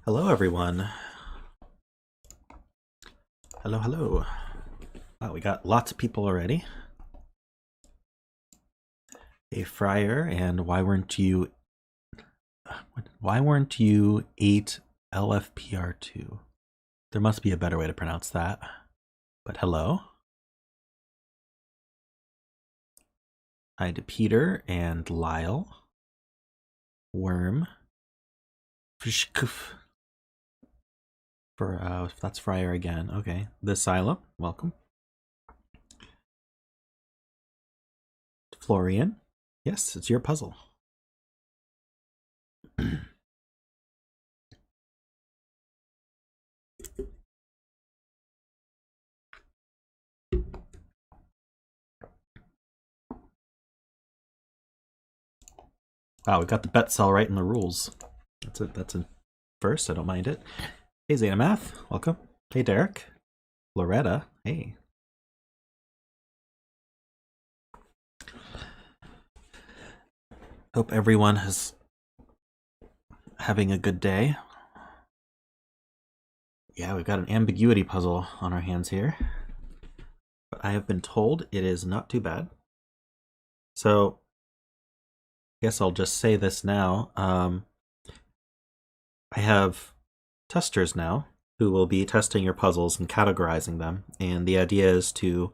Hello, everyone. Hello, hello. Wow, we got lots of people already. Hey, Friar, and why weren't you 8 LFPR2? There must be a better way to pronounce that. But hello. Hi to Peter and Lyle. Worm. That's Friar again. Okay. The Asylum, welcome. Florian. Yes, it's your puzzle. Wow, we got the bet cell right in the rules. That's a first. I don't mind it. Hey, zetamath, welcome. Hey, Derek. Loretta, hey. Hope everyone is having a good day. Yeah, we've got an ambiguity puzzle on our hands here. But I have been told it is not too bad. So, I guess I'll just say this now. I have testers now who will be testing your puzzles and categorizing them. And the idea is to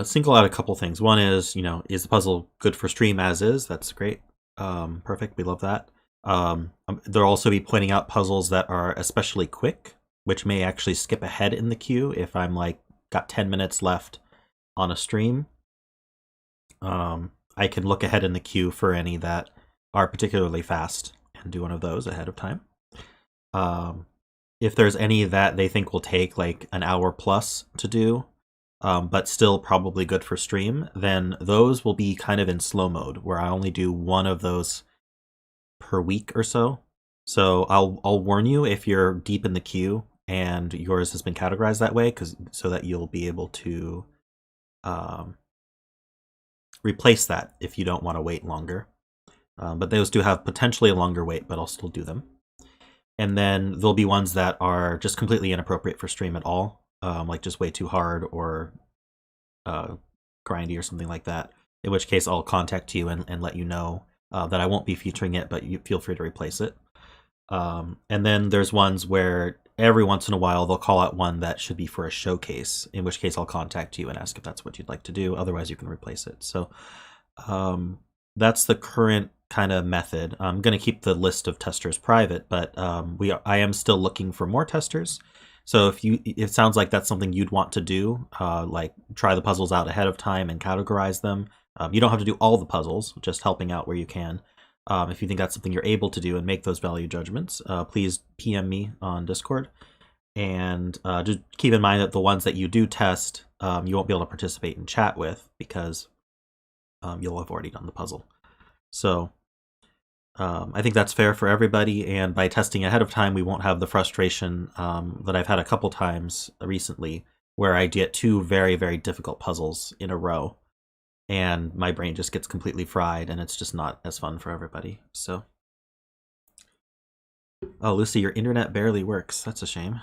single out a couple things. One is, is the puzzle good for stream as is? That's great. Perfect. We love that. They'll also be pointing out puzzles that are especially quick, which may actually skip ahead in the queue if I'm got 10 minutes left on a stream. I can look ahead in the queue for any that are particularly fast and do one of those ahead of time. If there's any that they think will take like an hour plus to do, but still probably good for stream, then those will be kind of in slow mode, where I only do one of those per week or so. So I'll warn you if you're deep in the queue and yours has been categorized that way, so that you'll be able to replace that if you don't want to wait longer. But those do have potentially a longer wait, but I'll still do them. And then there'll be ones that are just completely inappropriate for stream at all, like just way too hard or grindy or something like that. In which case I'll contact you and let you know that I won't be featuring it, but you feel free to replace it. And then there's ones where every once in a while they'll call out one that should be for a showcase, in which case I'll contact you and ask if that's what you'd like to do. Otherwise you can replace it. So that's the current kind of method. I'm going to keep the list of testers private, but I am still looking for more testers. So it sounds like that's something you'd want to do, like try the puzzles out ahead of time and categorize them. You don't have to do all the puzzles, just helping out where you can. If you think that's something you're able to do and make those value judgments, please PM me on Discord. And just keep in mind that the ones that you do test, you won't be able to participate in chat with because you'll have already done the puzzle. So I think that's fair for everybody, and by testing ahead of time, we won't have the frustration that I've had a couple times recently, where I get two very, very difficult puzzles in a row, and my brain just gets completely fried, and it's just not as fun for everybody. So, oh, Lucy, your internet barely works. That's a shame.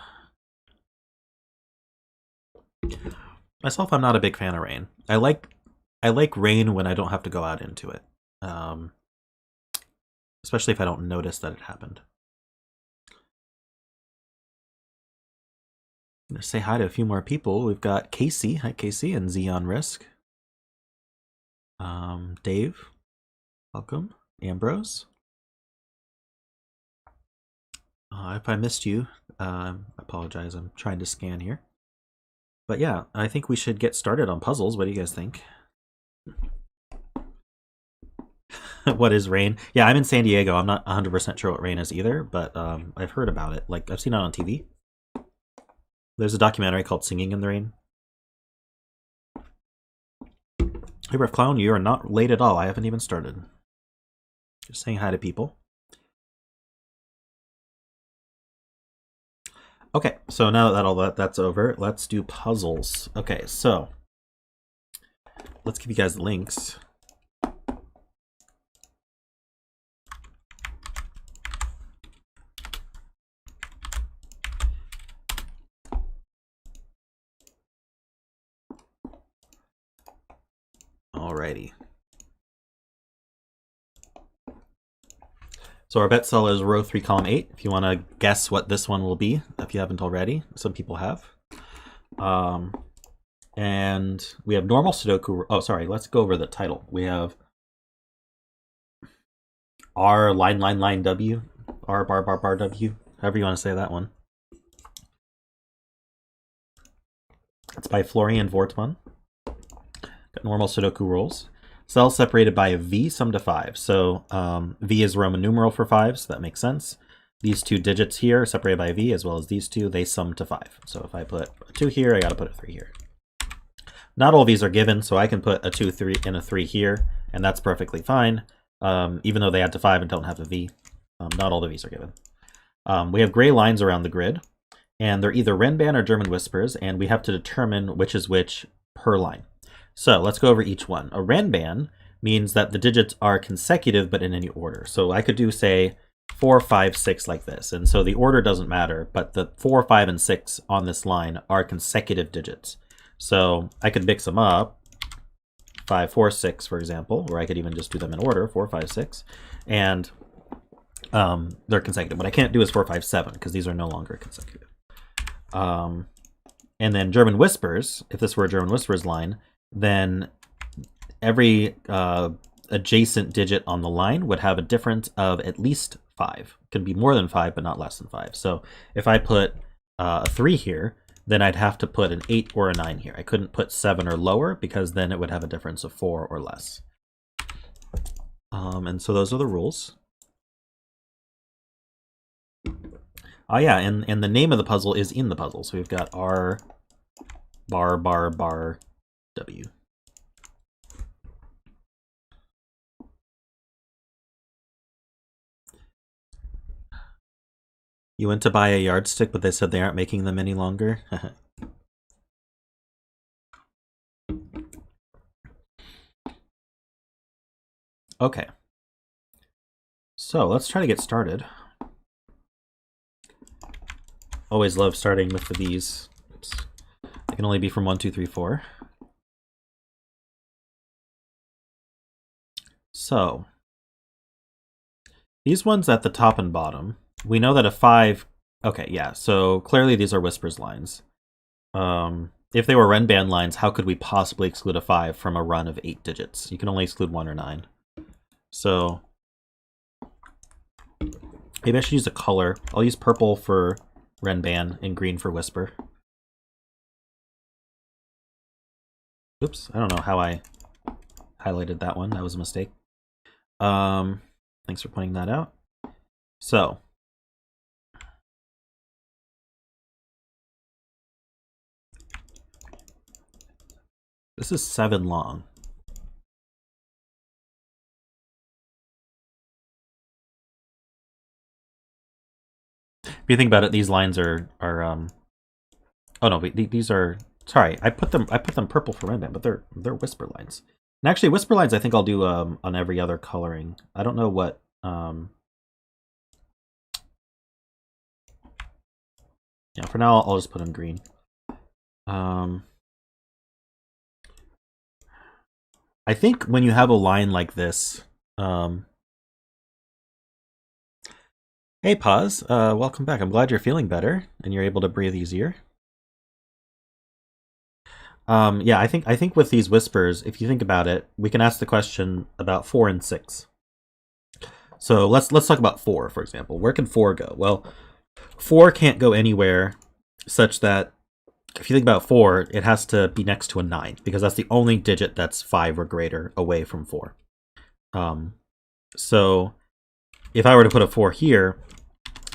Myself, I'm not a big fan of rain. I like rain when I don't have to go out into it. Especially if I don't notice that it happened. I'm going to say hi to a few more people. We've got Casey. Hi, Casey, and Xeon Risk. Dave, welcome. Ambrose. If I missed you, I apologize. I'm trying to scan here. But yeah, I think we should get started on puzzles. What do you guys think? What is rain? Yeah, I'm in San Diego. I'm not 100% sure what rain is either, but I've heard about it. Like, I've seen it on TV. There's a documentary called Singing in the Rain. Hey, Riffclown, you are not late at all. I haven't even started. Just saying hi to people. Okay, so now that that's over, let's do puzzles. Okay, so let's give you guys the links. Alrighty. So our bet cell is row 3, column 8. If you want to guess what this one will be, if you haven't already, some people have. And we have normal Sudoku. Oh, sorry. Let's go over the title. We have R line W, R bar W, however you want to say that one. It's by Florian Wortmann. Got normal Sudoku rules. Cells separated by a V sum to 5. So V is Roman numeral for 5, so that makes sense. These two digits here separated by a V, as well as these two, they sum to 5. So if I put a 2 here, I got to put a 3 here. Not all V's are given, so I can put a 2, 3, and a 3 here, and that's perfectly fine, even though they add to 5 and don't have a V. Not all the V's are given. We have gray lines around the grid, and they're either Renban or German whispers, and we have to determine which is which per line. So let's go over each one. A Renban means that the digits are consecutive but in any order. So I could do, say, 4, 5, 6 like this. And so the order doesn't matter, but the 4, 5, and 6 on this line are consecutive digits. So I could mix them up, 5, 4, 6, for example, or I could even just do them in order, 4, 5, 6, and they're consecutive. What I can't do is 4, 5, 7, because these are no longer consecutive. And then German whispers, if this were a German whispers line, then every adjacent digit on the line would have a difference of at least 5. It could be more than 5, but not less than 5. So if I put a 3 here, then I'd have to put an 8 or a 9 here. I couldn't put 7 or lower, because then it would have a difference of 4 or less. And so those are the rules. Oh yeah, and the name of the puzzle is in the puzzle. So we've got R bar W. You went to buy a yardstick, but they said they aren't making them any longer. Okay. So let's try to get started. Always love starting with the V's. Oops. They can only be from 1, 2, 3, 4. So these ones at the top and bottom, we know that a 5, okay, yeah, so clearly these are whispers lines. If they were Renban lines, how could we possibly exclude a 5 from a run of 8 digits? You can only exclude 1 or 9. So maybe I should use a color. I'll use purple for Renban and green for whisper. Oops, I don't know how I highlighted that one. That was a mistake. Thanks for pointing that out. So this is 7 long. If you think about it, these lines are oh no, these are, sorry, I put them purple for Renban, but they're whisper lines. And actually, whisper lines I think I'll do on every other coloring. I don't know what yeah, for now I'll just put them green. I think when you have a line like this, hey Paz, welcome back. I'm glad you're feeling better and you're able to breathe easier. Yeah, I think with these whispers, if you think about it, we can ask the question about 4 and 6. So let's talk about 4, for example. Where can 4 go? Well, 4 can't go anywhere such that, if you think about 4, it has to be next to a 9, because that's the only digit that's 5 or greater away from 4. So if I were to put a 4 here,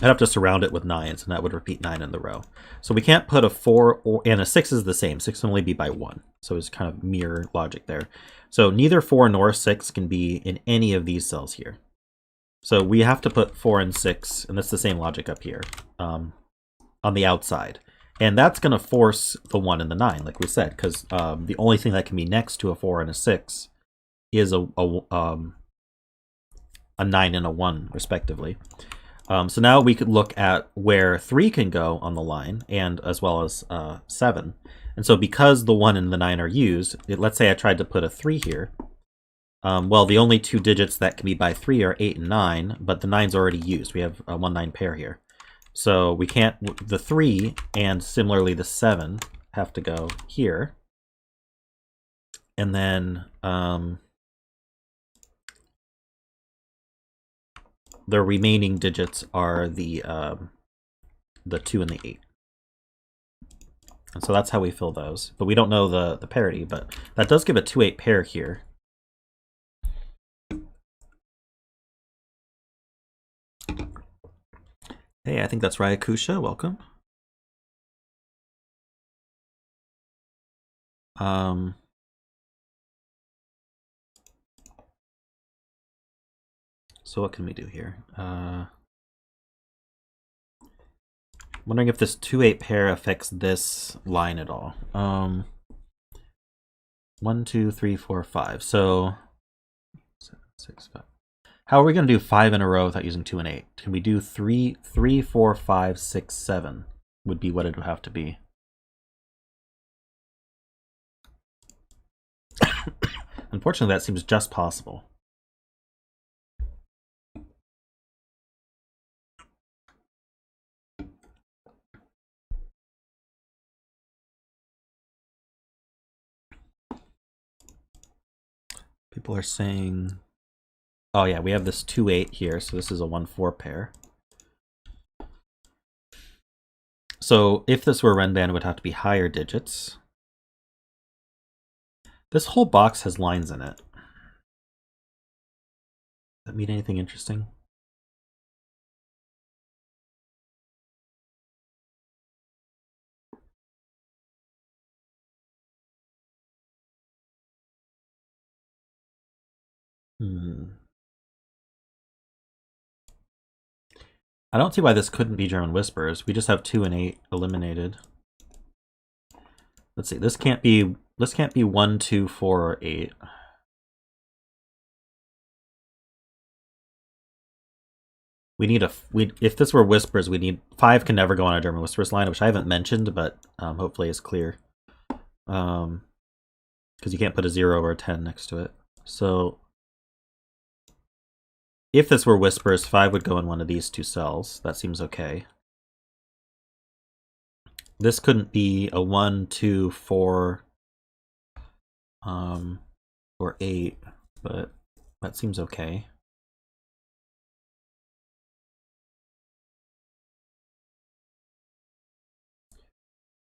I'd have to surround it with 9s, and that would repeat 9 in the row. So we can't put a 4, and a 6 is the same. 6 can only be by 1. So it's kind of mirror logic there. So neither 4 nor 6 can be in any of these cells here. So we have to put 4 and 6, and that's the same logic up here, on the outside. And that's going to force the 1 and the 9, like we said, because the only thing that can be next to a 4 and a 6 is a 9 and a 1, respectively. So now we could look at where 3 can go on the line, and as well as 7. And so because the 1 and the 9 are used, let's say I tried to put a 3 here, Well, the only two digits that can be by 3 are 8 and 9, but the 9's already used. We have a 1-9 pair here. So we can't, the 3 and similarly the 7 have to go here. And then the remaining digits are the 2 and the 8. And so that's how we fill those. But we don't know the parity, but that does give a 2-8 pair here. Hey, I think that's Ryakusha. Welcome. So what can we do here? Wondering if this 2-8 pair affects this line at all. 1, 2, 3, 4, 5. So 7, 6, 5. How are we going to do 5 in a row without using 2 and 8? Can we do 3, 4, 5, 6, 7? Would be what it would have to be. Unfortunately, that seems just possible. People are saying, oh yeah, we have this 2-8 here, so this is a 1-4 pair. So if this were Renban, it would have to be higher digits. This whole box has lines in it. Does that mean anything interesting? I don't see why this couldn't be German Whispers. We just have 2 and 8 eliminated. Let's see. This can't be 1, 2, 4, or 8. We need if this were Whispers, we need 5 can never go on a German Whispers line, which I haven't mentioned, but hopefully is clear. Because you can't put a 0 or a 10 next to it. So if this were Whispers, 5 would go in one of these two cells. That seems okay. This couldn't be a 1, 2, 4, or 8, but that seems okay.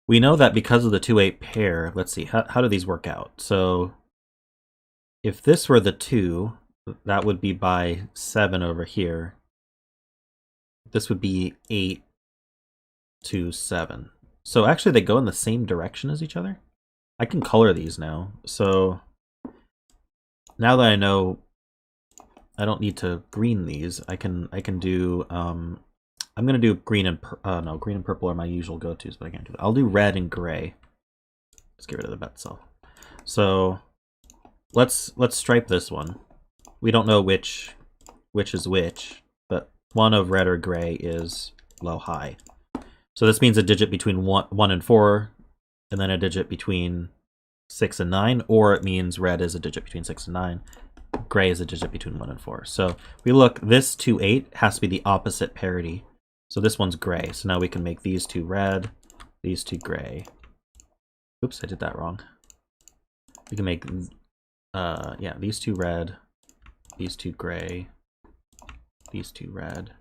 We know that because of the 2-8 pair, let's see, how do these work out? So if this were the 2, that would be by 7 over here. This would be 8 to 7. So actually they go in the same direction as each other? I can color these now. So now that I know I don't need to green these, I can do I'm gonna do green and no, green and purple are my usual go-tos, but I can't do that. I'll do red and gray. Let's get rid of the bet cell. So let's stripe this one. We don't know which is which, but one of red or gray is low high. So this means a digit between 1 and 4, and then a digit between 6 and 9, or it means red is a digit between 6 and 9. Gray is a digit between 1 and 4. So we look, this 2-8 has to be the opposite parity. So this one's gray. So now we can make these 2 red, these 2 gray. Oops, I did that wrong. We can make, yeah, these 2 red, these 2 gray, these 2 red,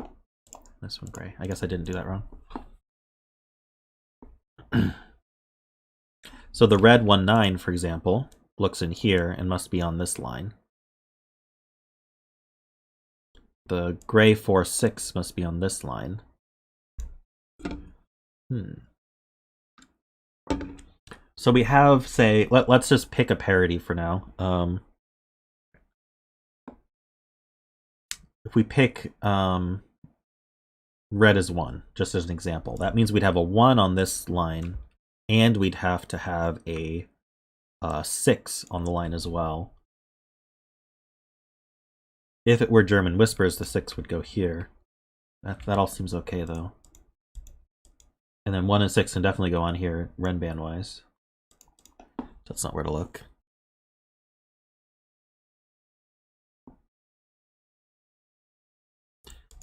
this one gray. I guess I didn't do that wrong. So the red 1-9, for example, looks in here and must be on this line. The gray 4-6 must be on this line. So we have, say, let's just pick a parity for now. If we pick red is 1, just as an example, that means we'd have a 1 on this line, and we'd have to have a 6 on the line as well. If it were German Whispers, the 6 would go here. That all seems okay, though. And then 1 and 6 can definitely go on here, Renban-wise. That's not where to look.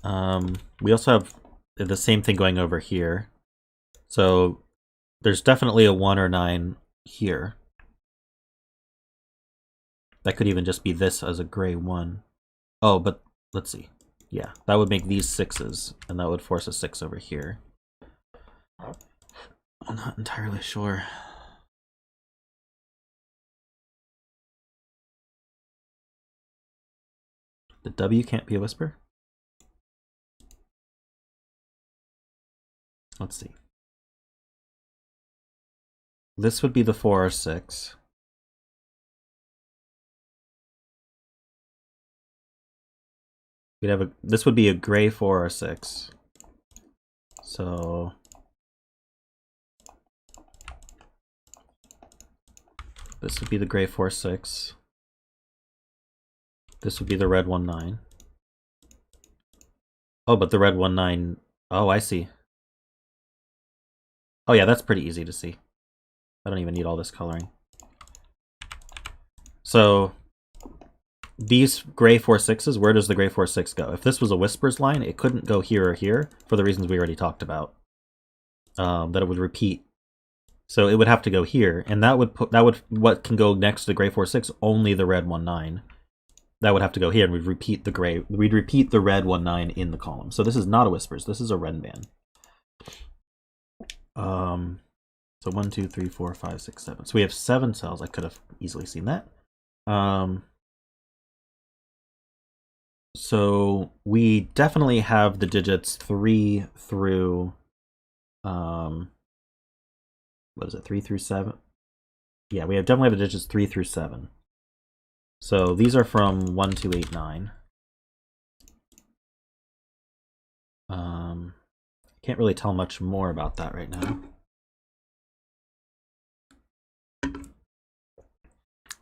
We also have the same thing going over here. So there's definitely a 1 or 9 here. That could even just be this as a gray 1. Oh, but let's see. Yeah, that would make these 6s, and that would force a 6 over here. I'm not entirely sure. The W can't be a whisper? Let's see. This would be the 4 or 6. We'd have this would be a gray 4 or 6. So this would be the gray 4 6. This would be the red 1 9. Oh, but the red 1 9. Oh, I see. Oh yeah, that's pretty easy to see. I don't even need all this coloring. So these gray 4 6s, where does the gray 4 6 go? If this was a whispers line, it couldn't go here or here for the reasons we already talked about. That it would repeat. So it would have to go here, and that would what can go next to the gray 4 6? Only the red 1 9. That would have to go here, and we'd repeat the red 1 9 in the column. So this is not a whispers. This is a Renban. So 1 2 3 4 5 6 7. So we have 7 cells. I could have easily seen that. So we definitely have the digits 3 through what is it, 3 through 7? Yeah, we definitely have the digits 3 through 7. So these are from 1 to 8 9. Can't really tell much more about that right now.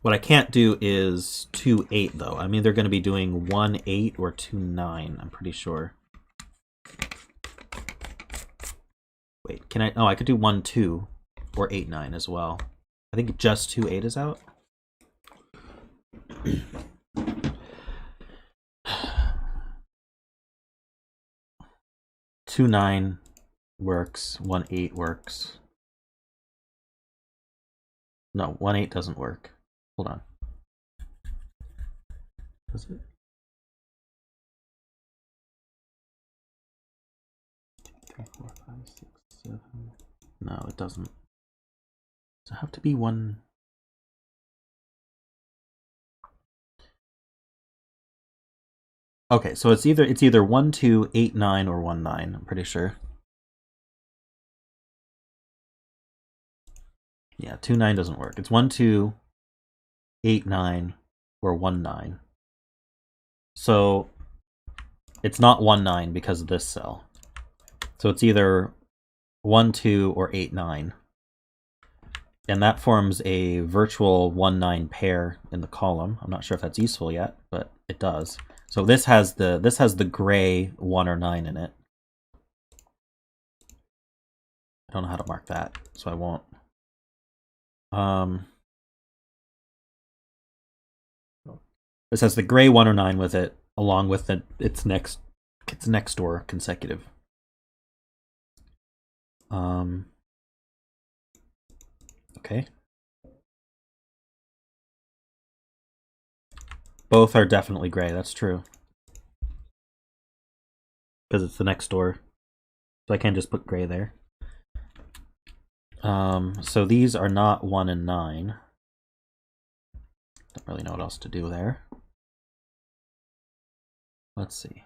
What I can't do is 2 8 though. I'm either going to be doing 1 8 or 2 9. I'm pretty sure. Wait, can I? Oh, I could do 1 2 or 8 9 as well. I think just 2 8 is out. 2 9 works. 1 8 works. No, 1 8 doesn't work. Hold on. Does it? 3 4 5 6 7. No, it doesn't. Does it have to be 1? Okay, so it's either 1 2 8 9 or 1 9. I'm pretty sure. Yeah, 2 9 doesn't work. It's 1 2 8 9 or 1 9. So it's not 1 9 because of this cell. So it's either 1 2 or 8 9. And that forms a virtual 1 9 pair in the column. I'm not sure if that's useful yet, but it does. So this has the gray 1 or 9 in it. I don't know how to mark that, so I won't. This has the gray 1 or 9 with it, along with its next door consecutive. Okay. Both are definitely gray, that's true. Because it's the next door. So I can just put gray there. So these are not 1 and 9. Don't really know what else to do there. Let's see.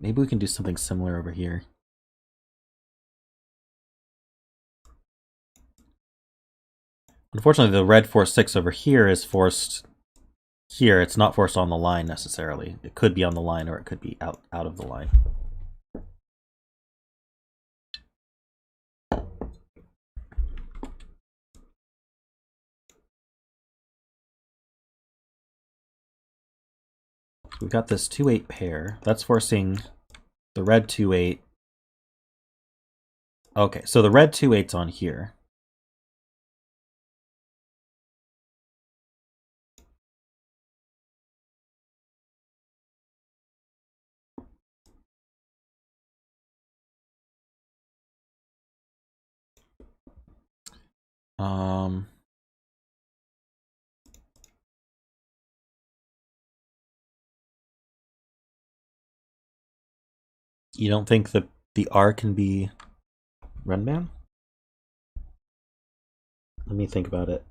Maybe we can do something similar over here. Unfortunately, the red 4 6 over here is forced here. It's not forced on the line necessarily. It could be on the line or it could be out of the line. So we've got this 2 8 pair. That's forcing the red 2 8. Okay, so the red 2 8's on here. You don't think that the R can be Renban? Let me think about it.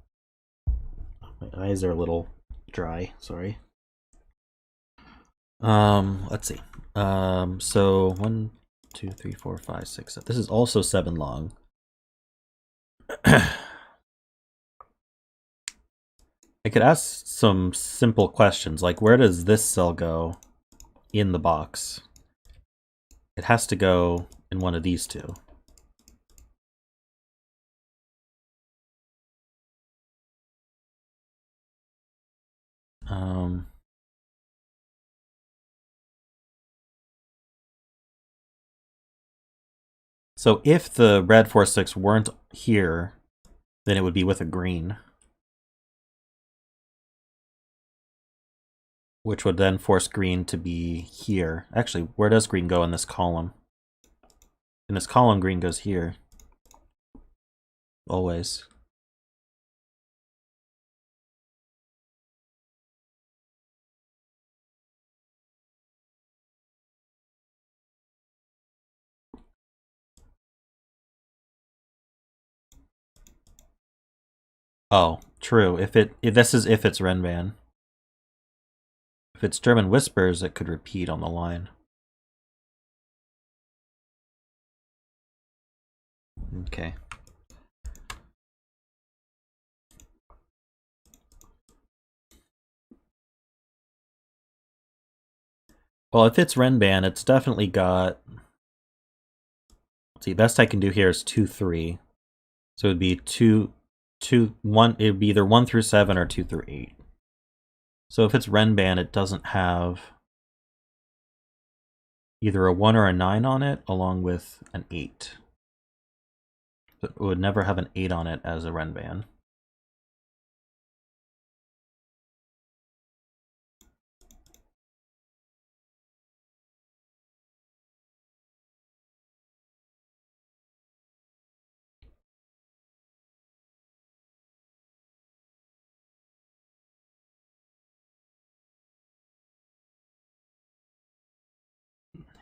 My eyes are a little dry, sorry. Let's see. So 1, 2, 3, 4, 5, 6, 7. This is also 7 long. I could ask some simple questions, like where does this cell go in the box? It has to go in one of these two. So if the red 4, 6 weren't here, then it would be with a green, which would then force green to be here. Actually, where does green go in this column? In this column, green goes here. Always. Oh, true. If this is if it's Renban. If it's German Whispers, it could repeat on the line. Okay. Well, if it's Renban, it's definitely got... Let's see, best I can do here is 2, 3. So it would be 2, 1. It would be either 1 through 7 or 2 through 8. So if it's Renban, it doesn't have either a 1 or a 9 on it, along with an 8. So it would never have an 8 on it as a Renban.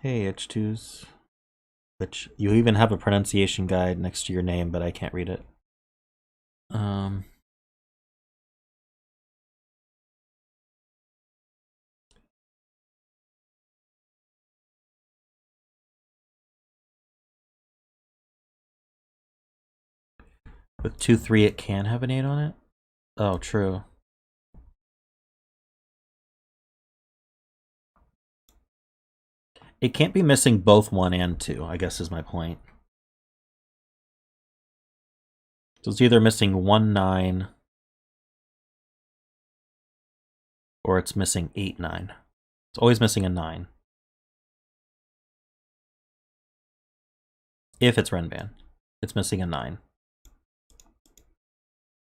Hey, H2s. Which, you even have a pronunciation guide next to your name, but I can't read it. With 2, 3, it can have an 8 on it? Oh, true. It can't be missing both 1 and 2, I guess is my point. So it's either missing 1, 9, or it's missing 8, 9. It's always missing a 9. If it's Renban, it's missing a 9.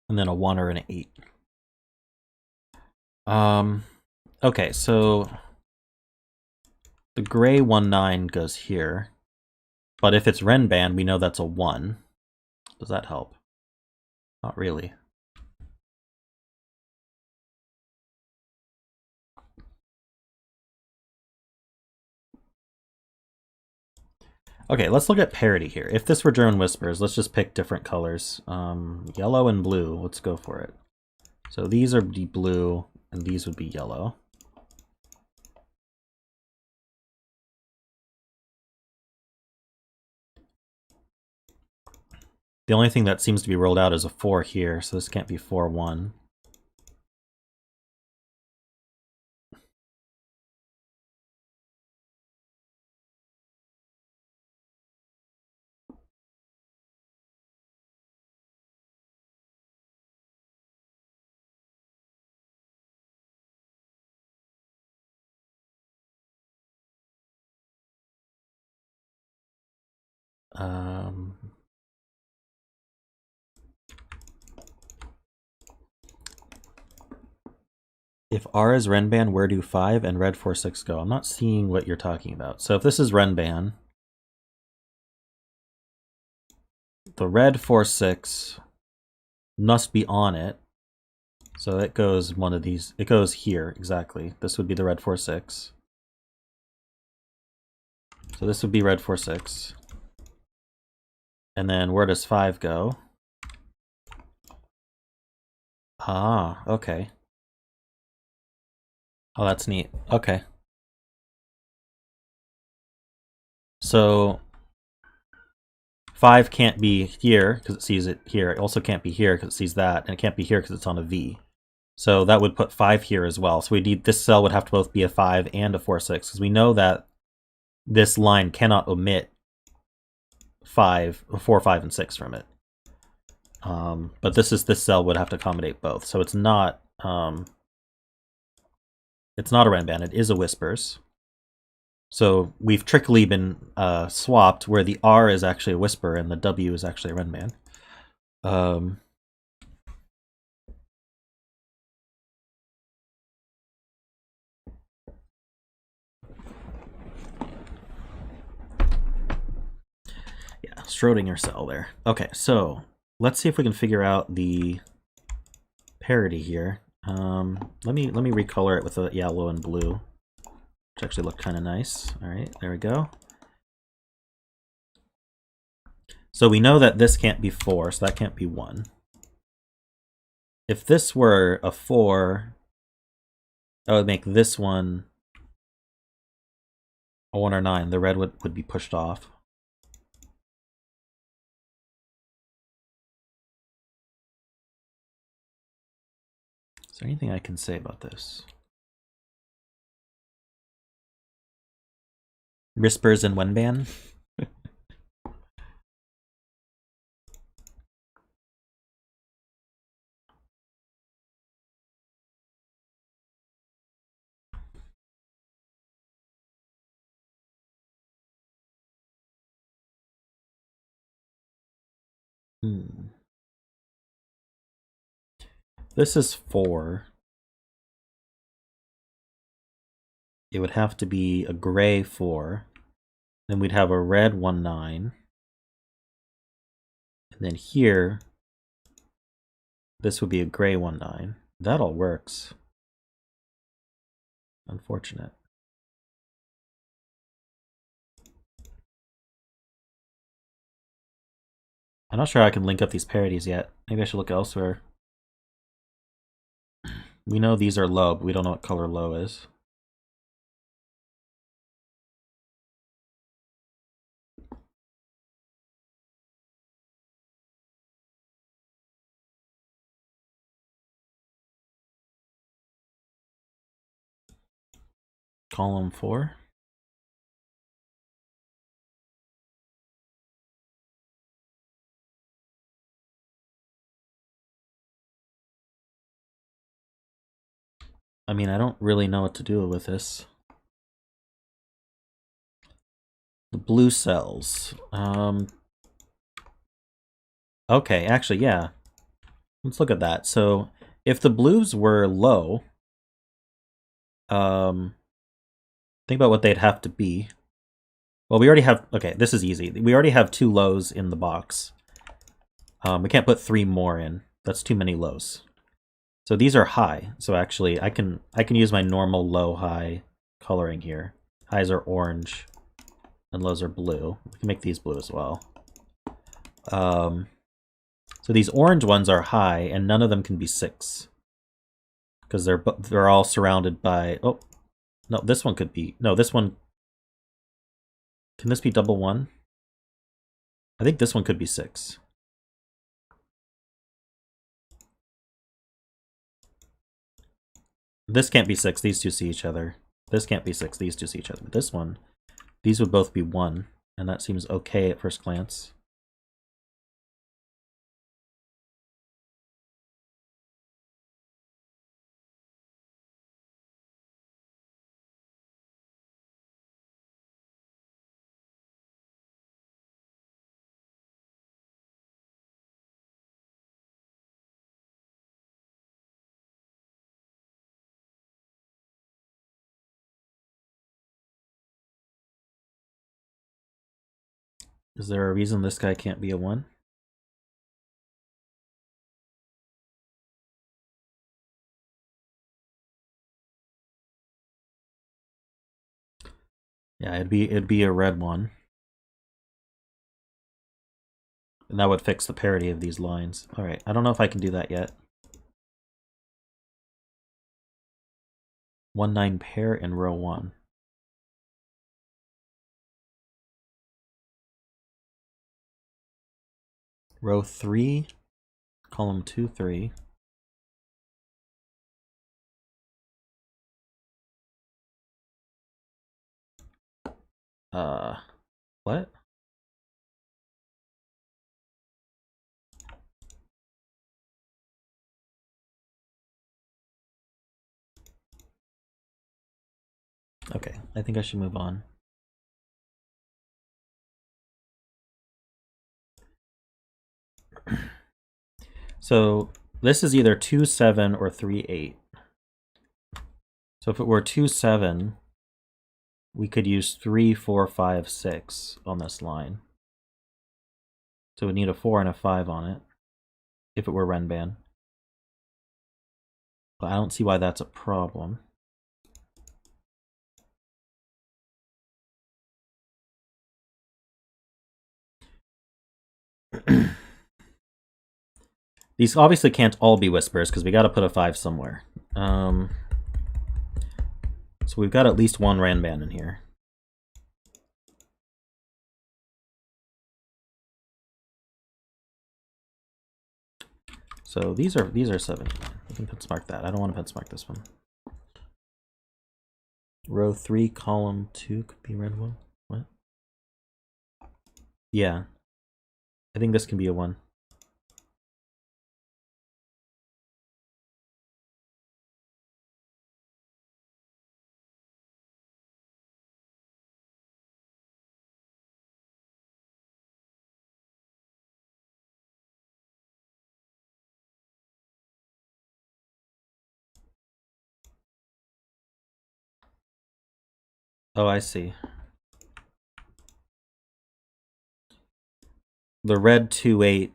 And then a 1 or an 8. Okay, so the gray 1, 9 goes here. But if it's Renban, we know that's a 1. Does that help? Not really. Okay, let's look at parity here. If this were German Whispers, let's just pick different colors. Yellow and blue, let's go for it. So these are the blue, and these would be yellow. The only thing that seems to be rolled out is a 4 here, so this can't be 4, 1. If R is Renban, where do 5 and red 4, 6 go? I'm not seeing what you're talking about. So if this is Renban, the red 4, 6 must be on it. So it goes one of these. It goes here, exactly. This would be the red 4-6. So this would be red 4-6. And then where does 5 go? Ah, okay. Oh, that's neat. Okay. So 5 can't be here because it sees it here. It also can't be here because it sees that, and it can't be here because it's on a V. So that would put 5 here as well. So we need this cell would have to both be a 5 and a 4-6 because we know that this line cannot omit 4, 5, and 6 from it. But this cell would have to accommodate both. So it's not a Renban. It is a Whispers. So we've trickily been swapped where the R is actually a Whisper and the W is actually a Renban. Yeah, Schrodinger cell there. Okay, so let's see if we can figure out the parity here. Let me recolor it with a yellow and blue, which actually look kind of nice. All right, there we go. So we know that this can't be 4, so that can't be 1. If this were a 4, that would make this one a 1 or 9. The red would be pushed off. Is there anything I can say about this? Whispers and Wenban? This is 4. It would have to be a gray 4. Then we'd have a red 1-9. And then here, this would be a gray 1-9. That all works. Unfortunate. I'm not sure I can link up these parities yet. Maybe I should look elsewhere. We know these are low, but we don't know what color low is. Column 4. I mean, I don't really know what to do with this. The blue cells. Okay, actually, yeah. Let's look at that. So, if the blues were low, think about what they'd have to be. Well, we already have... Okay, this is easy. We already have 2 lows in the box. We can't put 3 more in. That's too many lows. So these are high. So actually, I can use my normal low-high coloring here. Highs are orange, and lows are blue. We can make these blue as well. So these orange ones are high, and none of them can be 6 because they're all surrounded by. Oh, no, this one could be. No, this one. Can this be double 1? I think this one could be 6. This can't be 6. These two see each other. This can't be 6. These two see each other. But this one, these would both be 1, and that seems okay at first glance. Is there a reason this guy can't be a 1? Yeah, it'd be a red one. And that would fix the parity of these lines. Alright, I don't know if I can do that yet. 1-9 pair in row 1. Row 3, column 2, 3. What? Okay, I think I should move on. So this is either 2-7 or 3-8. So if it were 2-7, we could use 3, 4, 5, 6 on this line. So we'd need a 4 and a 5 on it if it were Renban. But I don't see why that's a problem. These obviously can't all be whispers because we got to put a 5 somewhere. So we've got at least one Renban in here. So these are 7. We can mark that. I don't want to mark this one. Row 3, column 2 could be red one. What? Yeah. I think this can be a 1. Oh, I see. The red 2-8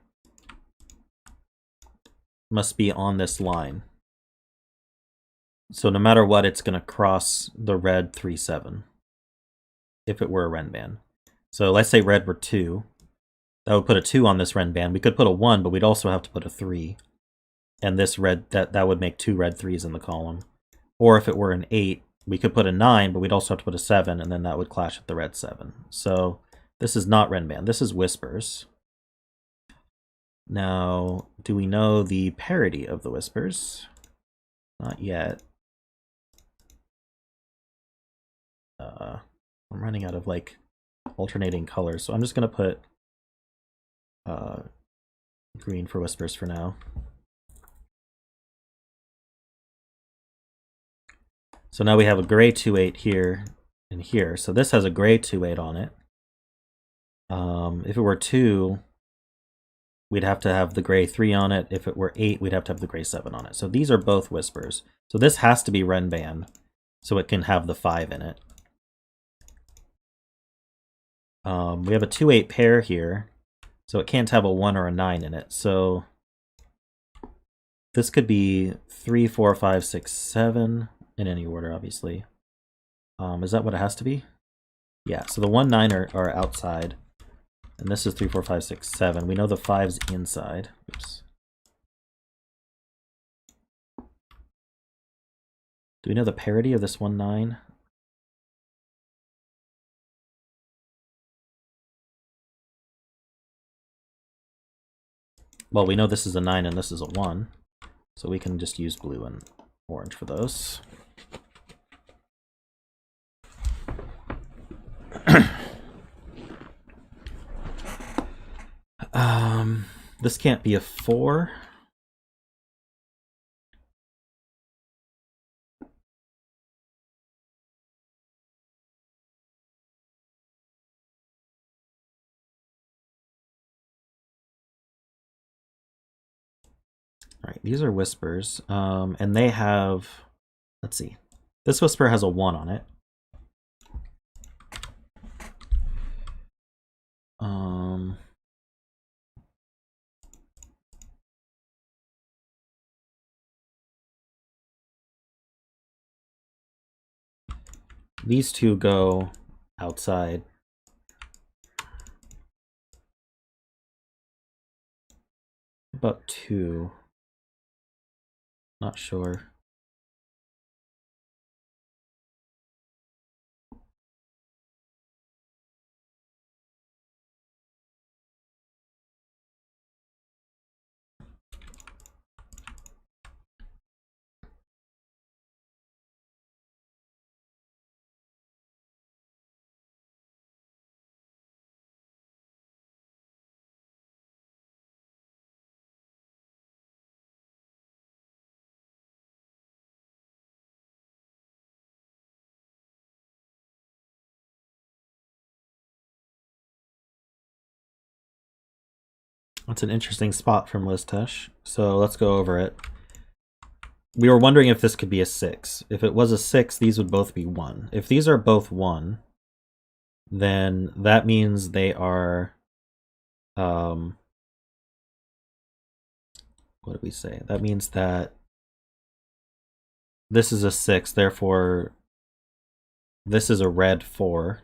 must be on this line. So no matter what, it's going to cross the red 3-7 if it were a Renban. So let's say red were 2. That would put a 2 on this Renban. We could put a 1, but we'd also have to put a 3. And this red, that would make 2 red 3s in the column. Or if it were an 8, we could put a 9, but we'd also have to put a 7, and then that would clash with the red 7. So this is not Renban. This is whispers. Now, do we know the parity of the whispers? Not yet. I'm running out of like alternating colors, so I'm just gonna put green for whispers for now. So now we have a gray 2-8 here and here. So this has a gray 2-8 on it. If it were 2, we'd have to have the gray 3 on it. If it were 8, we'd have to have the gray 7 on it. So these are both whispers. So this has to be Renban, so it can have the 5 in it. We have a 2-8 pair here, so it can't have a 1 or a 9 in it. So this could be 3, 4, 5, 6, 7 in any order, obviously. Is that what it has to be? Yeah, so the 1, 9 are outside. And this is 3, 4, 5, 6, 7. We know the 5's inside. Oops. Do we know the parity of this 1, 9? Well, we know this is a 9 and this is a 1. So we can just use blue and orange for those. This can't be a 4. All right, these are whispers, and they have, let's see, this whisper has a 1 on it. These two go outside. About 2. Not sure. That's an interesting spot from Listesh. So let's go over it. We were wondering if this could be a 6. If it was a 6, these would both be 1. If these are both 1, then that means they are... what did we say? That means that this is a 6, therefore this is a red 4.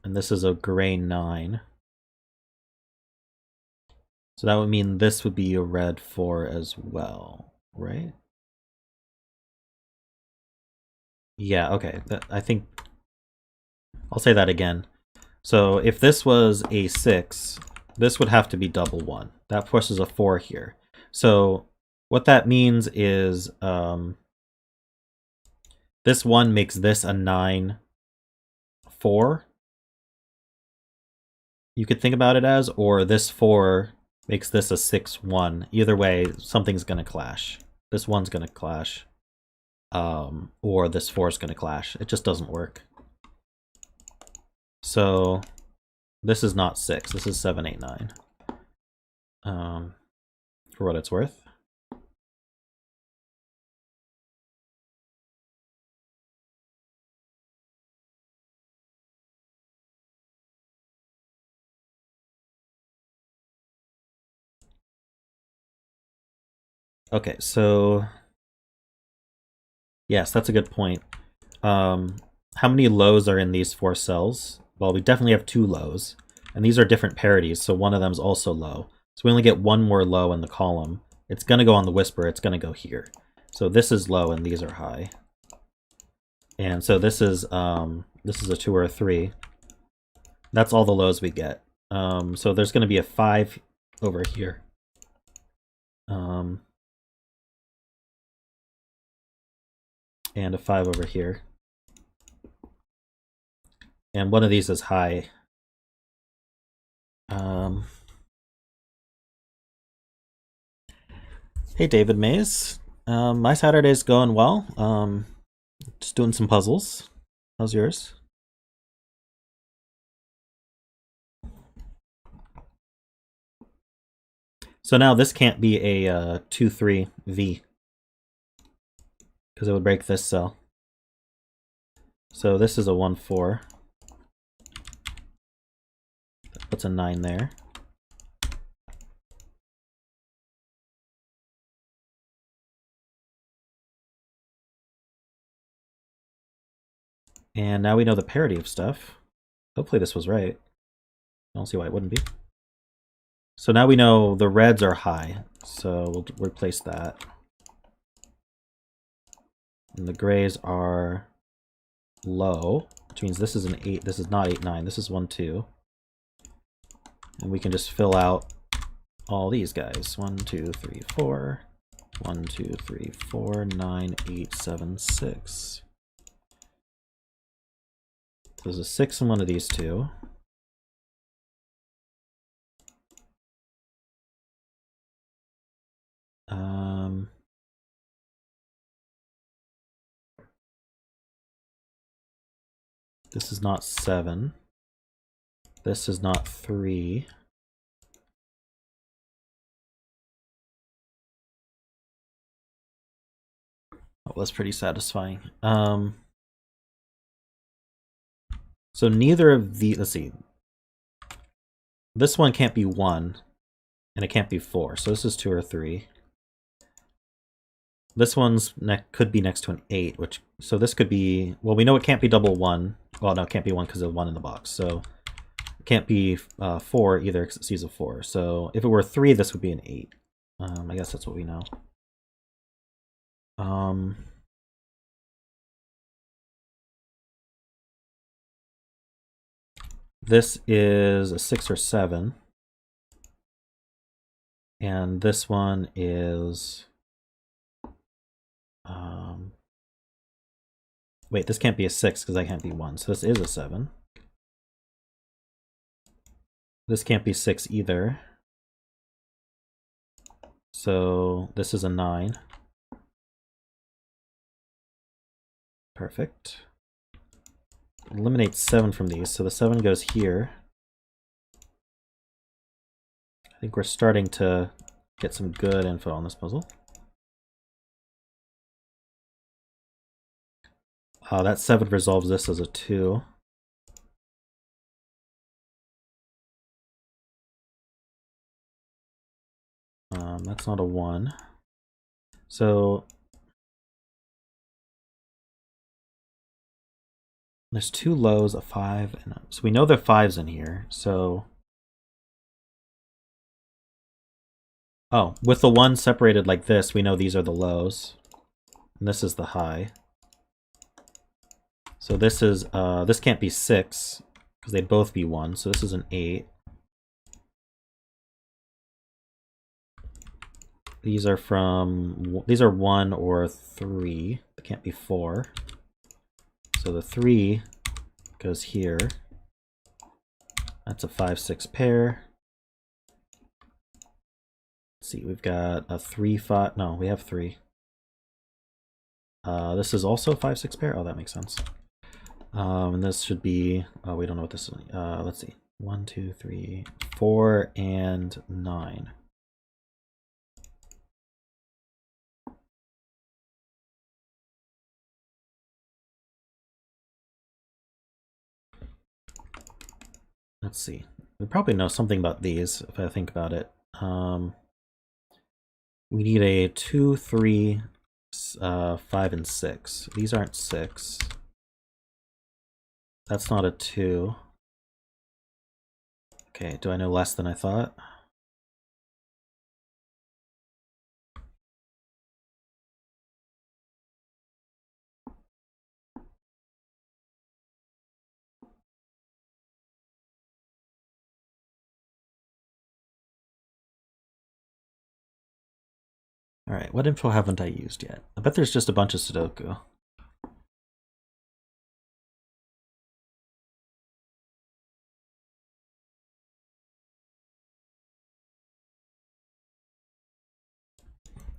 And this is a gray 9. So that would mean this would be a red 4 as well, right? Yeah, okay. I think I'll say that again. So if this was a 6, this would have to be double 1. That pushes a 4 here. So what that means is this 1 makes this a 9, 4. You could think about it as, or this 4 makes this a 6, 1. Either way, something's going to clash. This 1's going to clash. Or this 4 is going to clash. It just doesn't work. So this is not 6. This is 7, 8, 9. For what it's worth. Okay, so yes, that's a good point. How many lows are in these 4 cells? Well, we definitely have 2 lows, and these are different parities, so one of them is also low. So we only get 1 more low in the column. It's going to go on the whisper, it's going to go here. So this is low and these are high. And so this is a 2 or a 3. That's all the lows we get. So there's going to be a 5 over here. And a 5 over here. And one of these is high. Hey, David Mays. My Saturday's going well. Just doing some puzzles. How's yours? So now this can't be a 2-3-V. Because it would break this cell. So this is a 1-4. That puts a 9 there. And now we know the parity of stuff. Hopefully this was right. I don't see why it wouldn't be. So now we know the reds are high, so we'll replace that. And the grays are low, which means this is an 8. This is not 8, 9. This is 1, 2. And we can just fill out all these guys. 1, 2, 3, 4. 1, 2, 3, 4, 9, 8, 7, 6. So there's a 6 in one of these two. This is not 7. This is not 3. Oh, that's pretty satisfying. So neither of the, let's see. This one can't be 1, and it can't be 4. So this is 2 or 3. This one's could be next to an 8, which so this could be, well, we know it can't be double 1. Well, no, it can't be 1 because there's 1 in the box. So it can't be 4 either because it sees a 4. So if it were 3, this would be an 8. I guess that's what we know. This is a 6 or 7. And this one is... wait, this can't be a 6 because I can't be 1. So this is a 7. This can't be 6 either. So this is a 9. Perfect. Eliminate 7 from these, so the 7 goes here. I think we're starting to get some good info on this puzzle. That 7 resolves this as a 2. That's not a 1. So there's 2 lows, a 5, and so we know there are 5s in here. So with the 1 separated like this, we know these are the lows, and this is the high. So this is this can't be 6 because they'd both be 1. So this is an 8. These are 1 or 3. It can't be 4. So the 3 goes here. That's a 5-6 pair. Let's see, we've got a 3-5. No, we have 3. This is also a 5-6 pair. Oh, that makes sense. And this should be, oh, we don't know what this is. Let's see, 1, 2, 3, 4, and 9. Let's see. We probably know something about these if I think about it. We need a 2, 3, 5, and 6. These aren't 6. That's not a 2. Okay, do I know less than I thought? Alright, what info haven't I used yet? I bet there's just a bunch of Sudoku.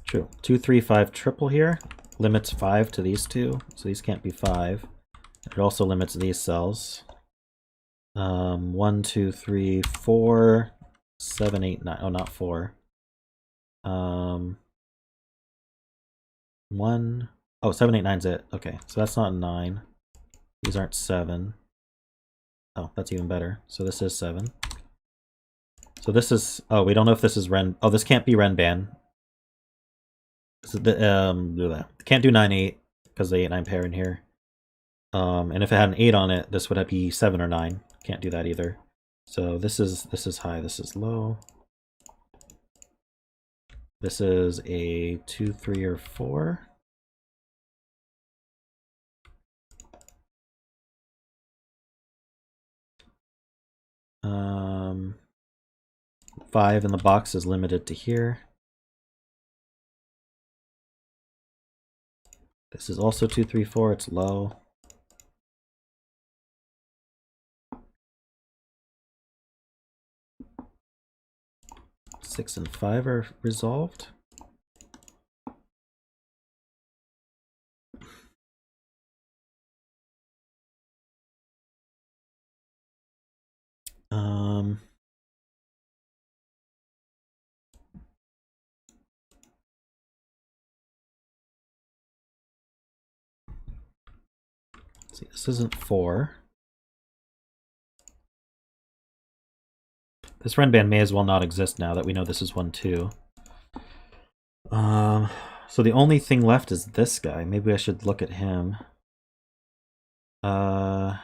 True. 2, 3, 5 triple here. Limits 5 to these two, so these can't be 5. It also limits these cells. 1, 2, 3, 4, 7, 8, 9. Oh, not 4. 1. Oh, 7, 8, 9's it. Okay, so that's not 9. These aren't 7. Oh, that's even better. So this is 7. So this is... oh, we don't know if this is Ren... oh, this can't be Renban. So can't do 9, 8 because the 8, 9 pair in here. And if it had an 8 on it, this would be 7 or 9. Can't do that either. So this is high, this is low. This is a 2, 3, or 4. Um, 5 in the box is limited to here. This is also 2, 3, 4. It's low. Six and 5 are resolved. Let's see, this isn't 4. This Renban may as well not exist now that we know this is 1, 2. So the only thing left is this guy. Maybe I should look at him. I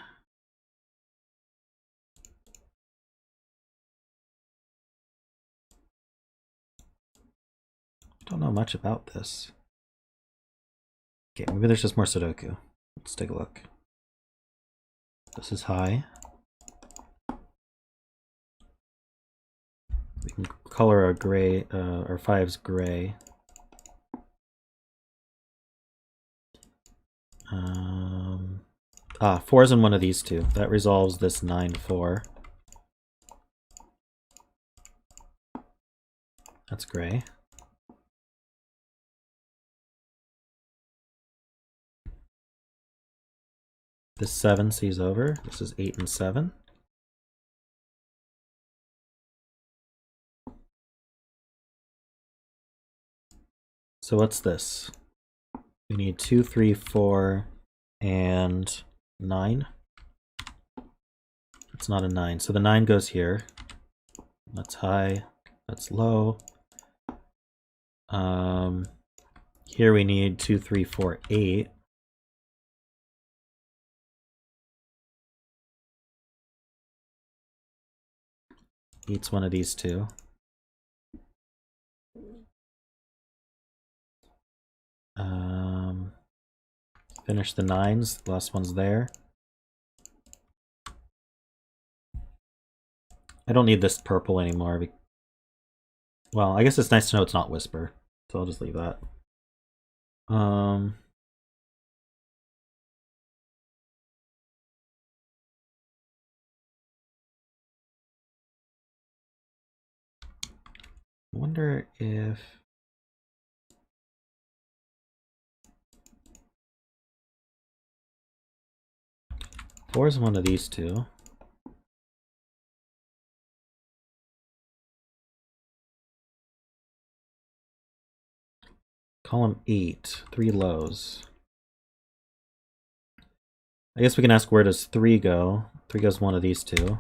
don't know much about this. Okay, maybe there's just more Sudoku. Let's take a look. This is high. We can color our gray, our 5's gray. Ah, 4's in one of these two. That resolves this 9-4. That's gray. This 7 sees over. This is 8 and 7. So what's this? We need 2, 3, 4, and 9. It's not a 9. So the 9 goes here. That's high. That's low. Here we need 2, 3, 4, 8. Eats one of these two. Finish the 9s. The last one's there. I don't need this purple anymore. Well, I guess it's nice to know it's not Whisper, so I'll just leave that. I wonder if... Four is one of these two. Column 8, 3 lows. I guess we can ask, where does 3 go? 3 goes one of these two.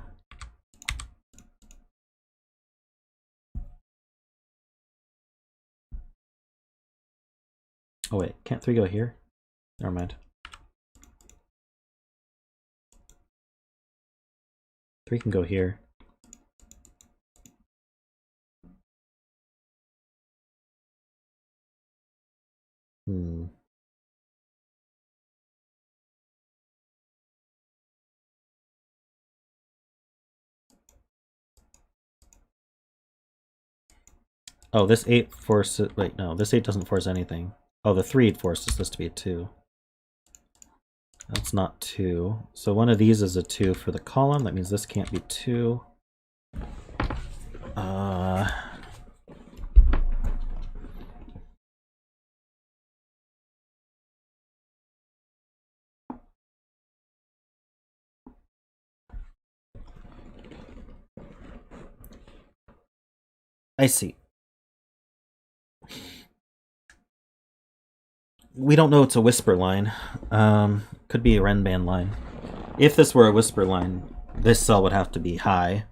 Oh wait, can't 3 go here? Never mind. 3 can go here. Oh, this 8 forces... Wait, no, this 8 doesn't force anything. Oh, the 3 forces this to be a 2. That's not 2. So one of these is a 2 for the column. That means this can't be 2. I see. We don't know it's a Whisper line. Could be a Renban line. If this were a Whisper line, this cell would have to be high.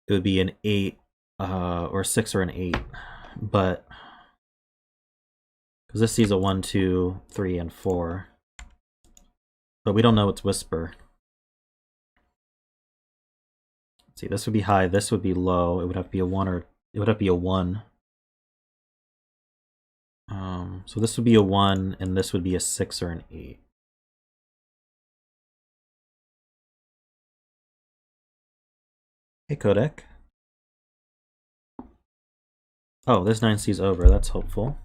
It would be an 8, or 6 or an 8. But because this sees a 1, 2, 3, and 4. But we don't know it's Whisper. Let's see, this would be high, this would be low. It would have to be a 1 or... It would have to be a 1. So this would be a 1, and this would be a 6 or an 8. Hey, Codec. Oh, this 9 sees over. That's hopeful.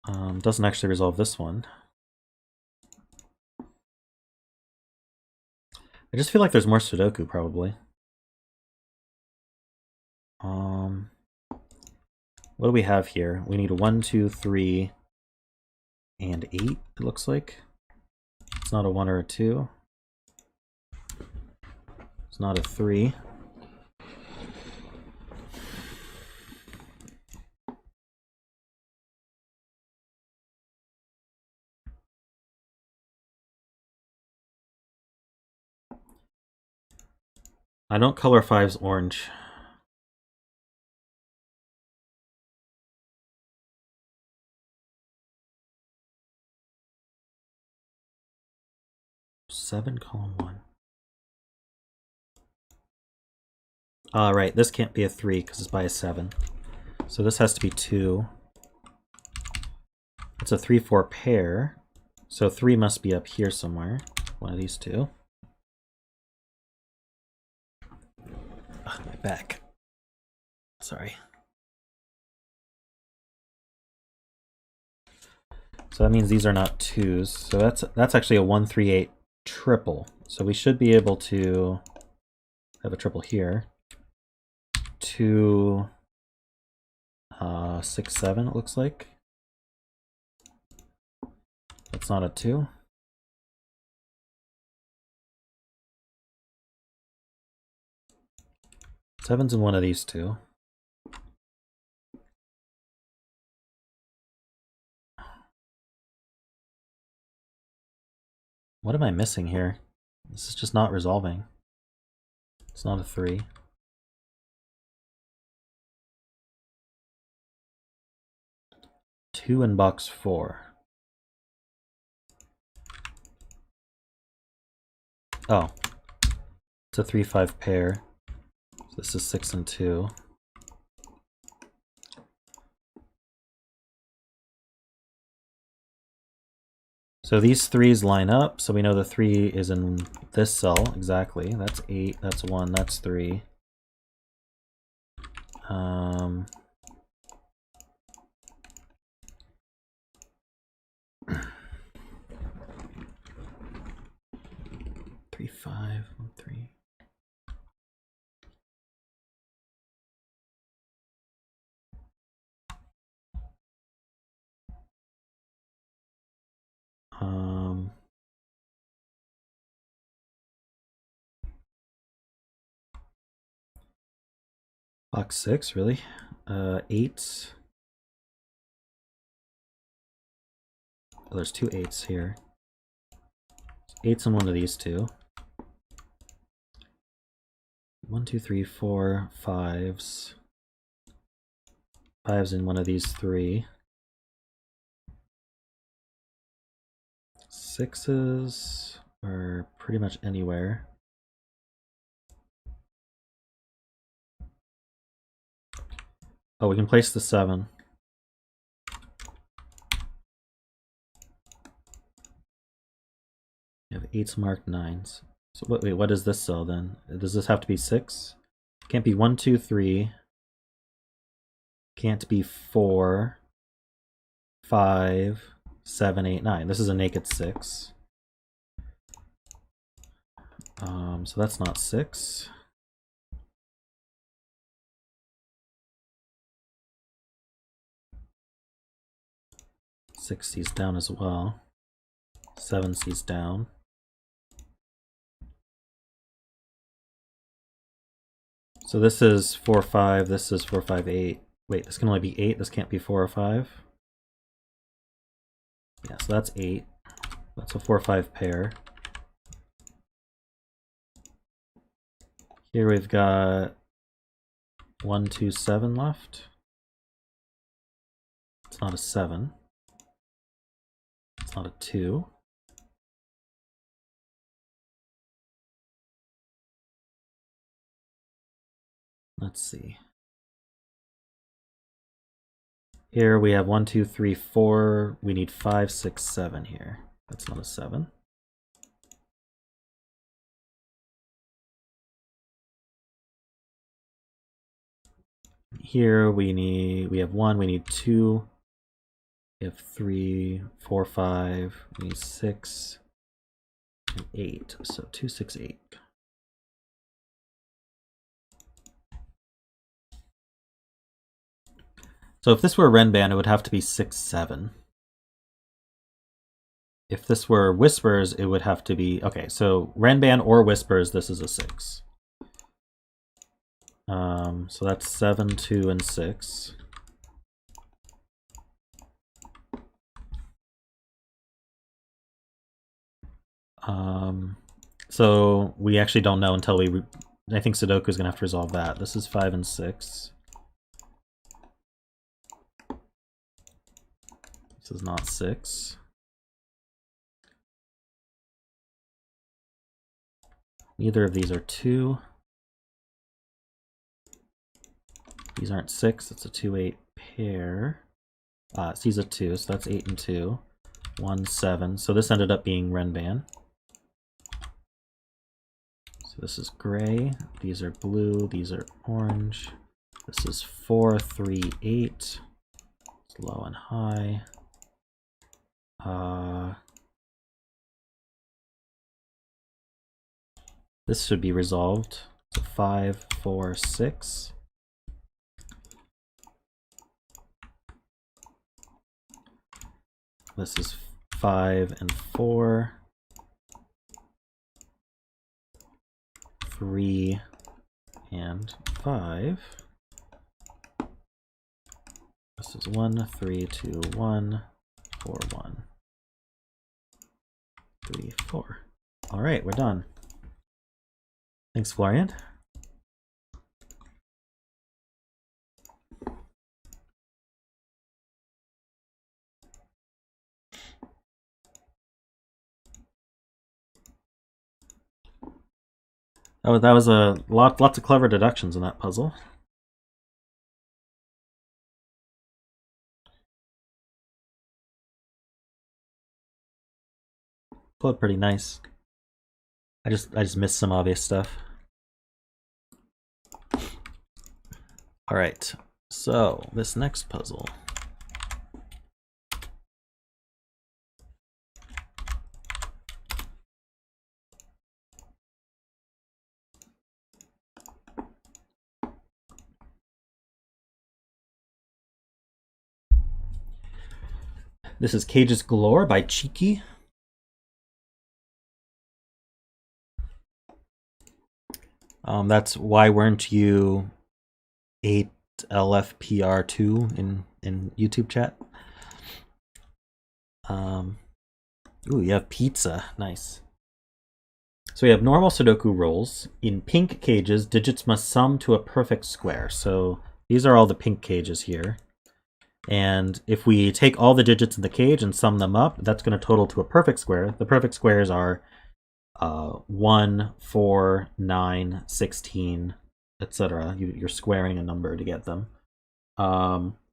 Doesn't actually resolve this one. I just feel like there's more Sudoku, probably. What do we have here? We need 1, 2, 3, and 8, it looks like. It's not a 1 or a 2. It's not a 3. I don't color 5's orange. 7, column 1. Right, this can't be a 3 because it's by a 7. So this has to be 2. It's a 3-4 pair. So 3 must be up here somewhere. One of these two. Ugh, my back. Sorry. So that means these are not 2s. So that's actually a 1-3-8 triple. So we should be able to have a triple here. 2, 6, 7, it looks like. That's not a 2. Seven's in one of these two. What am I missing here? This is just not resolving. It's not a 3. Two in box 4. Oh, it's a 3-5 pair. So this is 6 and 2. So these 3s line up, so we know the 3 is in this cell, exactly. That's 8, that's 1, that's 3. 3, 5, 1, 3. Box 6, really? 8. Oh, there's 2 8s here. 8's in one of these two. 1, 2, 3, 4, 5s. 5's in one of these 3. 6's are pretty much anywhere. Oh, we can place the 7. We have 8's marked 9's. So wait, what is this cell then? Does this have to be 6? Can't be 1, 2, 3. Can't be 4, 5, 7, 8, 9. This is a naked 6. So that's not 6. Six C's down as well. 7 C's down. So this is 4, 5. This is 4, 5, 8. Wait, this can only be 8. This can't be 4 or 5. Yeah, so that's 8. That's a 4, 5 pair. Here we've got 1, 2, 7 left. It's not a 7. It's not a 2. Let's see. Here we have 1, 2, 3, 4. We need 5, 6, 7 here. That's not a 7. Here we have 1, we need 2. We have 3, 4, 5. We need 6 and 8. So 2, 6, 8. So if this were Renban, it would have to be 6, 7. If this were Whispers, it would have to be... Okay, so Renban or Whispers, this is a 6. So that's 7, 2, and 6. So we actually don't know until we... I think Sudoku is going to have to resolve that. This is 5 and 6. This is not 6. Neither of these are 2. These aren't 6. It's a 2-8 pair. C's a 2, so that's 8 and 2. 1, 7. So this ended up being Renban. So this is gray. These are blue. These are orange. This is 4, 3, 8. It's low and high. This should be resolved. So 5, 4, 6. This is 5 and 4. 3 and 5. This is 1, 3, 2, 1, 4, 1. 3, 4. All right, we're done. Thanks, Florian. Oh, that was a lots of clever deductions in that puzzle. Flowed pretty nice. I just missed some obvious stuff. All right, so this next puzzle. This is Cages Galore by Cheeky. That's why weren't you 8LFPR2 in YouTube chat? Ooh, you have pizza. Nice. So we have normal Sudoku rolls. In pink cages, digits must sum to a perfect square. So these are all the pink cages here. And if we take all the digits in the cage and sum them up, that's going to total to a perfect square. The perfect squares are 1, 4, 9, 16, etc. You're squaring a number to get them.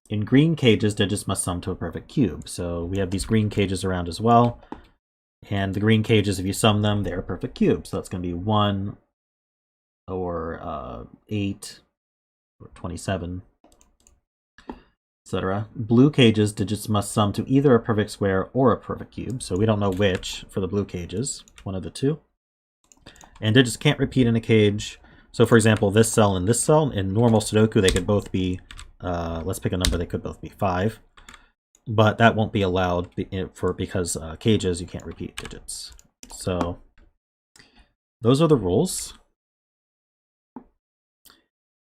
In green cages, digits must sum to a perfect cube. So we have these green cages around as well. And the green cages, if you sum them, they're perfect cubes. So that's going to be 1 or 8 or 27, etc. Blue cages, digits must sum to either a perfect square or a perfect cube. So we don't know which for the blue cages, one of the two. And digits can't repeat in a cage. So for example, this cell and this cell, in normal Sudoku, they could both be, let's pick a number, they could both be 5. But that won't be allowed because cages, you can't repeat digits. So those are the rules.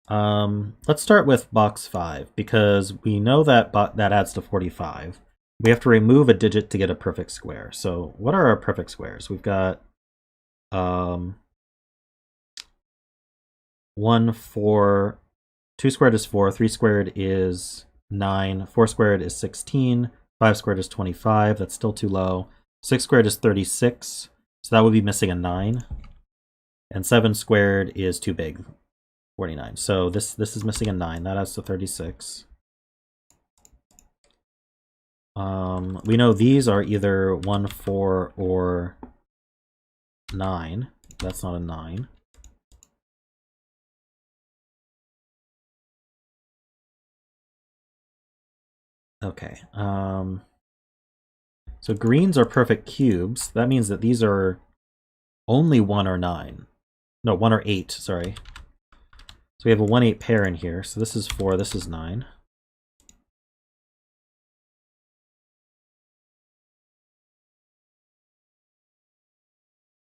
Let's start with box 5, because we know that that adds to 45. We have to remove a digit to get a perfect square. So what are our perfect squares? We've got 1, 4, 2 squared is 4, 3 squared is 9, 4 squared is 16, 5 squared is 25, that's still too low. 6 squared is 36, so that would be missing a 9. And 7 squared is too big, 49. So this is missing a 9, that adds to 36. We know these are either 1, 4, or 9. That's not a 9. Okay. So greens are perfect cubes. That means that these are only 1 or 9. No, 1 or 8, sorry. So we have a 1-8 pair in here. So this is 4, this is 9.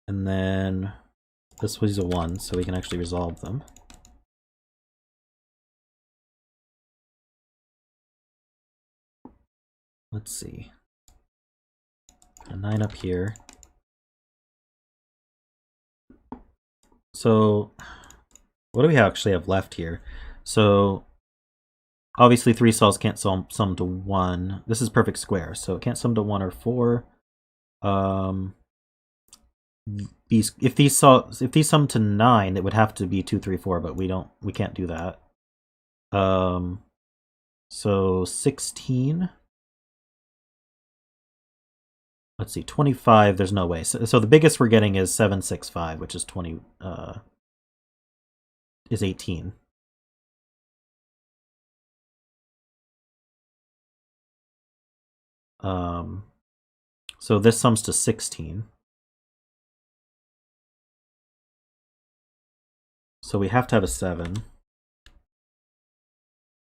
And then this was a 1, so we can actually resolve them. Let's see. A 9 up here. So what do we actually have left here? So obviously 3 cells can't sum to 1. This is perfect square, so it can't sum to 1 or 4. if these sum to 9, it would have to be 2, 3, 4, but we can't do that. So 16. Let's see, 25, there's no way. So the biggest we're getting is 765, which is 20, is 18. So this sums to 16. So we have to have a 7.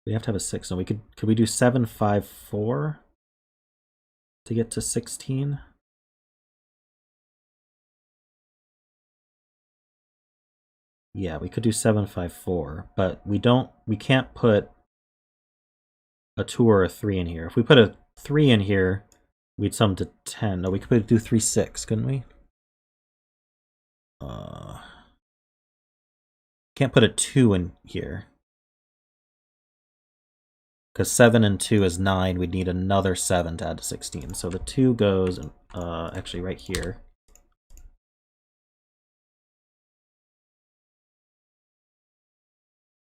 We have to have a 6. So could we do 7, 5, 4 to get to 16? Yeah, we could do 7, 5, 4, but we can't put a 2 or a 3 in here. If we put a 3 in here, we'd sum to 10. No, we could do 3, 6, couldn't we? Can't put a 2 in here. Because 7 and 2 is 9, we'd need another 7 to add to 16. So the 2 goes actually right here.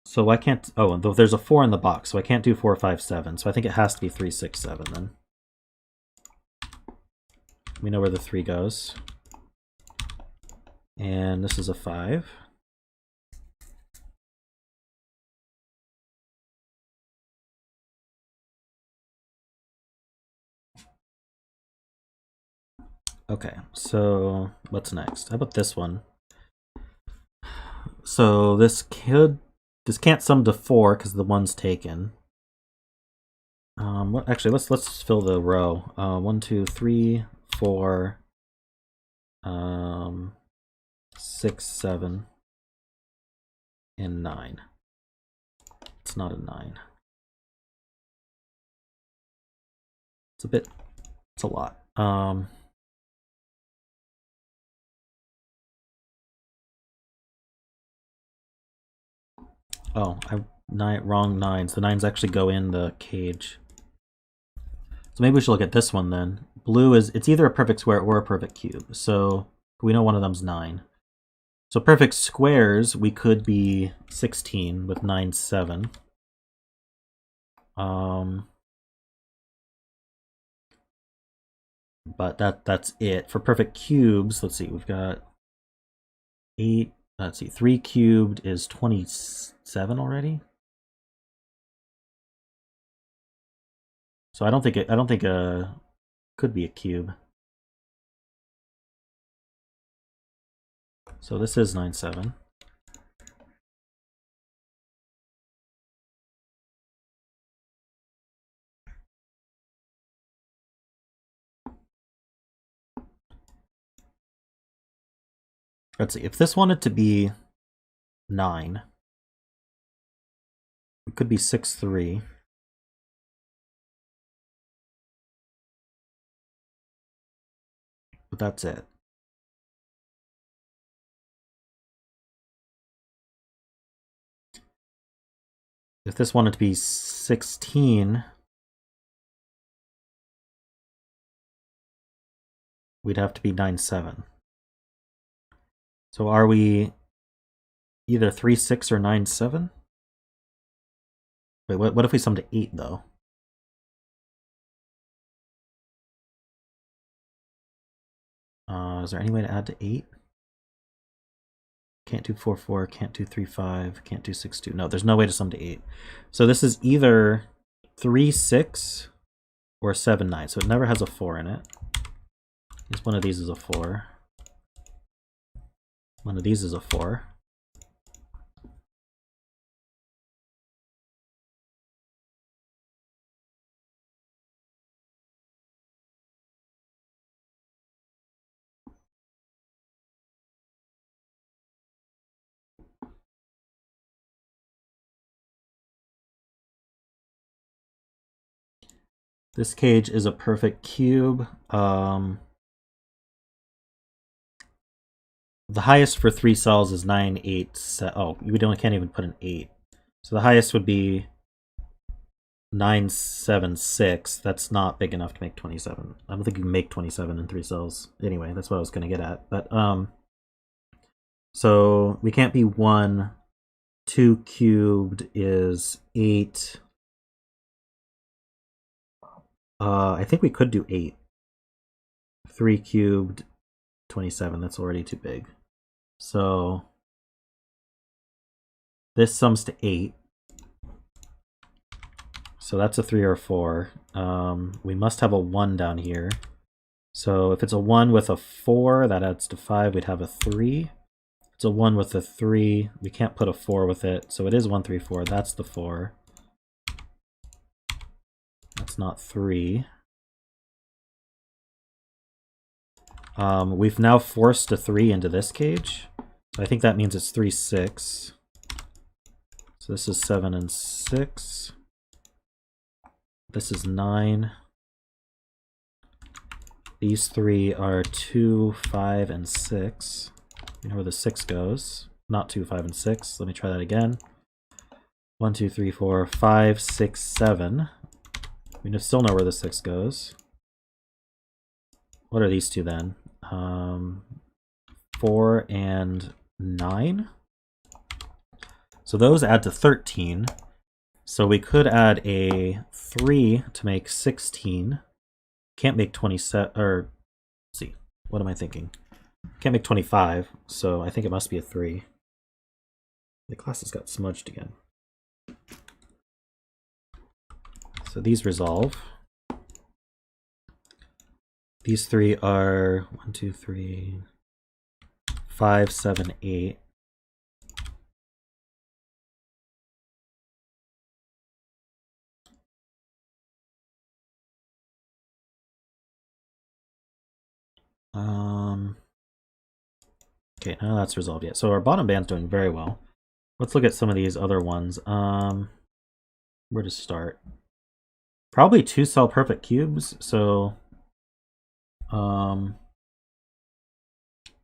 So I can't, oh, there's a 4 in the box, so I can't do 4, 5, 7. So I think it has to be 3, 6, 7 then. We know where the 3 goes. And this is a 5. Okay, so what's next? How about this one? So this can't sum to 4 because the 1's taken. Actually, let's fill the row. 1, 2, 3, 4, 6, 7, and 9. It's not a 9. It's a lot. Oh, wrong 9s. The 9s actually go in the cage. So maybe we should look at this one then. Blue it's either a perfect square or a perfect cube. So we know one of them's 9. So perfect squares, we could be 16 with 9, 7. But that's it. For perfect cubes, let's see, we've got 8. Let's see, 3 cubed is 27 already. So I don't think could be a cube. So this is 9, 7. Let's see, if this wanted to be 9, it could be 6, 3. But that's it. If this wanted to be 16, we'd have to be 9, 7. So are we either 3, 6 or 9, 7? Wait, what if we sum to 8 though? Is there any way to add to 8? Can't do 4, 4, can't do 3, 5, can't do 6, 2. No, there's no way to sum to 8. So this is either 3, 6 or 7, 9. So it never has a 4 in it. One of these is a 4. One of these is a 4. This cage is a perfect cube. The highest for 3 cells is 9, 8, oh, we can't even put an 8. So the highest would be 976. That's not big enough to make 27. I don't think you can make 27 in 3 cells. Anyway, that's what I was going to get at. But so we can't be 1. 2 cubed is 8. I think we could do 8. 3 cubed, 27. That's already too big. So this sums to 8. So that's a 3 or a 4. We must have a 1 down here. So if it's a 1 with a 4, that adds to 5. We'd have a 3. If it's a 1 with a 3, we can't put a 4 with it. So it is 1, 3, 4. That's the 4. That's not 3. We've now forced a 3 into this cage. So I think that means it's 3, 6. So this is 7 and 6. This is 9. These 3 are 2, 5, and 6. You know where the 6 goes. Not 2, 5, and 6. Let me try that again. 1, 2, 3, 4, 5, 6, 7. We still know where the 6 goes. What are these two then? 4 and 9. So those add to 13. So we could add a 3 to make 16. Can't make 27, or let's see, what am I thinking? Can't make 25, so I think it must be a 3. The classes got smudged again. So these resolve. These 3 are 1, 2, 3, 5, 7, 8. Okay, now that's resolved yet. So our bottom band's doing very well. Let's look at some of these other ones. Where to start? Probably 2 cell perfect cubes. So,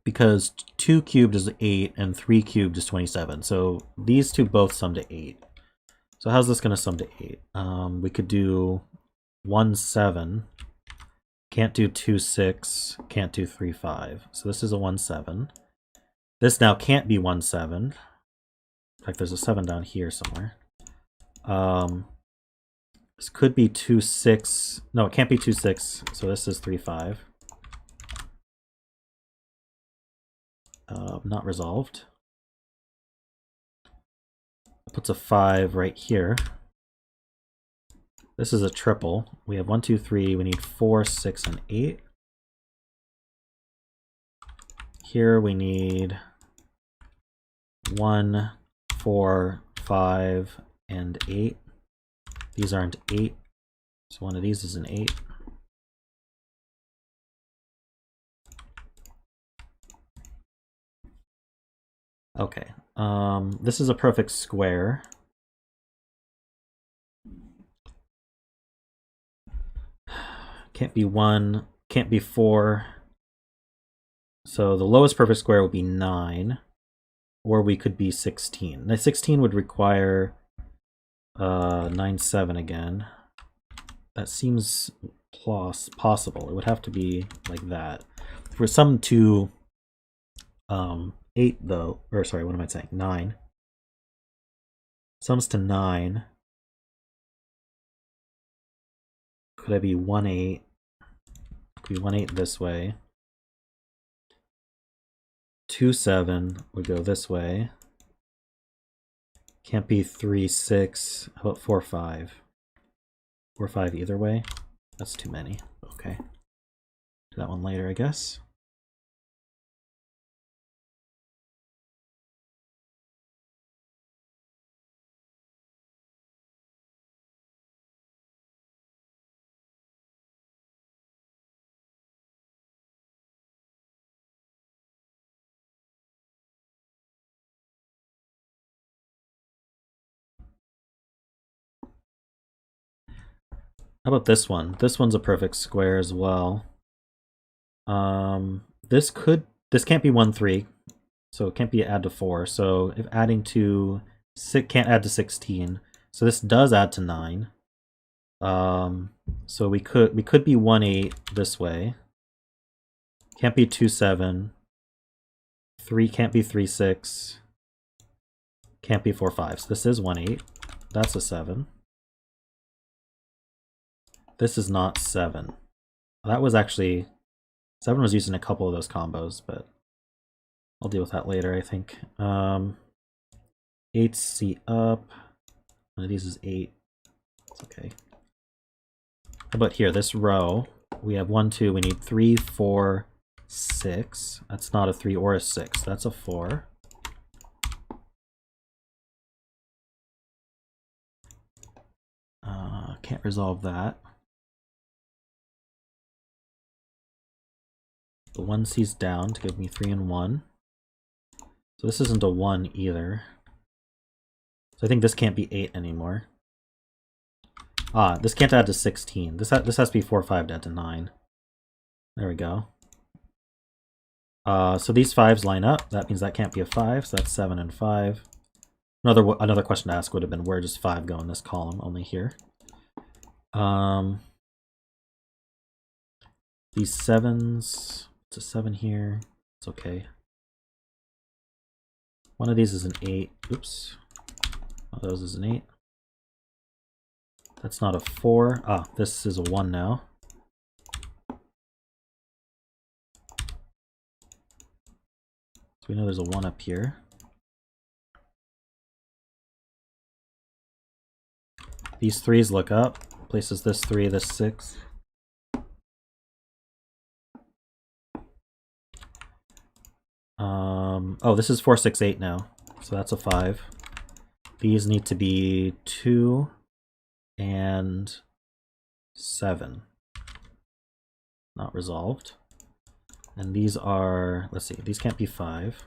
because 2 cubed is 8 and 3 cubed is 27. So these two both sum to 8. So how's this going to sum to 8? We could do 1, 7. Can't do 2, 6. Can't do 3, 5. So this is a 1, 7. This now can't be 1, 7. In fact, there's a 7 down here somewhere. This could be 2, 6. No, it can't be 2, 6. So this is 3, 5. Not resolved. It puts a 5 right here. This is a triple. We have 1, 2, 3. We need 4, 6, and 8. Here we need 1, 4, 5, and 8. These aren't 8. So one of these is an 8. Okay. This is a perfect square. Can't be 1, can't be 4. So the lowest perfect square would be 9, or we could be 16. Now 16 would require 9, 7 again. That seems possible. It would have to be like that. For some to 8 though, or sorry, what am I saying? 9. Sums to 9. Could I be 1, 8? Could be 1, 8 this way. 2, 7 would go this way. Can't be 3, 6. How about 4, 5? 4, 5 either way? That's too many. Okay. Do that one later, I guess. How about this one? This one's a perfect square as well. This can't be 1, 3, so it can't be add to 4. So if adding to 6 can't add to 16, so this does add to 9. So we could be 1-8 this way. Can't be 2-7. 3 can't be 3-6. Can't be 4-5. So this is 1-8. That's a 7. This is not 7. That was actually 7 was used in a couple of those combos, but I'll deal with that later, I think. 8's C up. One of these is 8. It's okay. How about here, this row? We have 1, 2, we need 3, 4, 6. That's not a 3 or a 6. That's a 4. Can't resolve that. The 1C's down to give me 3 and 1. So this isn't a 1 either. So I think this can't be 8 anymore. Ah, this can't add to 16. This has to be 4, 5 to add to 9. There we go. So these 5s line up. That means that can't be a 5, so that's 7 and 5. Another question to ask would have been, where does 5 go in this column? Only here. These 7s, it's a 7 here. It's okay. One of these is an 8. Oops. One of those is an 8. That's not a 4. Ah, this is a 1 now. So we know there's a 1 up here. These 3s look up. Places this 3, this 6. Oh, this is 4, 6, 8 now. So that's a 5. These need to be 2 and 7. Not resolved. And these are, let's see, these can't be 5.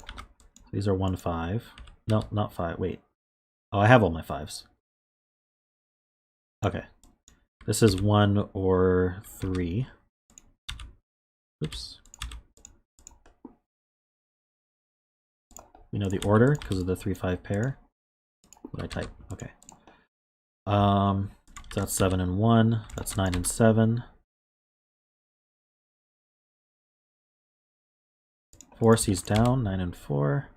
These are 1, 5. No, not 5. Wait. Oh, I have all my 5s. Okay. This is 1 or 3. Oops. We know the order because of the 3-5 pair. What did I type? Okay. So that's 7 and 1. That's 9 and 7. 4C's down. 9 and 4.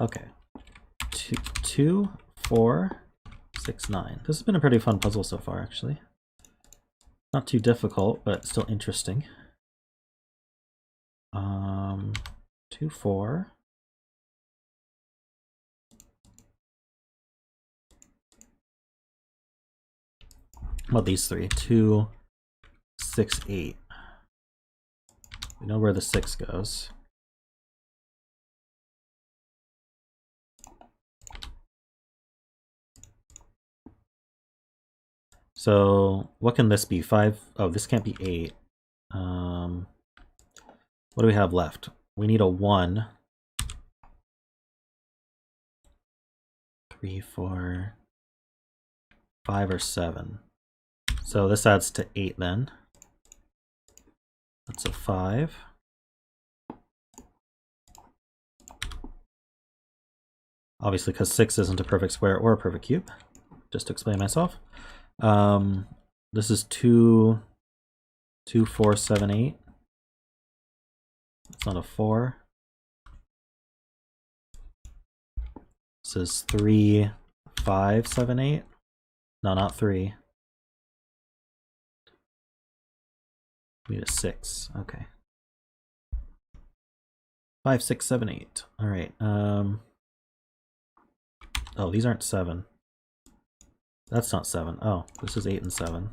Okay. 2, 4, 6, 9. This has been a pretty fun puzzle so far, actually. Not too difficult, but still interesting. 2, 4. How about these 3? 2, 6, 8. We know where the 6 goes. So what can this be? 5? Oh, this can't be 8. What do we have left? We need a 1. 3, 4, 5, or 7. So this adds to 8 then. That's a 5. Obviously, because 6 isn't a perfect square or a perfect cube. Just to explain myself. This is 2, 4, 7, 8. It's not a 4. This is 3, 5, 7, 8. No, not 3. We need a 6. Okay. 5, 6, 7, 8. All right. Oh, these aren't 7. That's not 7. Oh, this is 8 and 7.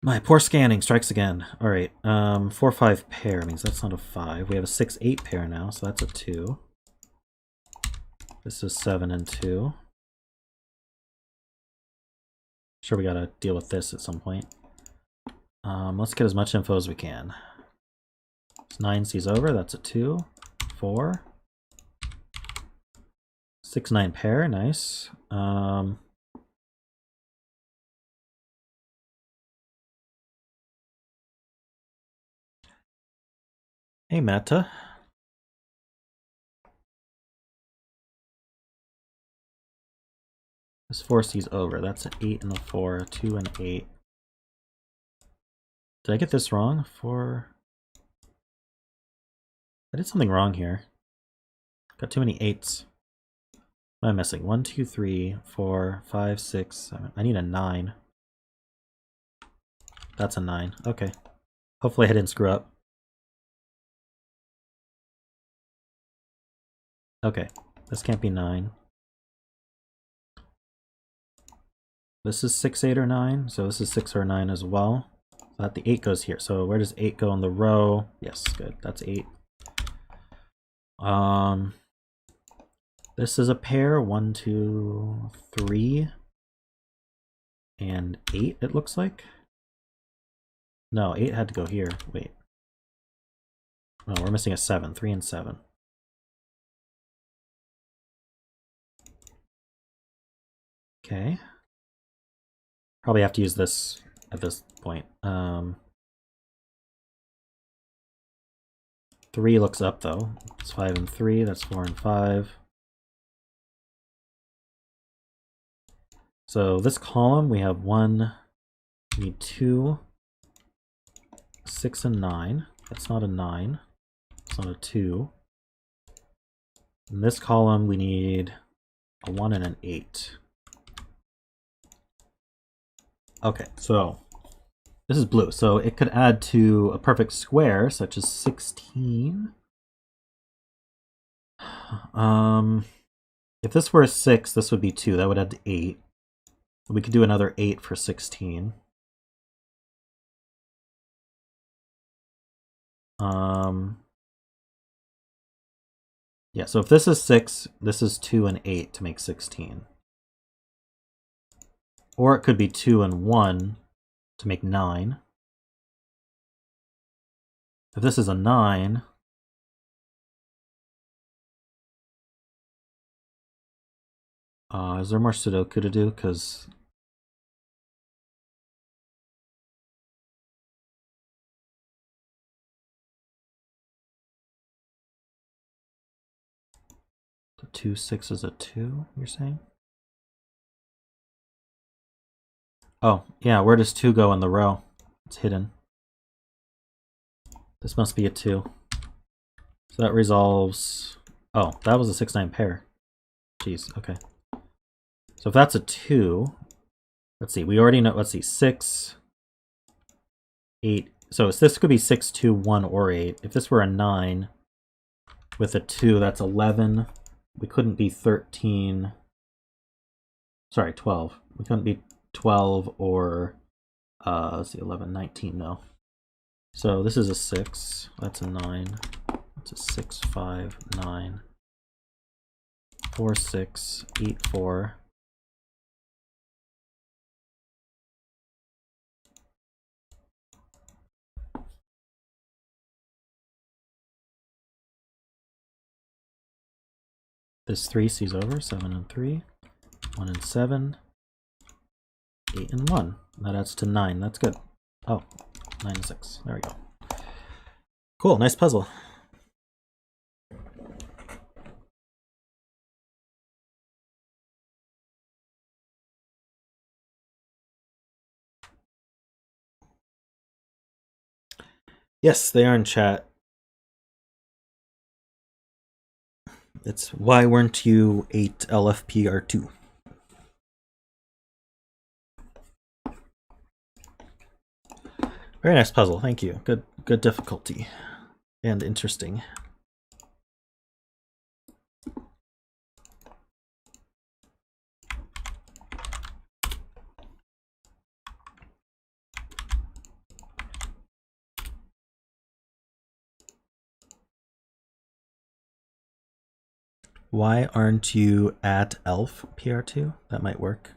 My poor scanning strikes again. All right. 4, 5 pair means that's not a 5. We have a 6, 8 pair now, so that's a 2. This is 7 and 2. Sure, we gotta deal with this at some point. Let's get as much info as we can. 9C's over, that's a 2. 4. 6, 9 pair, nice. Hey, Meta. This 4C's over. That's an 8 and a 4, a 2 and 8. Did I get this wrong? 4. I did something wrong here. Got too many 8s. What am I missing? 1, 2, 3, 4, 5, 6, 7. I need a 9. That's a 9. Okay. Hopefully I didn't screw up. Okay. This can't be 9. This is 6, 8, or 9. So this is 6 or 9 as well. So that the 8 goes here. So where does 8 go in the row? Yes, good. That's 8. This is a pair. 1, 2, 3, and 8, it looks like. No, 8 had to go here. Wait. No, we're missing a 7. 3 and 7. Okay. Probably have to use this at this point. 3 looks up though. It's 5 and 3. That's 4 and 5. So this column we have 1, we need 2, 6 and 9. That's not a 9. It's not a 2. In this column we need a 1 and an 8. Okay, so this is blue, so it could add to a perfect square, such as 16. If this were a 6, this would be 2. That would add to 8. We could do another 8 for 16. Yeah, so if this is 6, this is 2 and 8 to make 16. Or it could be 2 and 1 to make 9. If this is a 9, is there more Sudoku to do? Because the 2, 6 is a 2, you're saying? Oh, yeah, where does 2 go in the row? It's hidden. This must be a 2. So that resolves... Oh, that was a 6-9 pair. Jeez, okay. So if that's a 2, let's see, we already know, let's see, 6, 8. So this could be 6, 2, 1, or 8. If this were a 9 with a 2, that's 11. We couldn't be 13. Sorry, 12. We couldn't be 12 or, let's see, 11, 19, no. So this is a 6. That's a 9. That's a 6, 5, 9, 4, 6, 8, 4. This 3 sees over, 7 and 3, 1 and 7, 8 and 1. That adds to 9. That's good. Oh, 9 and 6. There we go. Cool, nice puzzle. Yes, they are in chat. It's why weren't you 8 LFPR2? Very nice puzzle, thank you. Good difficulty and interesting. Why aren't you at elf PR2? That might work.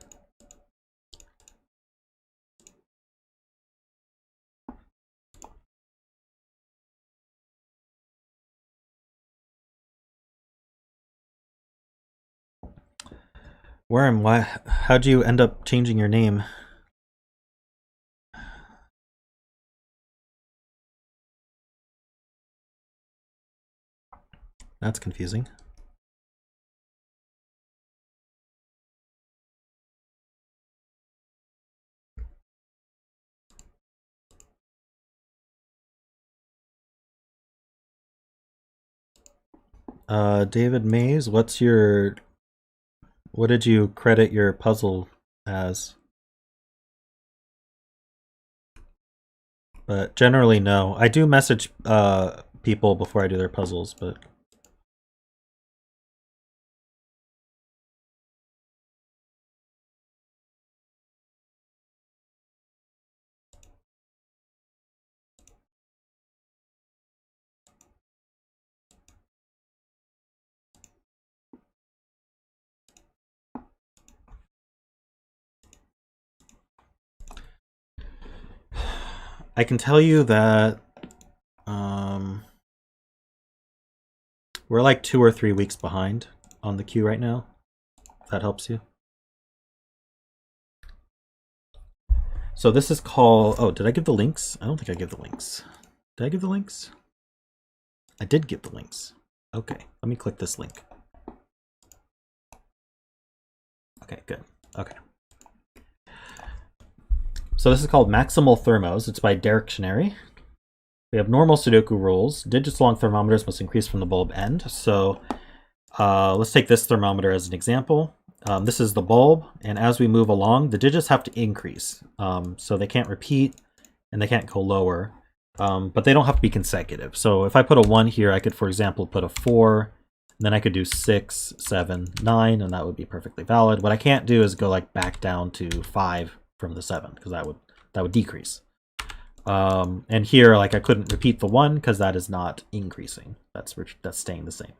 Worm, why? How'd you end up changing your name? That's confusing. David Mays, what did you credit your puzzle as? But generally, no. I do message people before I do their puzzles, but I can tell you that we're like 2 or 3 weeks behind on the queue right now. If that helps you. So this is called... Oh, did I give the links? I don't think I gave the links. Did I give the links? I did give the links. Okay, let me click this link. Okay, good. Okay. So this is called Maximal Thermos. It's by Derektionary. We have normal Sudoku rules. Digits along thermometers must increase from the bulb end. So let's take this thermometer as an example. This is the bulb, and as we move along, the digits have to increase. So they can't repeat, and they can't go lower, but they don't have to be consecutive. So if I put a 1 here, I could, for example, put a 4, and then I could do 6, 7, 9, and that would be perfectly valid. What I can't do is go like back down to 5 from the 7, because that would decrease. And here, like, I couldn't repeat the 1 because that is not increasing. That's staying the same.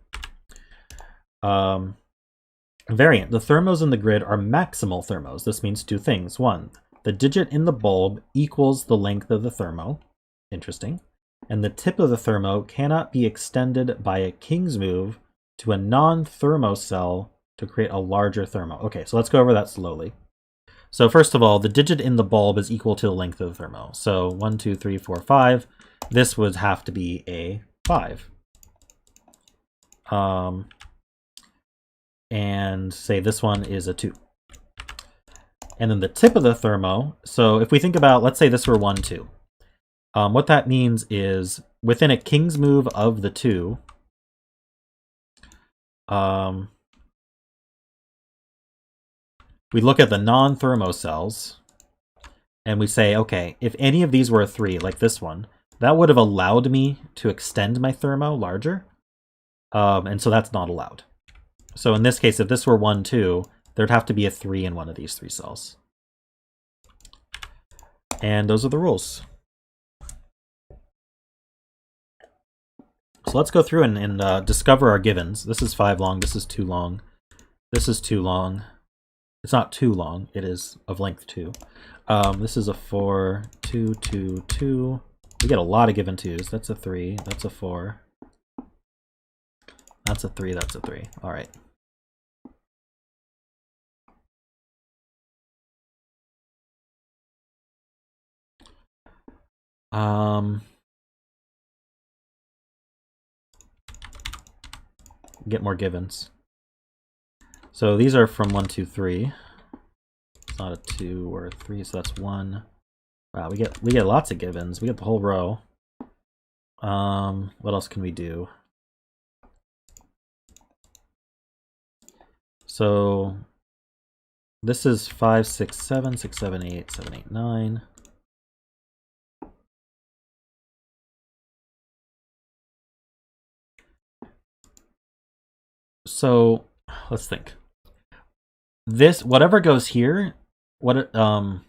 Variant. The thermos in the grid are maximal thermos. This means 2 things. 1, the digit in the bulb equals the length of the thermo. Interesting. And the tip of the thermo cannot be extended by a king's move to a non-thermo cell to create a larger thermo. Okay, so let's go over that slowly. So first of all, the digit in the bulb is equal to the length of the thermo. So 1, 2, 3, 4, 5. This would have to be a 5. And say this one is a 2. And then the tip of the thermo, so if we think about, let's say this were 1, 2. What that means is within a king's move of the 2, we look at the non-thermo cells and we say, okay, if any of these were a 3, like this one, that would have allowed me to extend my thermo larger. And so that's not allowed. So in this case, if this were 1, 2, there'd have to be a 3 in one of these 3 cells. And those are the rules. So let's go through and discover our givens. This is 5 long, this is 2 long, this is 2 long. It's not too long, it is of length 2. This is a 4, 2, 2, 2. We get a lot of given 2s. That's a 3, that's a 4. That's a 3, that's a 3. All right. Get more givens. So these are from 1, 2, 3. It's not a 2 or a 3, so that's 1. Wow, we get lots of givens. We get the whole row. What else can we do? So this is 5, 6, 7, 6, 7, 8, 7, 8, 9. So let's think. This, whatever goes here, whatever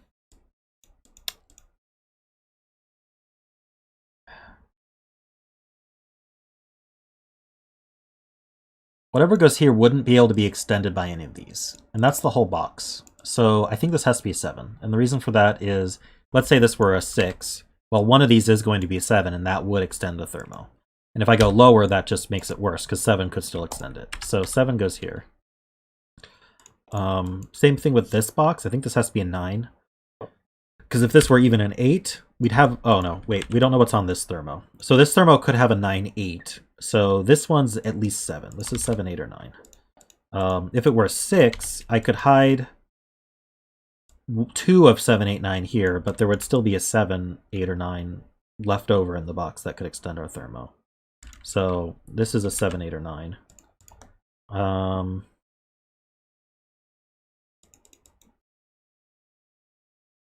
goes here wouldn't be able to be extended by any of these. And that's the whole box. So I think this has to be a 7. And the reason for that is, let's say this were a 6. Well, one of these is going to be a 7, and that would extend the thermo. And if I go lower, that just makes it worse, because 7 could still extend it. So 7 goes here. Same thing with this box. I think this has to be a 9. Because if this were even an 8, we'd have, oh no, wait, we don't know what's on this thermo. So this thermo could have a 9, 8. So this one's at least 7. This is 7, 8, or 9. If it were 6, I could hide 2 of 7, 8, 9 here, but there would still be a 7, 8, or 9 left over in the box that could extend our thermo. So this is a 7, 8, or 9.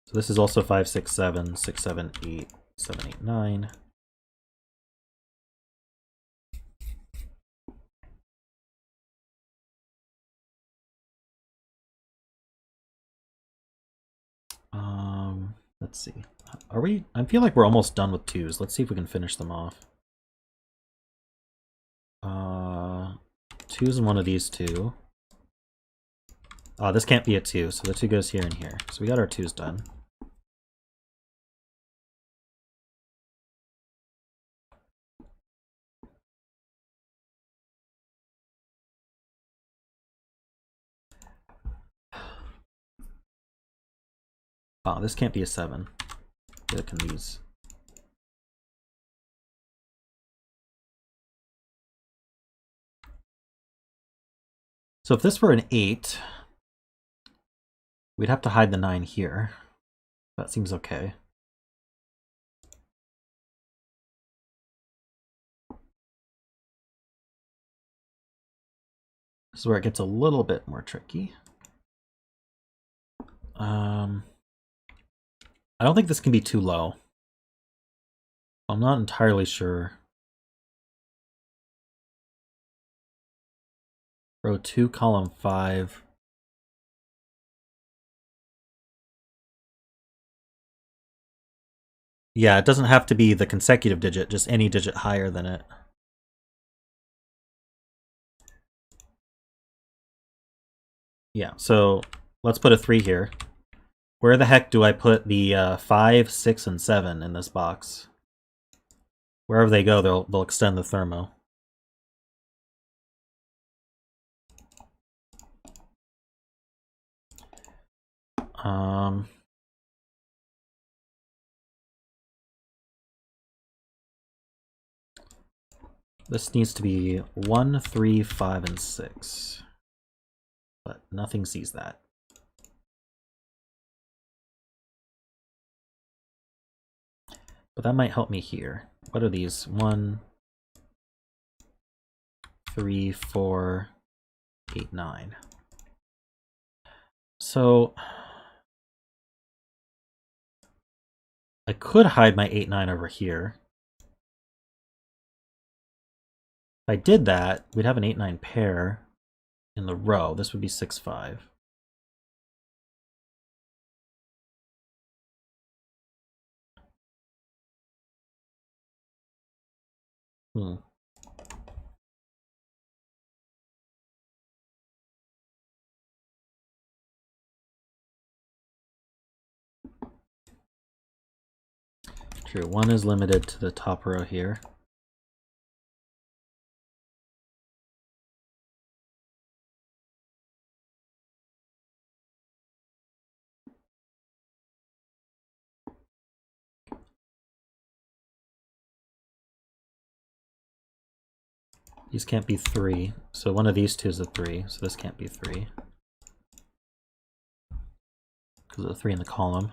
So this is also 5, 6, 7, 6, 7, 8, 7, 8, 9. Let's see. Are we? I feel like we're almost done with 2s. Let's see if we can finish them off. 2's in one of these 2. Oh, this can't be a 2, so the 2 goes here and here. So we got our 2's done. Oh, this can't be a 7. Neither can these. So if this were an 8, we'd have to hide the 9 here. That seems okay. This is where it gets a little bit more tricky. I don't think this can be too low. I'm not entirely sure. Row 2, column 5. Yeah, it doesn't have to be the consecutive digit, just any digit higher than it. Yeah, so let's put a 3 here. Where the heck do I put the 5, 6, and 7 in this box? Wherever they go, they'll extend the thermo. This needs to be 1, 3, 5, and 6. But nothing sees that. But that might help me here. What are these? 1, 3, 4, 8, 9. So I could hide my 8, 9 over here. If I did that, we'd have an 8, 9 pair in the row. This would be 6, 5. True, 1 is limited to the top row here. These can't be 3, so one of these two is a 3, so this can't be 3. Because of the 3 in the column.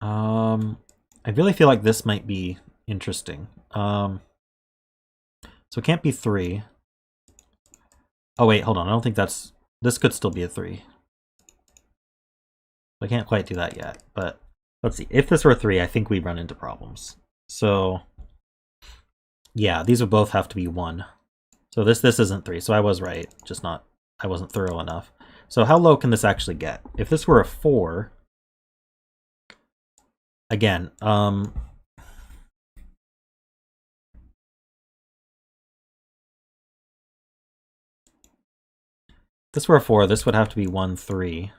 I really feel like this might be interesting. So it can't be 3. Oh wait, hold on, I don't think that's... This could still be a 3. I can't quite do that yet, but let's see. If this were a 3, I think we'd run into problems. So yeah, these would both have to be 1. So this isn't 3, so I was right, just not... I wasn't thorough enough. So how low can this actually get? If this were a 4... Again, if this were a 4, this would have to be 1, 3.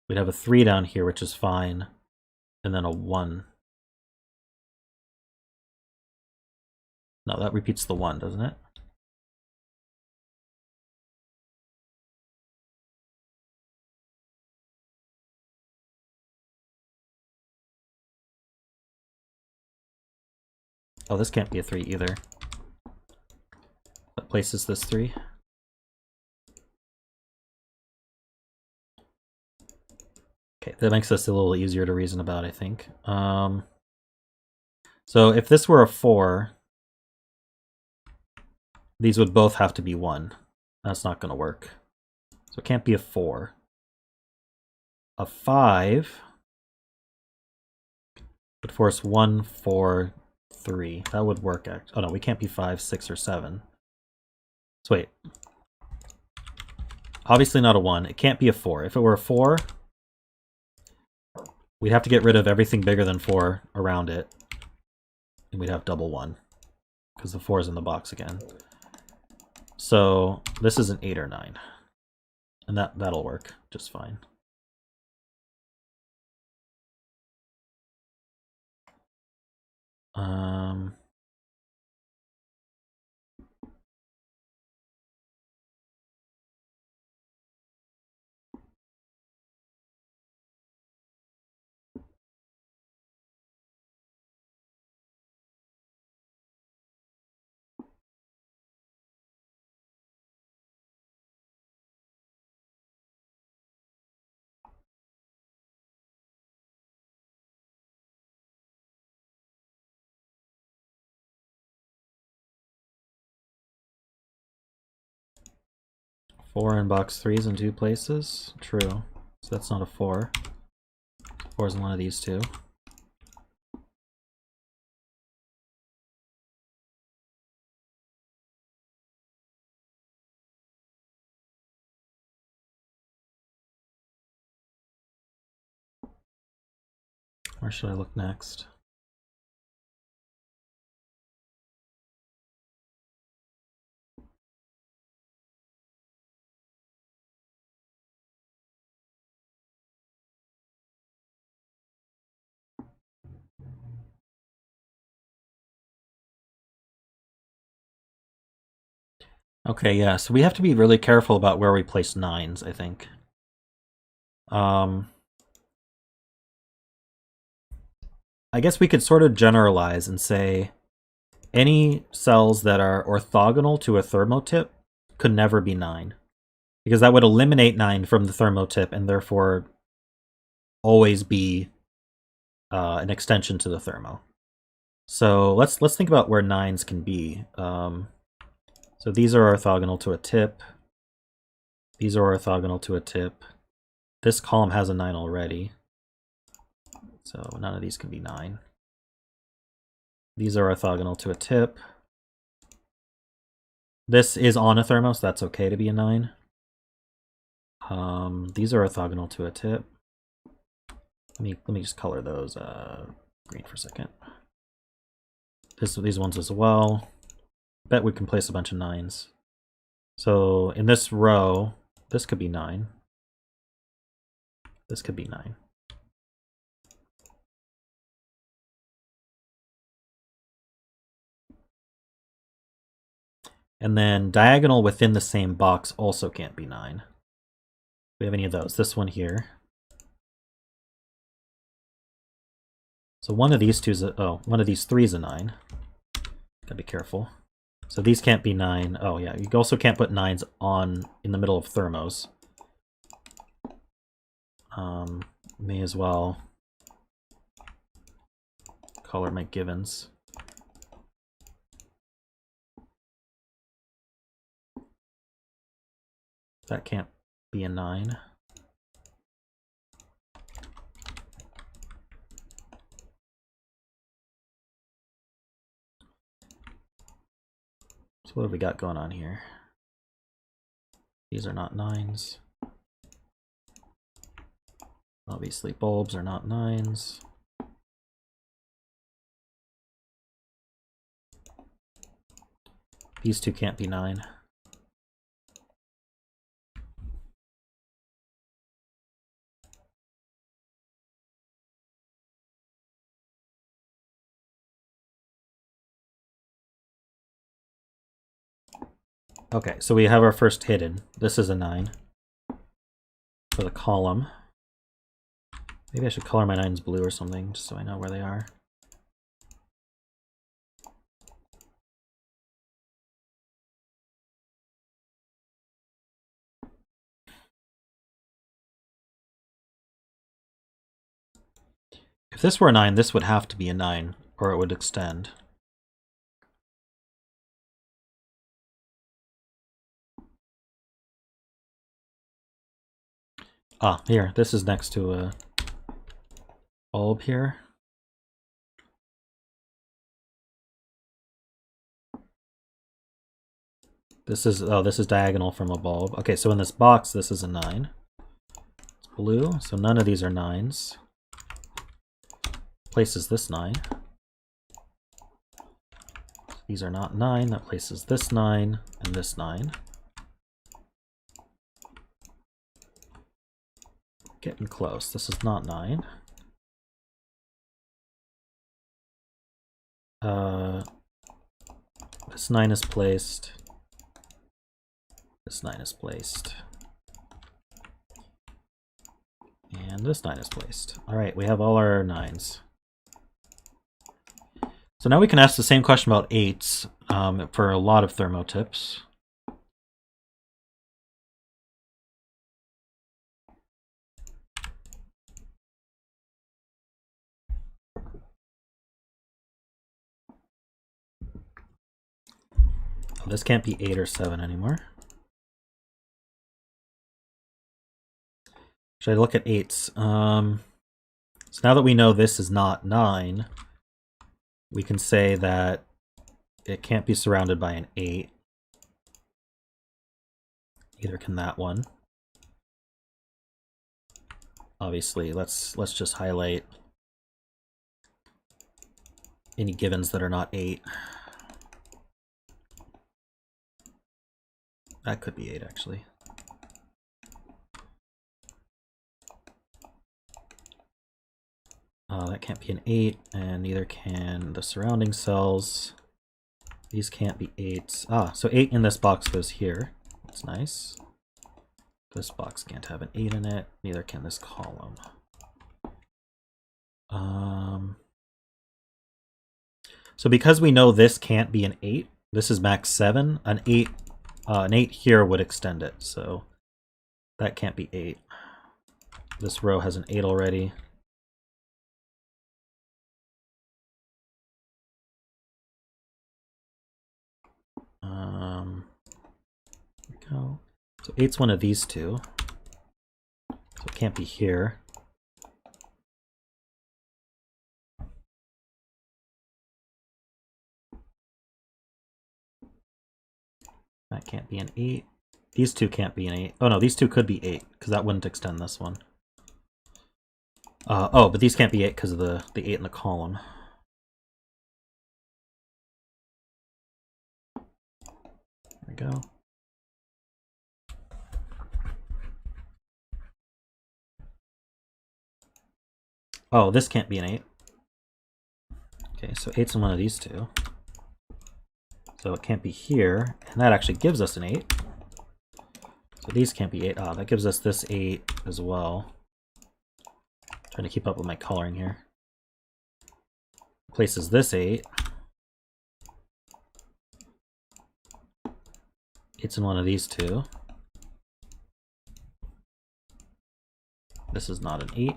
We'd have a 3 down here, which is fine, and then a 1. No, that repeats the 1, doesn't it? Oh, this can't be a 3 either. What places this 3? Okay, that makes this a little easier to reason about, I think. So if this were a 4, these would both have to be 1. That's not going to work. So it can't be a 4. A 5 would force 1, 4, 3. That would work. Oh no, we can't be 5, 6, or 7. So wait. Obviously not a 1. It can't be a 4. If it were a 4, we'd have to get rid of everything bigger than 4 around it. And we'd have double 1. Because the 4 is in the box again. So this is an 8 or 9. And that'll work just fine. Four in box 3 is in 2 places. True. So that's not a 4. 4 is in one of these 2. Where should I look next? Okay, yeah, so we have to be really careful about where we place 9s, I think. I guess we could sort of generalize and say any cells that are orthogonal to a thermotip could never be 9. Because that would eliminate 9 from the thermotip and therefore always be an extension to the thermo. So let's think about where 9s can be. So these are orthogonal to a tip. These are orthogonal to a tip. This column has a 9 already. So none of these can be 9. These are orthogonal to a tip. This is on a thermo, so that's okay to be a 9. These are orthogonal to a tip. Let me just color those green for a second. These ones as well. Bet we can place a bunch of 9s. So in this row, this could be 9. This could be 9. And then diagonal within the same box also can't be 9. We have any of those. This one here. So one of these one of these 3 is a 9. Gotta be careful. So these can't be 9. Oh yeah, you also can't put 9s in the middle of thermos. May as well color my givens. That can't be a 9. So what have we got going on here? These are not 9s. Obviously bulbs are not 9s. These 2 can't be 9. Okay, so we have our first hidden. This is a 9 for the column. Maybe I should color my 9s blue or something, just so I know where they are. If this were a 9, this would have to be a 9, or it would extend. Ah, here, this is next to a bulb here. This is, oh, this is diagonal from a bulb. Okay, so in this box, this is a 9. It's blue, so none of these are 9s. Places this 9. These are not 9, that places this 9 and this 9. Getting close. This is not 9. This 9 is placed. This 9 is placed. And this 9 is placed. Alright, we have all our 9s. So now we can ask the same question about 8s for a lot of thermotips. Oh, this can't be 8 or 7 anymore. Should I look at 8s? So now that we know this is not 9, we can say that it can't be surrounded by an 8. Neither can that one. Obviously, let's just highlight any givens that are not 8. That could be 8, actually. That can't be an 8, and neither can the surrounding cells. These can't be 8s. Ah, so 8 in this box goes here. That's nice. This box can't have an 8 in it, neither can this column. So because we know this can't be an 8, this is max 7, an 8 here would extend it, so that can't be 8. This row has an 8 already. There we go. So 8's one of these two, so it can't be here. That can't be an 8. These two can't be an 8. Oh no, these two could be 8, because that wouldn't extend this one. Oh, but these can't be 8 because of the 8 in the column. There we go. Oh, this can't be an 8. Okay, so 8's in one of these two. So it can't be here, and that actually gives us an 8. So these can't be 8. Ah, that gives us this 8 as well. Trying to keep up with my coloring here. Places this 8. It's in one of these two. This is not an 8.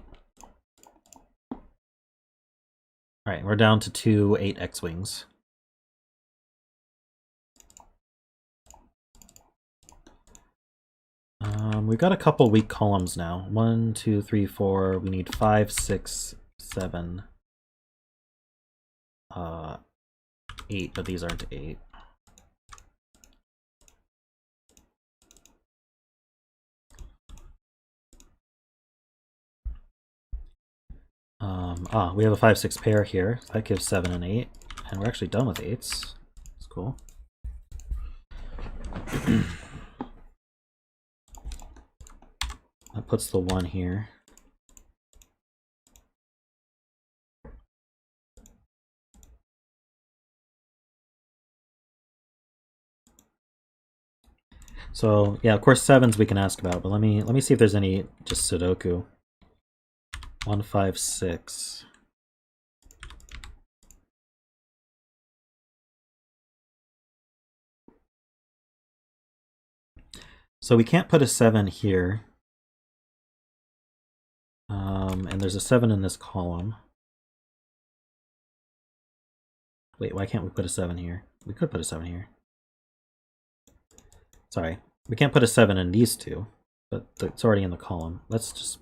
Alright, we're down to 2 8 X-Wings. We've got a couple weak columns now. 1, 2, 3, 4. We need 5, 6, 7, 8, but these aren't 8. We have a 5, 6 pair here. So that gives 7 and 8, and we're actually done with 8s. That's cool. That puts the 1 here. So yeah, of course 7s we can ask about, but let me see if there's any just Sudoku. 1, 5, 6. So we can't put a 7 here. And there's a 7 in this column. Wait, why can't we put a 7 here? We could put a 7 here. Sorry, we can't put a 7 in these two, but it's already in the column. Let's just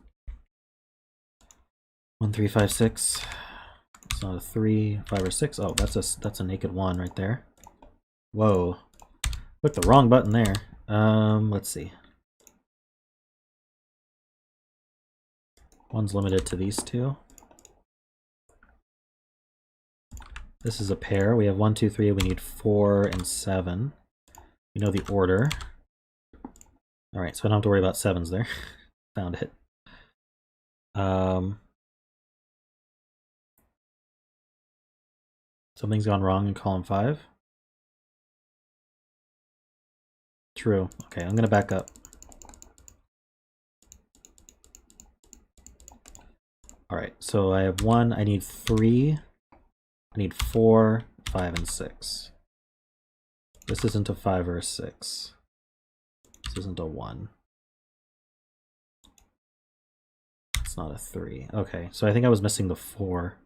1, 3, 5, 6. It's not a 3, 5, or 6. Oh, that's a naked 1 right there. Whoa, clicked the wrong button there. Let's see. One's limited to these two. This is a pair. We have 1, 2, 3. We need 4 and 7. We know the order. All right, so I don't have to worry about 7s there. Found it. Something's gone wrong in column 5. True. Okay, I'm gonna back up. All right, so I have 1. I need 3. I need 4, 5, and 6. This isn't a 5 or a 6. This isn't a 1. It's not a 3. Okay, so I think I was missing the 4.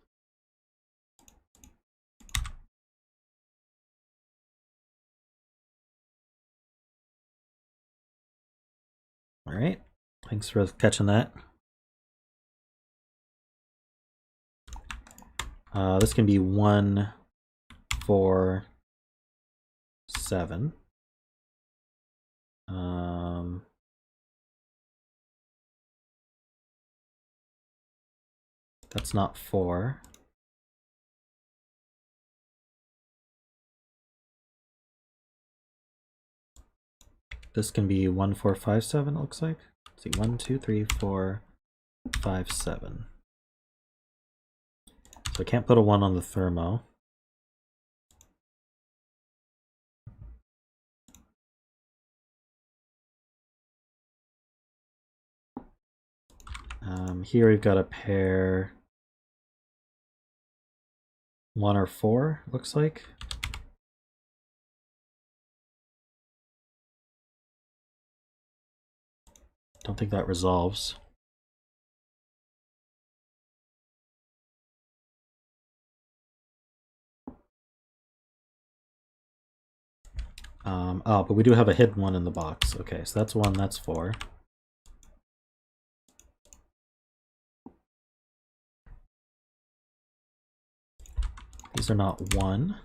All right, thanks for catching that. This can be 1, 4, 7. That's not 4. This can be 1, 4, 5, 7, it looks like. Let's see, 1, 2, 3, 4, 5, 7. So I can't put a 1 on the thermo. Here we've got a pair 1 or 4, looks like. Don't think that resolves. Oh, but we do have a hidden 1 in the box. Okay, so that's 1, that's 4. These are not 1.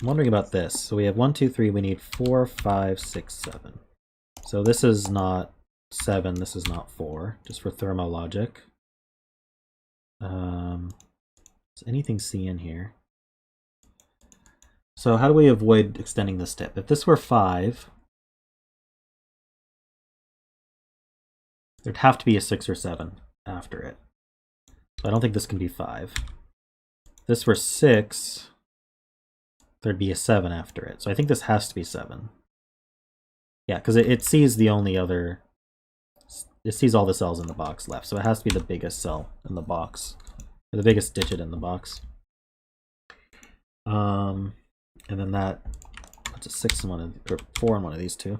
I'm wondering about this. So we have 1, 2, 3. We need 4, 5, 6, 7. So this is not 7. This is not 4. Just for thermo logic. Does anything C in here? So how do we avoid extending this step? If this were 5, there'd have to be a 6 or 7 after it. So I don't think this can be 5. If this were 6, there'd be a 7 after it. So I think this has to be 7. Yeah, because it sees the only other... It sees all the cells in the box left, so it has to be the biggest cell in the box. Or the biggest digit in the box. And then that's a 6 in one of, or 4 in one of these two.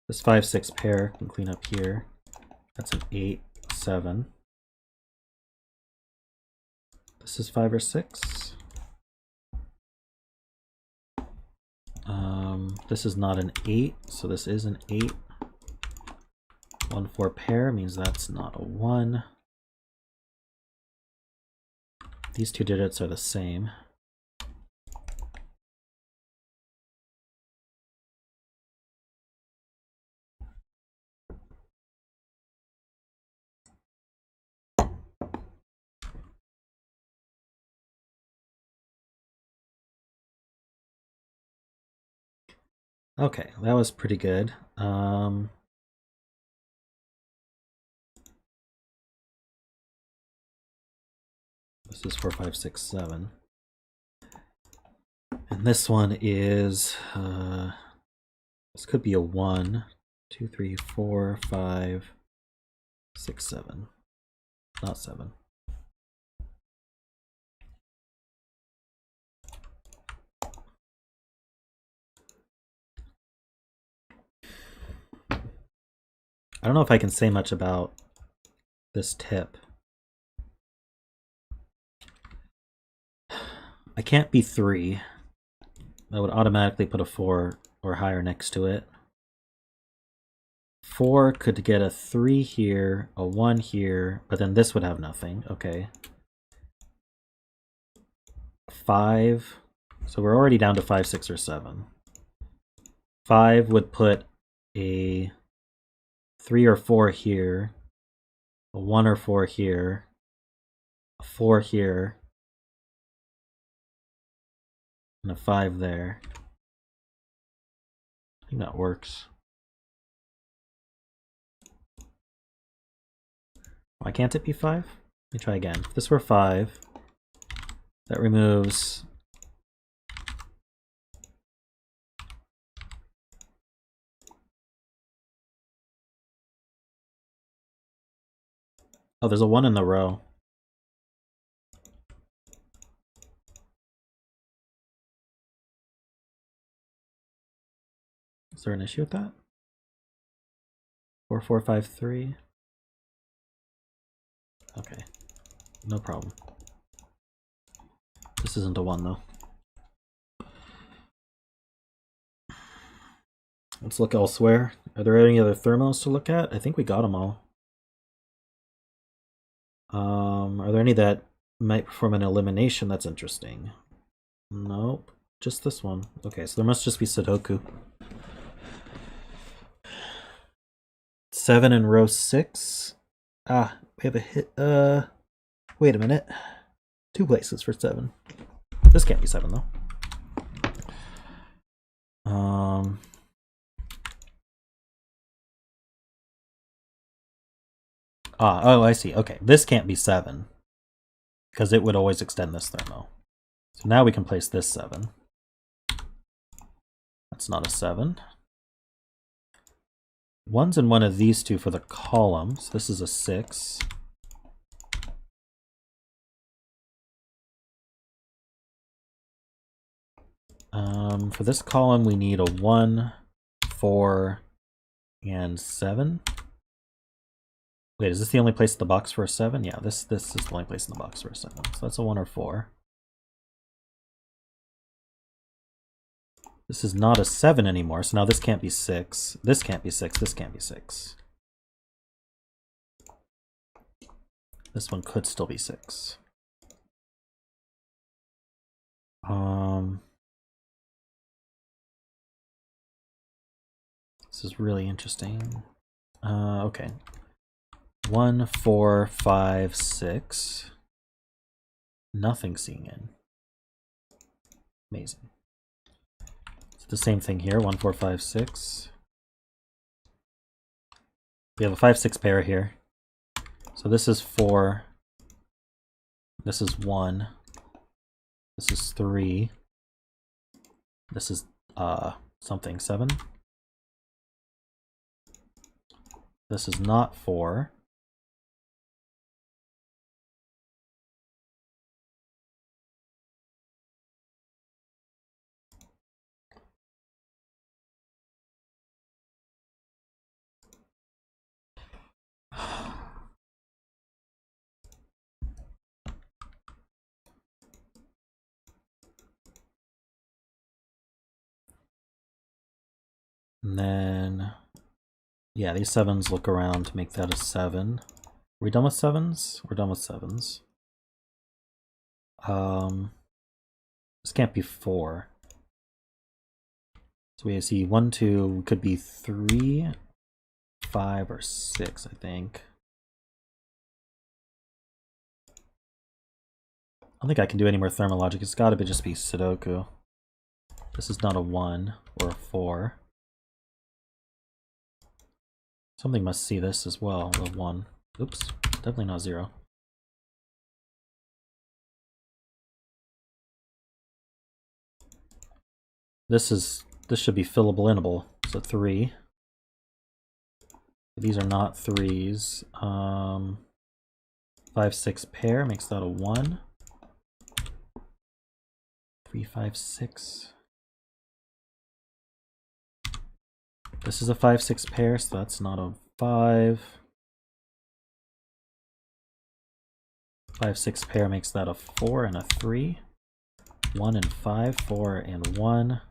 This 5, 6 pair can clean up here. That's an 8, 7. This is 5 or 6. This is not an 8, so this is an 8. 1, 4 pair means that's not a 1. These two digits are the same. Okay, that was pretty good. This is 4, 5, 6, 7. And this one is This could be a 1, 2, 3, 4, 5, 6, 7. Not 7. I don't know if I can say much about this tip. I can't be 3. That would automatically put a 4 or higher next to it. 4 could get a 3 here, a 1 here, but then this would have nothing. Okay. 5. So we're already down to 5, 6, or 7. 5 would put a 3 or 4 here, a 1 or 4 here, a 4 here, and a 5 there. I think that works. Why can't it be 5? Let me try again. If this were 5, that removes oh, there's a 1 in the row. Is there an issue with that? 4, 4, 5, 3. Okay, no problem. This isn't a 1 though. Let's look elsewhere. Are there any other thermos to look at? I think we got them all. Are there any that might perform an elimination that's interesting? Nope, just this one. Okay, so there must just be Sudoku. 7 in row 6. Ah, we have a hit. Wait a minute. 2 places for 7. This can't be 7 though. Oh, I see. Okay, this can't be 7 because it would always extend this thermo. So now we can place this 7. That's not a 7. 1's in one of these two for the columns. This is a 6. For this column, we need a 1, 4, and 7. Wait, is this the only place in the box for a 7? Yeah, this is the only place in the box for a 7. So that's a 1 or 4. This is not a 7 anymore, so now this can't be 6. This can't be 6. This can't be 6. This one could still be 6. This is really interesting. Okay. 1, 4, 5, 6. Nothing seeing in. Amazing. It's the same thing here. 1, 4, 5, 6. We have a 5, 6 pair here. So this is 4. This is 1. This is 3. This is something 7. This is not 4. And then, yeah, these 7s look around to make that a 7. Are we done with 7s? We're done with 7s. This can't be 4. So we see 1, 2, could be 3, 5, or 6, I think. I don't think I can do any more thermal logic. It's got to just be Sudoku. This is not a 1 or a 4. Something must see this as well, a 1. Oops, definitely not 0. This should be fillable-inable, there's a 3. These are not 3s. 5, 6 pair makes that a 1. 3, 5, 6. This is a 5, 6 pair, so that's not a 5. 5, 6 pair makes that a 4 and a 3. 1 and 5, 4 and 1.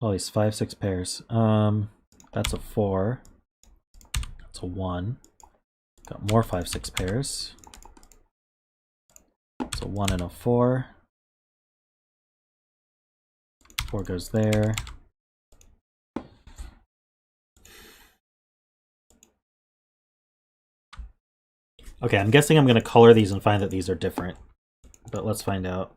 Oh, these 5, 6 pairs. That's a 4. That's a 1. Got more 5, 6 pairs. It's a 1 and a 4. 4 goes there. Okay, I'm guessing I'm going to color these and find that these are different. But let's find out.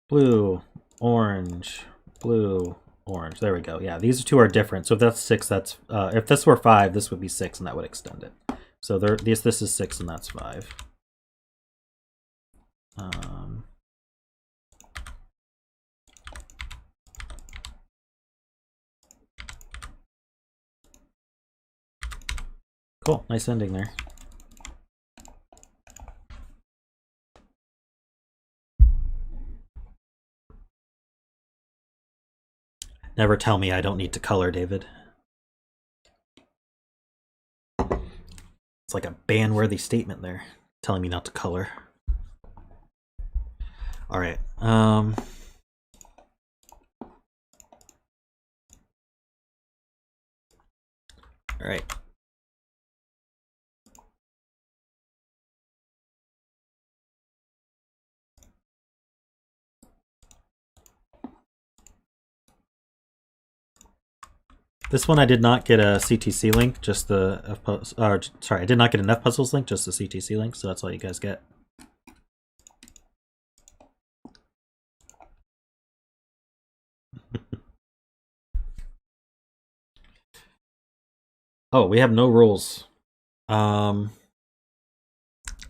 Blue, orange, blue, orange. There we go. Yeah, these two are different. So if that's 6, that's if this were 5, this would be 6, and that would extend it. So this is 6, and that's 5. Cool, nice ending there. Never tell me I don't need to color, David. It's like a ban-worthy statement there, telling me not to color. All right. All right. This one I did not get a CTC link, just the sorry, I did not get an FPuzzles link, just the CTC link, so that's all you guys get. Oh, we have no rules.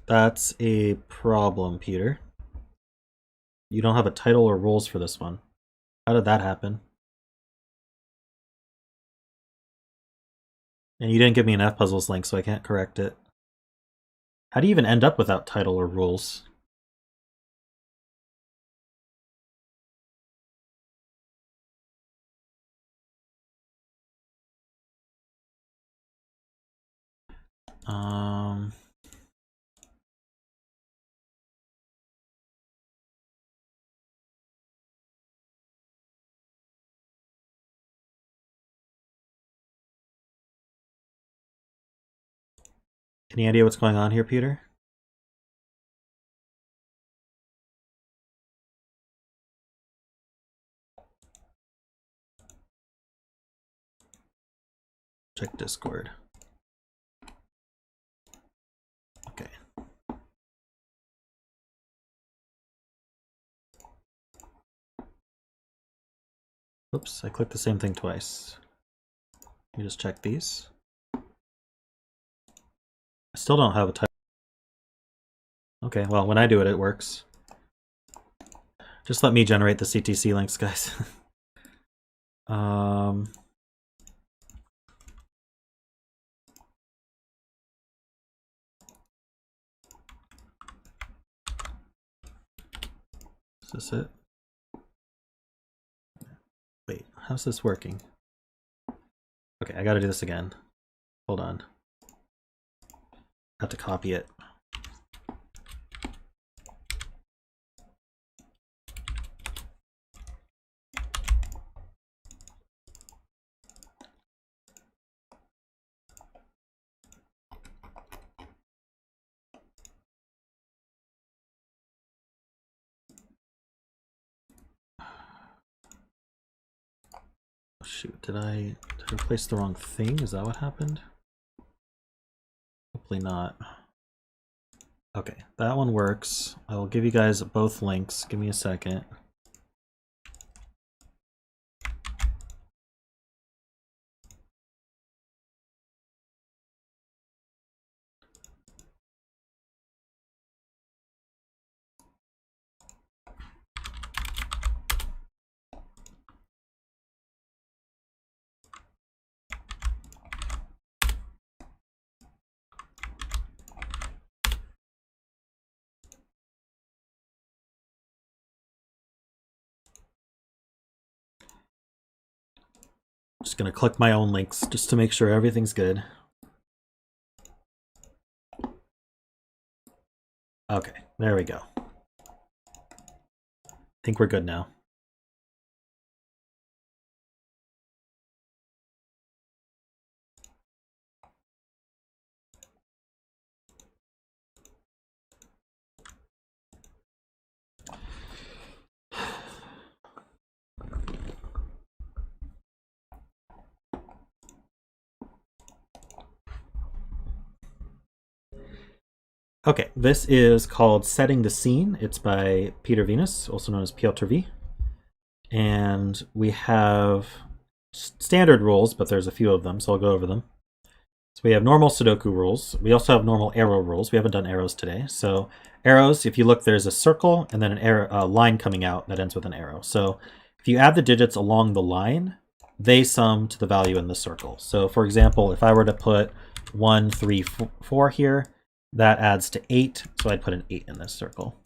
That's a problem, Peter. You don't have a title or rules for this one. How did that happen? And you didn't give me an FPuzzles link, so I can't correct it. How do you even end up without title or rules? Any idea what's going on here, Peter? Check Discord. Okay. Oops, I clicked the same thing twice. Let me just check these. I still don't have a title. Okay, well, when I do it, it works. Just let me generate the CTC links, guys. Is this it? Wait, how's this working? Okay, I gotta do this again. Hold on. I have to copy it. Shoot, did I replace the wrong thing? Is that what happened? Hopefully not. Okay, that one works. I will give you guys both links. Give me a second. Just gonna click my own links just to make sure everything's good. Okay, there we go. I think we're good now. Okay, this is called Setting the Scene. It's by Peter Venus, also known as PjotrV. And we have standard rules, but there's a few of them, so I'll go over them. So we have normal Sudoku rules. We also have normal arrow rules. We haven't done arrows today. So arrows, if you look, there's a circle and then an arrow, a line coming out that ends with an arrow. So if you add the digits along the line, they sum to the value in the circle. So for example, if I were to put 1, 3, 4 here, that adds to 8, so I'd put an 8 in this circle.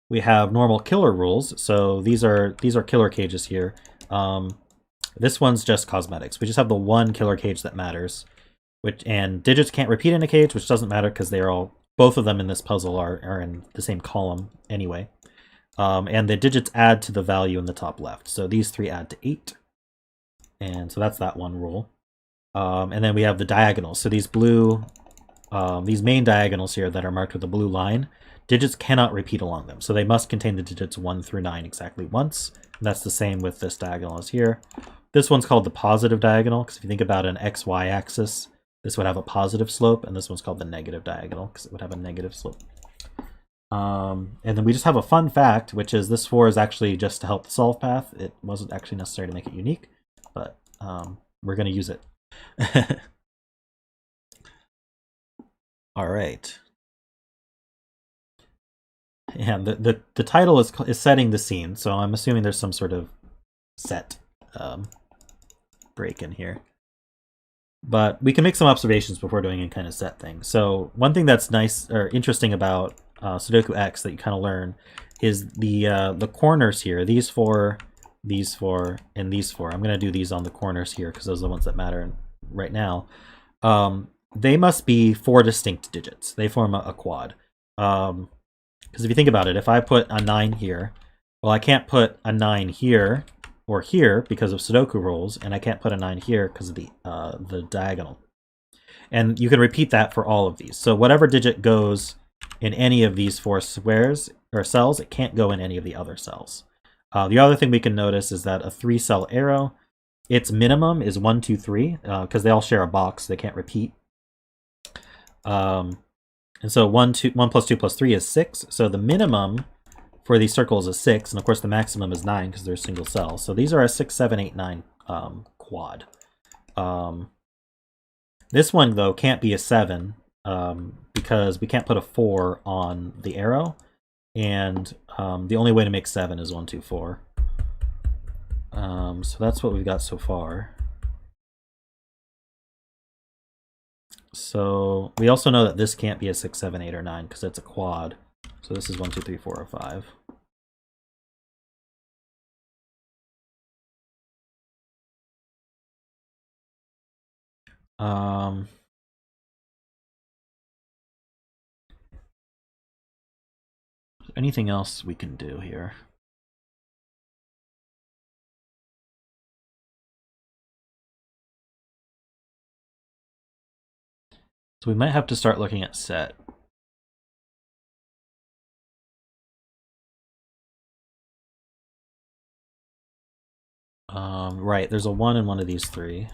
We have normal killer rules. So these are killer cages here. This one's just cosmetics. We just have the one killer cage that matters, and digits can't repeat in a cage, which doesn't matter because they're all, both of them in this puzzle are in the same column anyway. And the digits add to the value in the top left. So these 3 add to 8, and so that's that one rule. And then we have the diagonals. So these blue, these main diagonals here that are marked with a blue line, digits cannot repeat along them. So they must contain the digits 1 through 9 exactly once. And that's the same with this diagonal as here. This one's called the positive diagonal, because if you think about an XY axis, this would have a positive slope, and this one's called the negative diagonal, because it would have a negative slope. And then we just have a fun fact, which is this 4 is actually just to help the solve path. It wasn't actually necessary to make it unique, but we're going to use it. All right. And the title is setting the scene, so I'm assuming there's some sort of set break in here. But we can make some observations before doing any kind of set thing. So one thing that's nice or interesting about Sudoku X that you kind of learn is the corners here. These 4, and these 4. I'm going to do these on the corners here because those are the ones that matter right now. They must be 4 distinct digits. They form a quad. Because if you think about it, if I put a 9 here, well, I can't put a 9 here or here because of Sudoku rules, and I can't put a 9 here because of the diagonal. And you can repeat that for all of these. So whatever digit goes in any of these 4 squares or cells, it can't go in any of the other cells. The other thing we can notice is that a 3-cell arrow, its minimum is 1, 2, 3, because they all share a box, they can't repeat. And so 1 plus 2 plus 3 is 6. So the minimum for these circles is 6, and of course the maximum is 9 because they're single cells. So these are a 6, 7, 8, 9 quad. This one though can't be a 7 because we can't put a 4 on the arrow, and the only way to make 7 is 1, 2, 4. So that's what we've got so far. So we also know that this can't be a 6, 7, 8, or 9 because it's a quad. So this is 1, 2, 3, 4, or 5. Anything else we can do here? So we might have to start looking at set. Right, there's a 1 in one of these 3.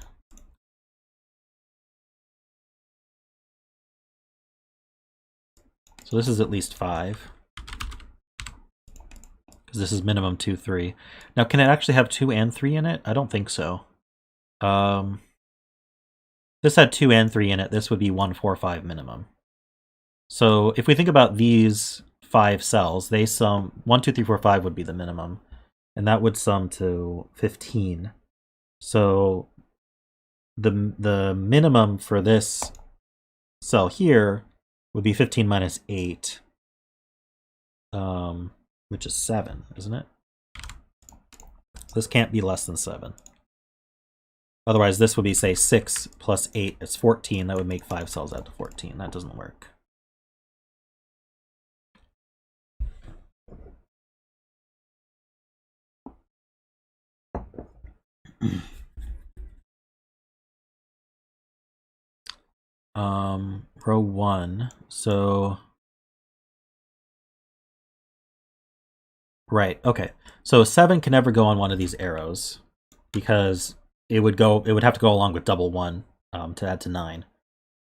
So this is at least 5. Because this is minimum 2, 3. Now, can it actually have 2 and 3 in it? I don't think so. This had 2 and 3 in it. This would be 1, 4, 5 minimum. So if we think about these 5 cells, they sum 1, 2, 3, 4, 5 would be the minimum, and that would sum to 15. So the minimum for this cell here would be 15 minus 8, which is 7, isn't it? this can't be less than 7. Otherwise, this would be, say, 6 plus 8 is 14. That would make 5 cells out to 14. That doesn't work. Row 1. So, right, okay. So 7 can never go on one of these arrows because it would have to go along with double 1 to add to 9.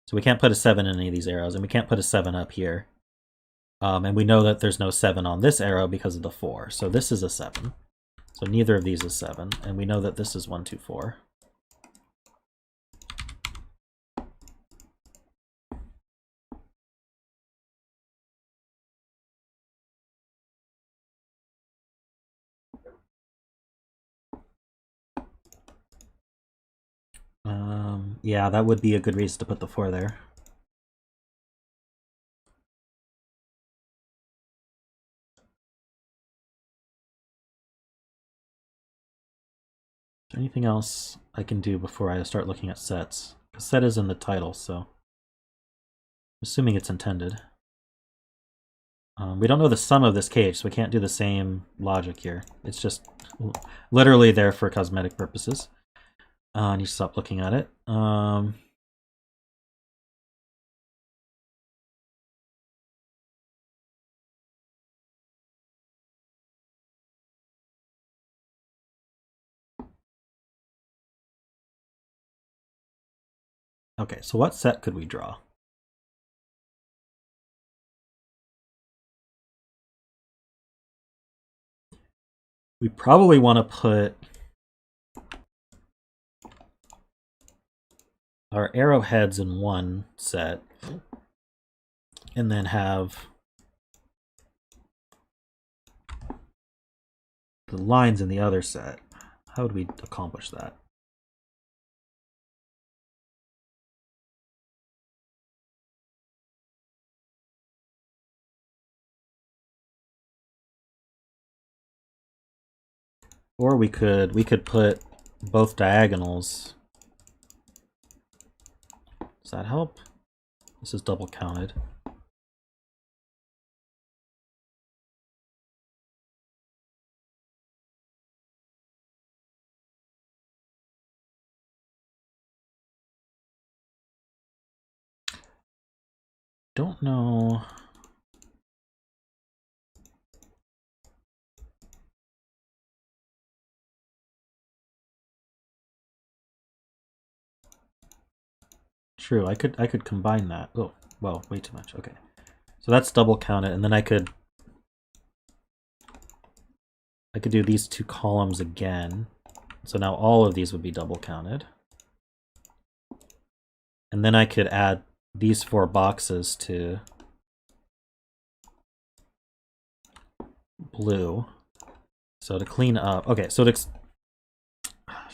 So we can't put a 7 in any of these arrows, and we can't put a 7 up here. And we know that there's no 7 on this arrow because of the 4. So this is a 7. So neither of these is 7, and we know that this is 1, 2, 4. Yeah, that would be a good reason to put the 4 there. Is there anything else I can do before I start looking at sets? Because set is in the title, so I'm assuming it's intended. We don't know the sum of this cage, so we can't do the same logic here. It's just literally there for cosmetic purposes. I need to stop looking at it. Okay, so what set could we draw? We probably want to put our arrowheads in one set and then have the lines in the other set. How would we accomplish that? Or we could put both diagonals. Does that help? This is double counted. Don't know. True, I could combine that. Oh, well, way too much. Okay. So that's double counted, and then I could do these two columns again. So now all of these would be double counted. And then I could add these 4 boxes to blue. So to clean up, okay, so should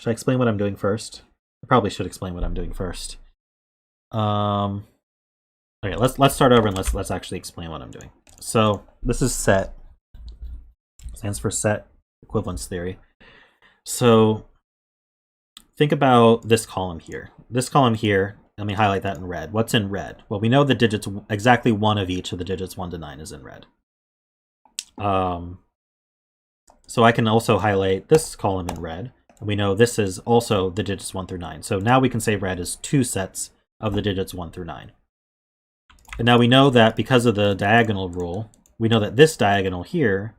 I explain what I'm doing first? I probably should explain what I'm doing first. Okay, let's start over and let's actually explain what I'm doing. So this is set. Stands for set equivalence theory. So think about this column here. This column here, let me highlight that in red. What's in red? Well, we know the digits, exactly one of each of the digits 1 to 9 is in red. So I can also highlight this column in red. And we know this is also the digits 1 through 9. So now we can say red is 2 sets of the digits 1 through 9. And now we know that because of the diagonal rule, we know that this diagonal here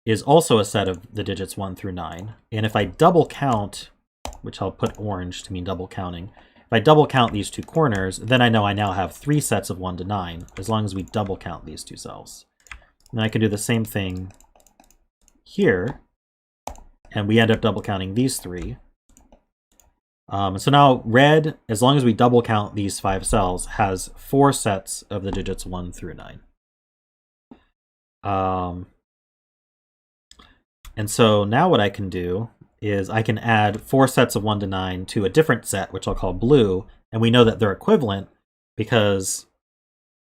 is also a set of the digits 1 through 9. And if I double count, which I'll put orange to mean double counting, if I double count these 2 corners, then I know I now have 3 sets of 1 to 9, as long as we double count these 2 cells. And I can do the same thing here, and we end up double counting these 3. So now red, as long as we double count these 5 cells, has 4 sets of the digits 1 through 9. And so now what I can do is I can add 4 sets of 1 to 9 to a different set, which I'll call blue, and we know that they're equivalent because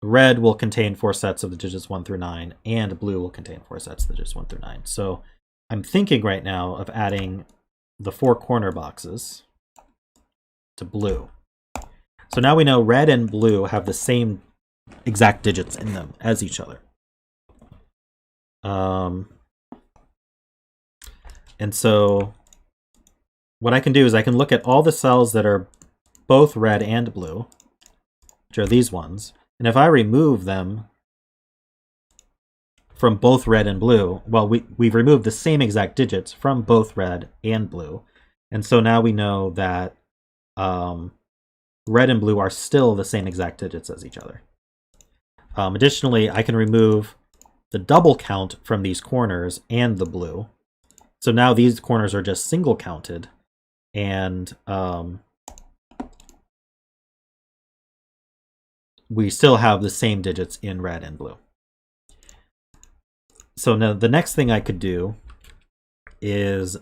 red will contain 4 sets of the digits 1 through 9, and blue will contain 4 sets of the digits 1 through 9. So I'm thinking right now of adding the 4 corner boxes to blue. So now we know red and blue have the same exact digits in them as each other. And so what I can do is I can look at all the cells that are both red and blue, which are these ones. And if I remove them from both red and blue, well, we've removed the same exact digits from both red and blue. And so now we know that red and blue are still the same exact digits as each other. Additionally, I can remove the double count from these corners and the blue. So now these corners are just single counted, and we still have the same digits in red and blue. So now the next thing I could do is,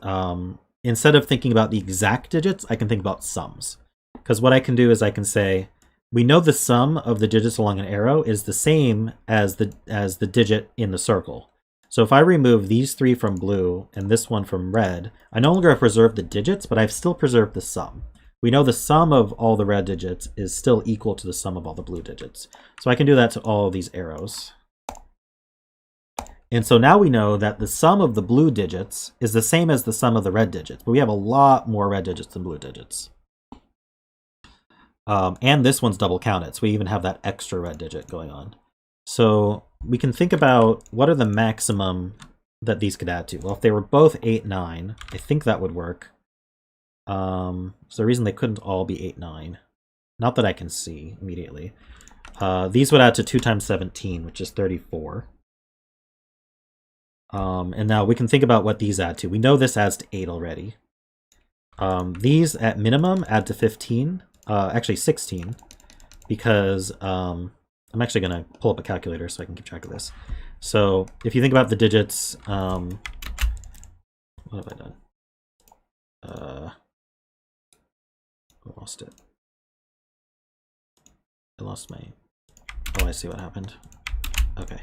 instead of thinking about the exact digits, I can think about sums. Because what I can do is I can say, we know the sum of the digits along an arrow is the same as the digit in the circle. So if I remove these 3 from blue and this one from red, I no longer have preserved the digits, but I've still preserved the sum. We know the sum of all the red digits is still equal to the sum of all the blue digits. So I can do that to all of these arrows. And so now we know that the sum of the blue digits is the same as the sum of the red digits, but we have a lot more red digits than blue digits. And this one's double counted, so we even have that extra red digit going on. So we can think about what are the maximum that these could add to. Well, if they were both 8, 9, I think that would work. So the reason they couldn't all be 8, 9, not that I can see immediately. These would add to 2 times 17, which is 34. And now we can think about what these add to. We know this adds to 8 already. These at minimum add to 15. Actually 16, because I'm actually going to pull up a calculator so I can keep track of this. So if you think about the digits, what have I done? I lost it. I lost my... Oh, I see what happened. Okay.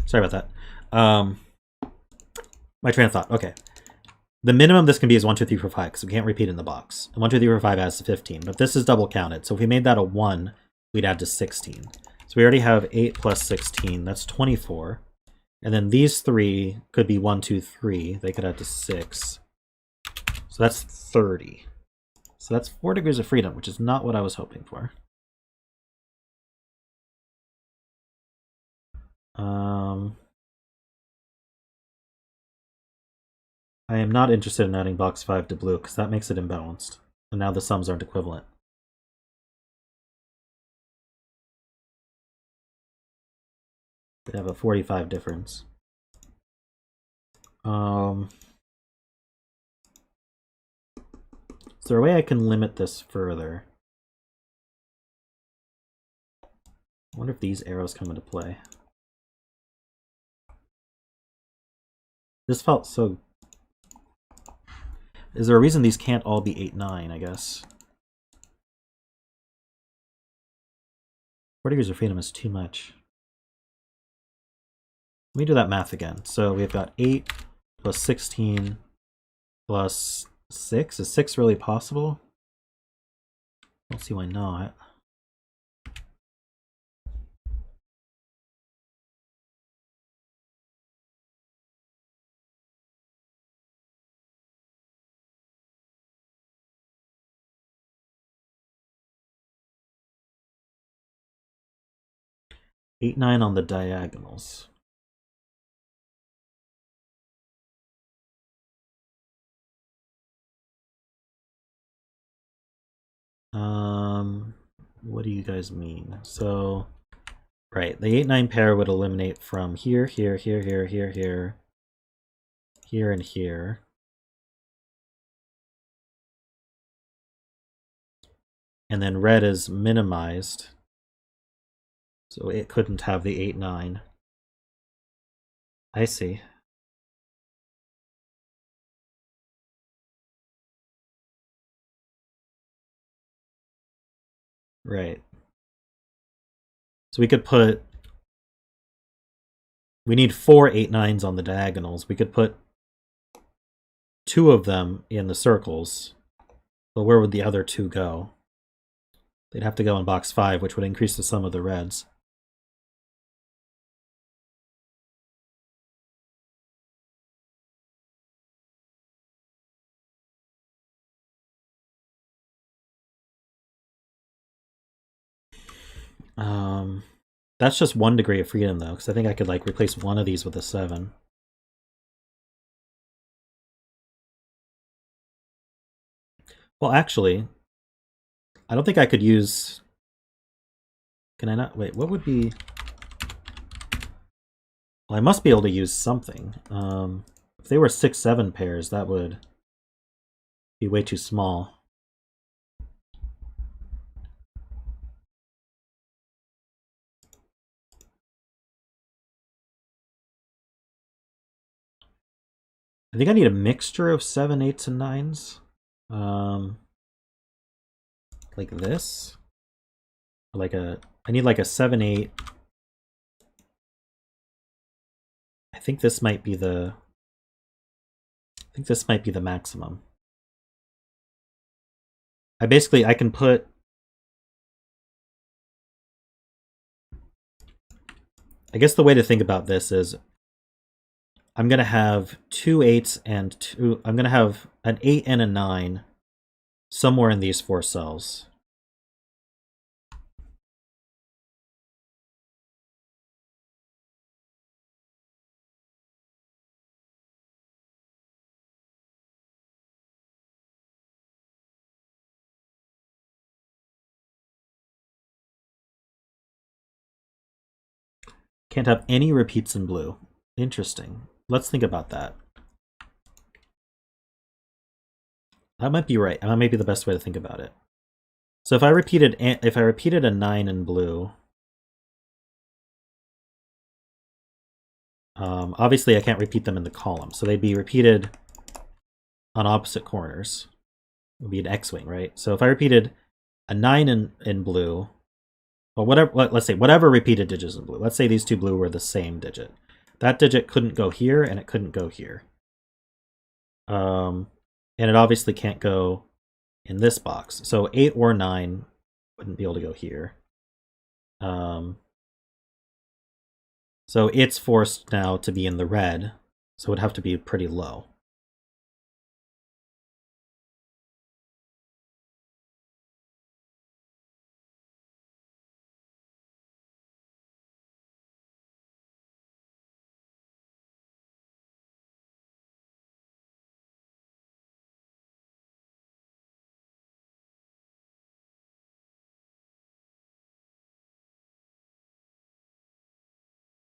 Sorry about that. My train of thought. Okay. The minimum this can be is 1, 2, 3, 4, 5, because we can't repeat in the box. And 1, 2, 3, 4, 5 adds to 15, but this is double counted. So if we made that a 1, we'd add to 16. So we already have 8 plus 16, that's 24. And then these 3 could be 1, 2, 3. They could add to 6. So that's 30. So that's 4 degrees of freedom, which is not what I was hoping for. I am not interested in adding box 5 to blue, because that makes it imbalanced. And now the sums aren't equivalent. We'd have a 45 difference. Is there a way I can limit this further? I wonder if these arrows come into play. This felt so... Is there a reason these can't all be 8, 9, I guess? 4 degrees of freedom is too much. Let me do that math again. So we've got 8 plus 16 plus 6. Is 6 really possible? I don't see why not. Eight, 9 on the diagonals. What do you guys mean? So, right, the 8, 9 pair would eliminate from here, here, here, here, here, here, here, and here. And then red is minimized, so it couldn't have the 8, 9. I see. Right. So we could put... We need 4 8, 9s on the diagonals. We could put 2 of them in the circles. But where would the other 2 go? They'd have to go in box 5, which would increase the sum of the reds. That's just 1 degree of freedom, though, because I think I could, like, replace one of these with a 7. Well, actually, I don't think I could use... Can I not? Wait, what would be... Well, I must be able to use something. If they were 6-7 pairs, that would be way too small. I think I need a mixture of 7, 8s, and 9s. Like this. Like I need like a 7, 8. I think this might be the maximum. I can put... I guess the way to think about this is I'm going to have 2 8s and 2... I'm going to have an 8 and a 9 somewhere in these 4 cells. Can't have any repeats in blue. Interesting. Let's think about that. That might be right. That might be the best way to think about it. So if I repeated a 9 in blue, obviously I can't repeat them in the column, so they'd be repeated on opposite corners. It would be an X-wing, right? So if I repeated a 9 in blue, well, whatever. Let's say whatever repeated digits in blue. Let's say these 2 blue were the same digit. That digit couldn't go here, and it couldn't go here. And it obviously can't go in this box. So 8 or 9 wouldn't be able to go here. So it's forced now to be in the red, so it would have to be pretty low.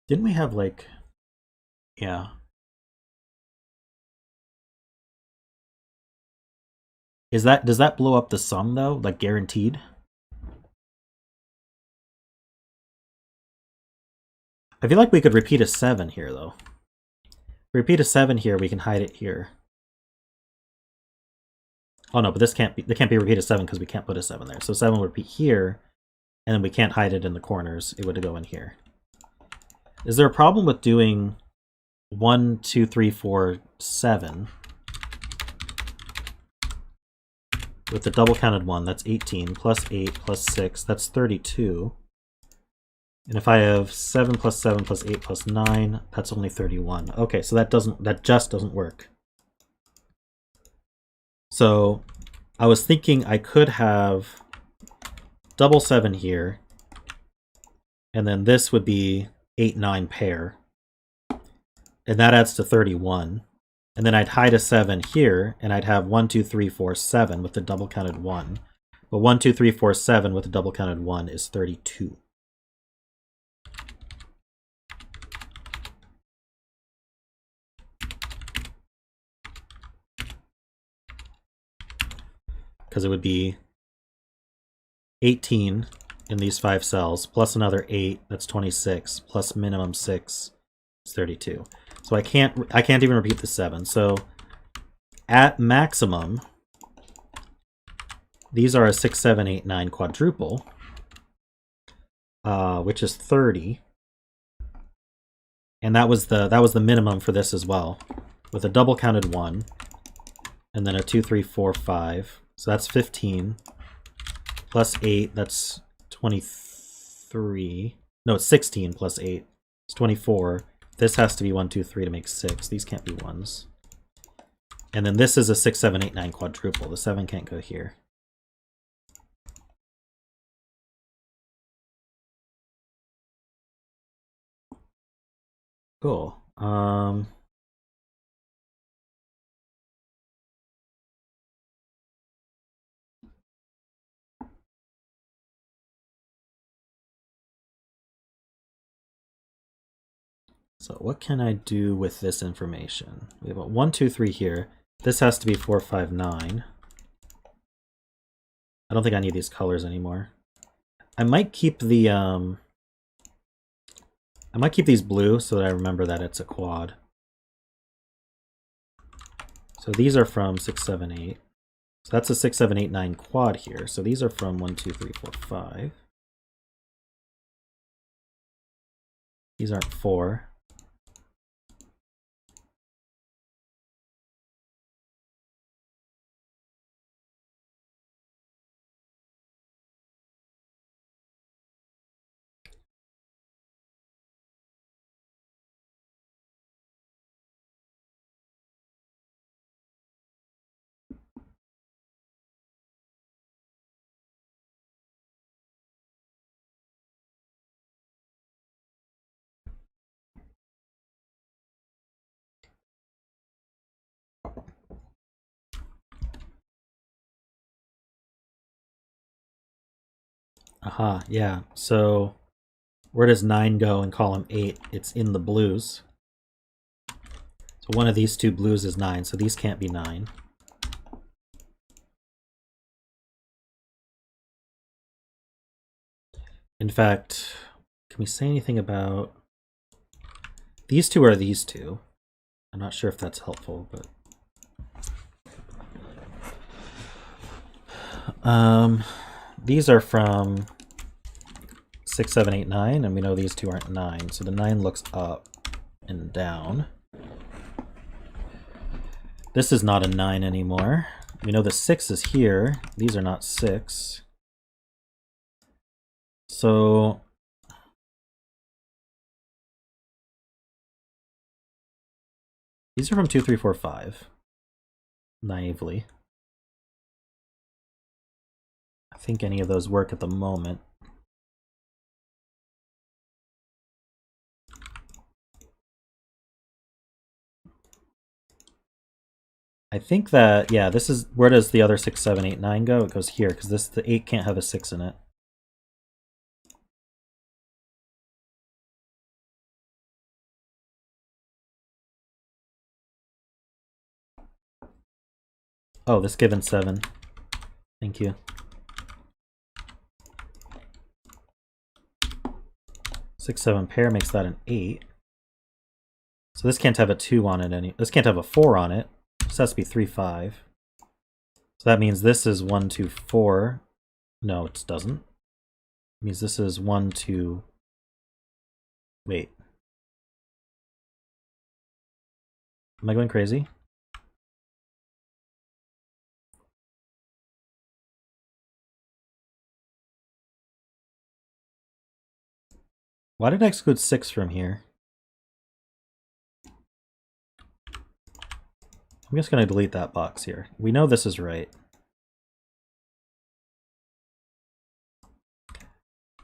Didn't we have, like... Yeah. Does that blow up the sum, though? Like, guaranteed? I feel like we could repeat a 7 here, though. Repeat a 7 here, we can hide it here. Oh no, but this can't be repeated 7 because we can't put a 7 there. So 7 would repeat here, and then we can't hide it in the corners. It would go in here. Is there a problem with doing 1, 2, 3, 4, 7 with the double counted 1? That's 18 plus 8 plus 6. That's 32. And if I have 7 plus 7 plus 8 plus 9, that's only 31. Okay, so that just doesn't work. So I was thinking I could have double 7 here, and then this would be 8, 9 pair, and that adds to 31. And then I'd hide a 7 here, and I'd have 1, 2, 3, 4, 7 with the double counted 1. But 1, 2, 3, 4, 7 with the double counted 1 is 32. Because it would be 18 in these 5 cells, plus another 8, that's 26, plus minimum 6, is 32. So I can't even repeat the 7. So at maximum, these are a 6, 7, 8, 9 quadruple, which is 30. And that was the minimum for this as well, with a double counted 1. and then a 2, 3, 4, 5. So that's 15. Plus 8, that's 23. No, it's 16 plus 8. It's 24. This has to be 1, 2, 3 to make 6. These can't be 1s. And then this is a 6, 7, 8, 9 quadruple. The 7 can't go here. Cool. So what can I do with this information? We have a 1, 2, 3 here. This has to be 4, 5, 9. I don't think I need these colors anymore. I might keep the I might keep these blue so that I remember that it's a quad. So these are from 6, 7, 8. So that's a 6, 7, 8, 9 quad here. So these are from 1, 2, 3, 4, 5. These aren't 4. Aha, yeah. So where does 9 go in column 8? It's in the blues. So one of these two blues is 9, so these can't be 9. In fact, can we say anything about... These two are these two. I'm not sure if that's helpful, but... These are from 6, 7, 8, 9, and we know these two aren't 9, so the 9 looks up and down. This is not a 9 anymore. We know the 6 is here. These are not 6. So these are from 2, 3, 4, 5. Naively. I think any of those work at the moment. I think that, yeah, this is, where does the other 6, 7, 8, 9 go? It goes here, because this, the 8 can't have a 6 in it. Oh, this given 7. Thank you. 6, 7 pair makes that an 8. So this can't have a 2 on it. This can't have a 4 on it. This has to be 3, 5. So that means this is 1, 2, 4. No, it doesn't. It means this is 1, 2... Wait. Am I going crazy? Why did I exclude 6 from here? I'm just going to delete that box here. We know this is right.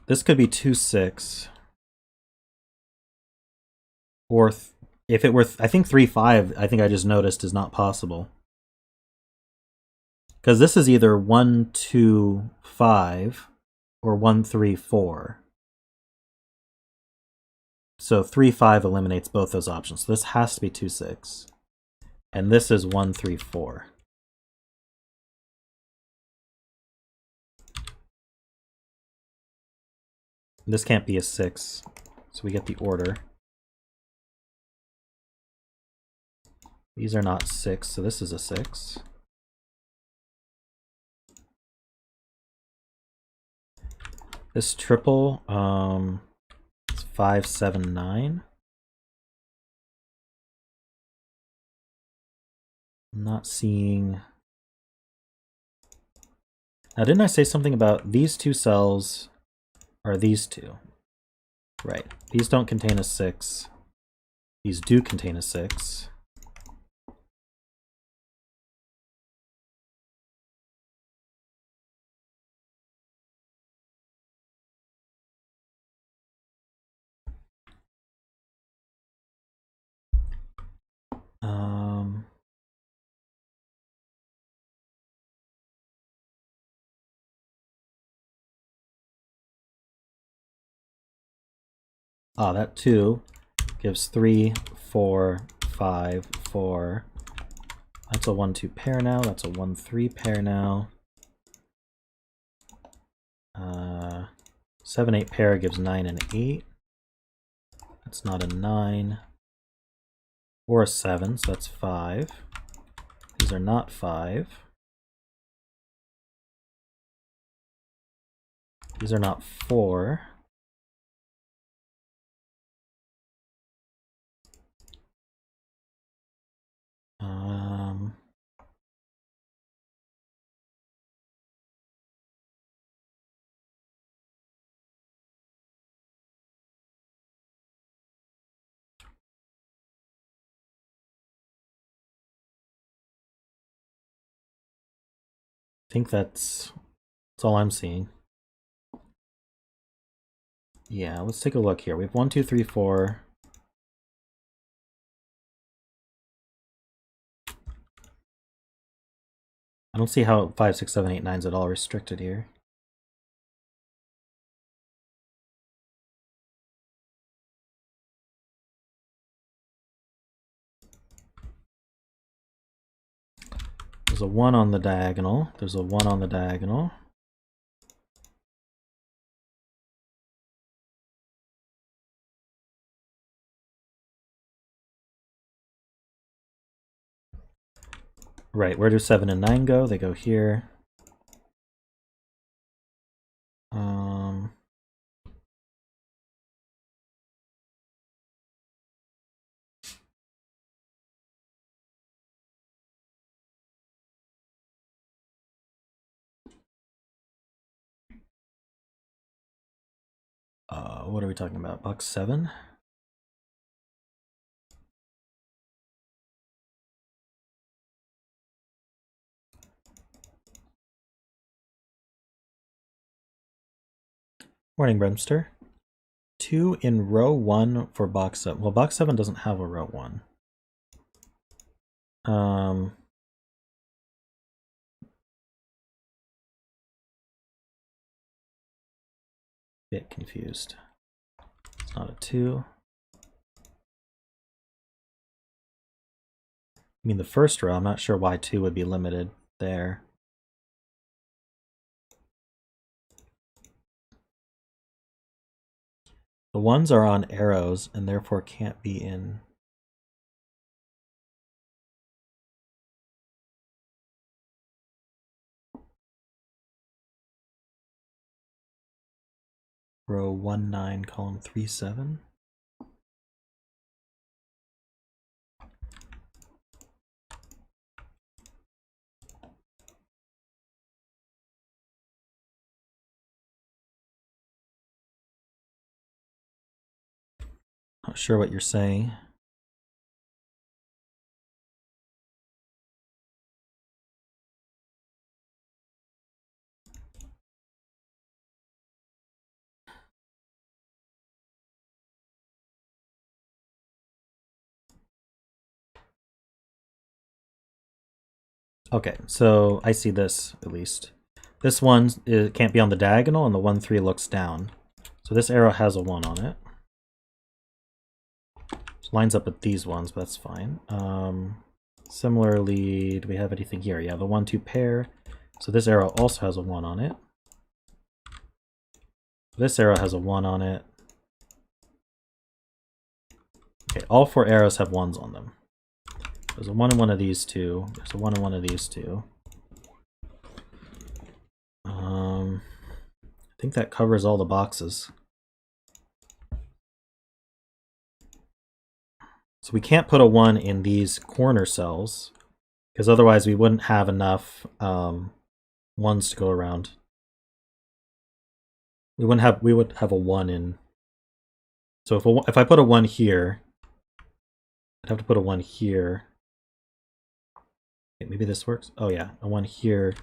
This could be 2, 6. Or if it were, I think 3, 5, I think I just noticed is not possible. Because this is either 1, 2, 5 or 1, 3, 4. So 3, 5 eliminates both those options. So this has to be 2, 6. And this is 1, 3, 4. This can't be a 6. So we get the order. These are not 6, so this is a 6. This triple, it's 5, 7, 9. I'm not seeing... Now, didn't I say something about these two cells are these two? Right. These don't contain a 6. These do contain a 6. That 2 gives 3, 4, 5, 4. That's a 1-2 pair now. That's a 1-3 pair now. 7-8 pair gives 9 and 8. That's not a 9. Or a 7, so that's 5. These are not 5. These are not 4. I think that's all I'm seeing. Yeah, let's take a look here. We have 1, 2, 3, 4. I don't see how 5, 6, 7, 8, 9 is at all restricted here. There's a 1 on the diagonal. There's a 1 on the diagonal. Right, where do 7 and 9 go? They go here. What are we talking about? Box 7? Morning, Bremster. 2 in row 1 for box 7. Well, box 7 doesn't have a row 1. Bit confused. It's not a 2. I mean, the first row, I'm not sure why 2 would be limited there. The 1s are on arrows and therefore can't be in. Row 1, 9, column 3, 7. Not sure what you're saying. Okay, so I see this at least. This one can't be on the diagonal, and the 1, 3 looks down. So this arrow has a 1 on it. It lines up with these ones, but that's fine. Similarly, do we have anything here? Yeah, the 1, 2 pair. So this arrow also has a 1 on it. This arrow has a 1 on it. Okay, all 4 arrows have 1s on them. There's a 1 in one of these two. There's a 1 in one of these two. I think that covers all the boxes. So we can't put a 1 in these corner cells because otherwise we wouldn't have enough ones to go around. We would have a 1 in. So if I put a 1 here, I'd have to put a 1 here. Okay, maybe this works. Oh yeah, a 1 here.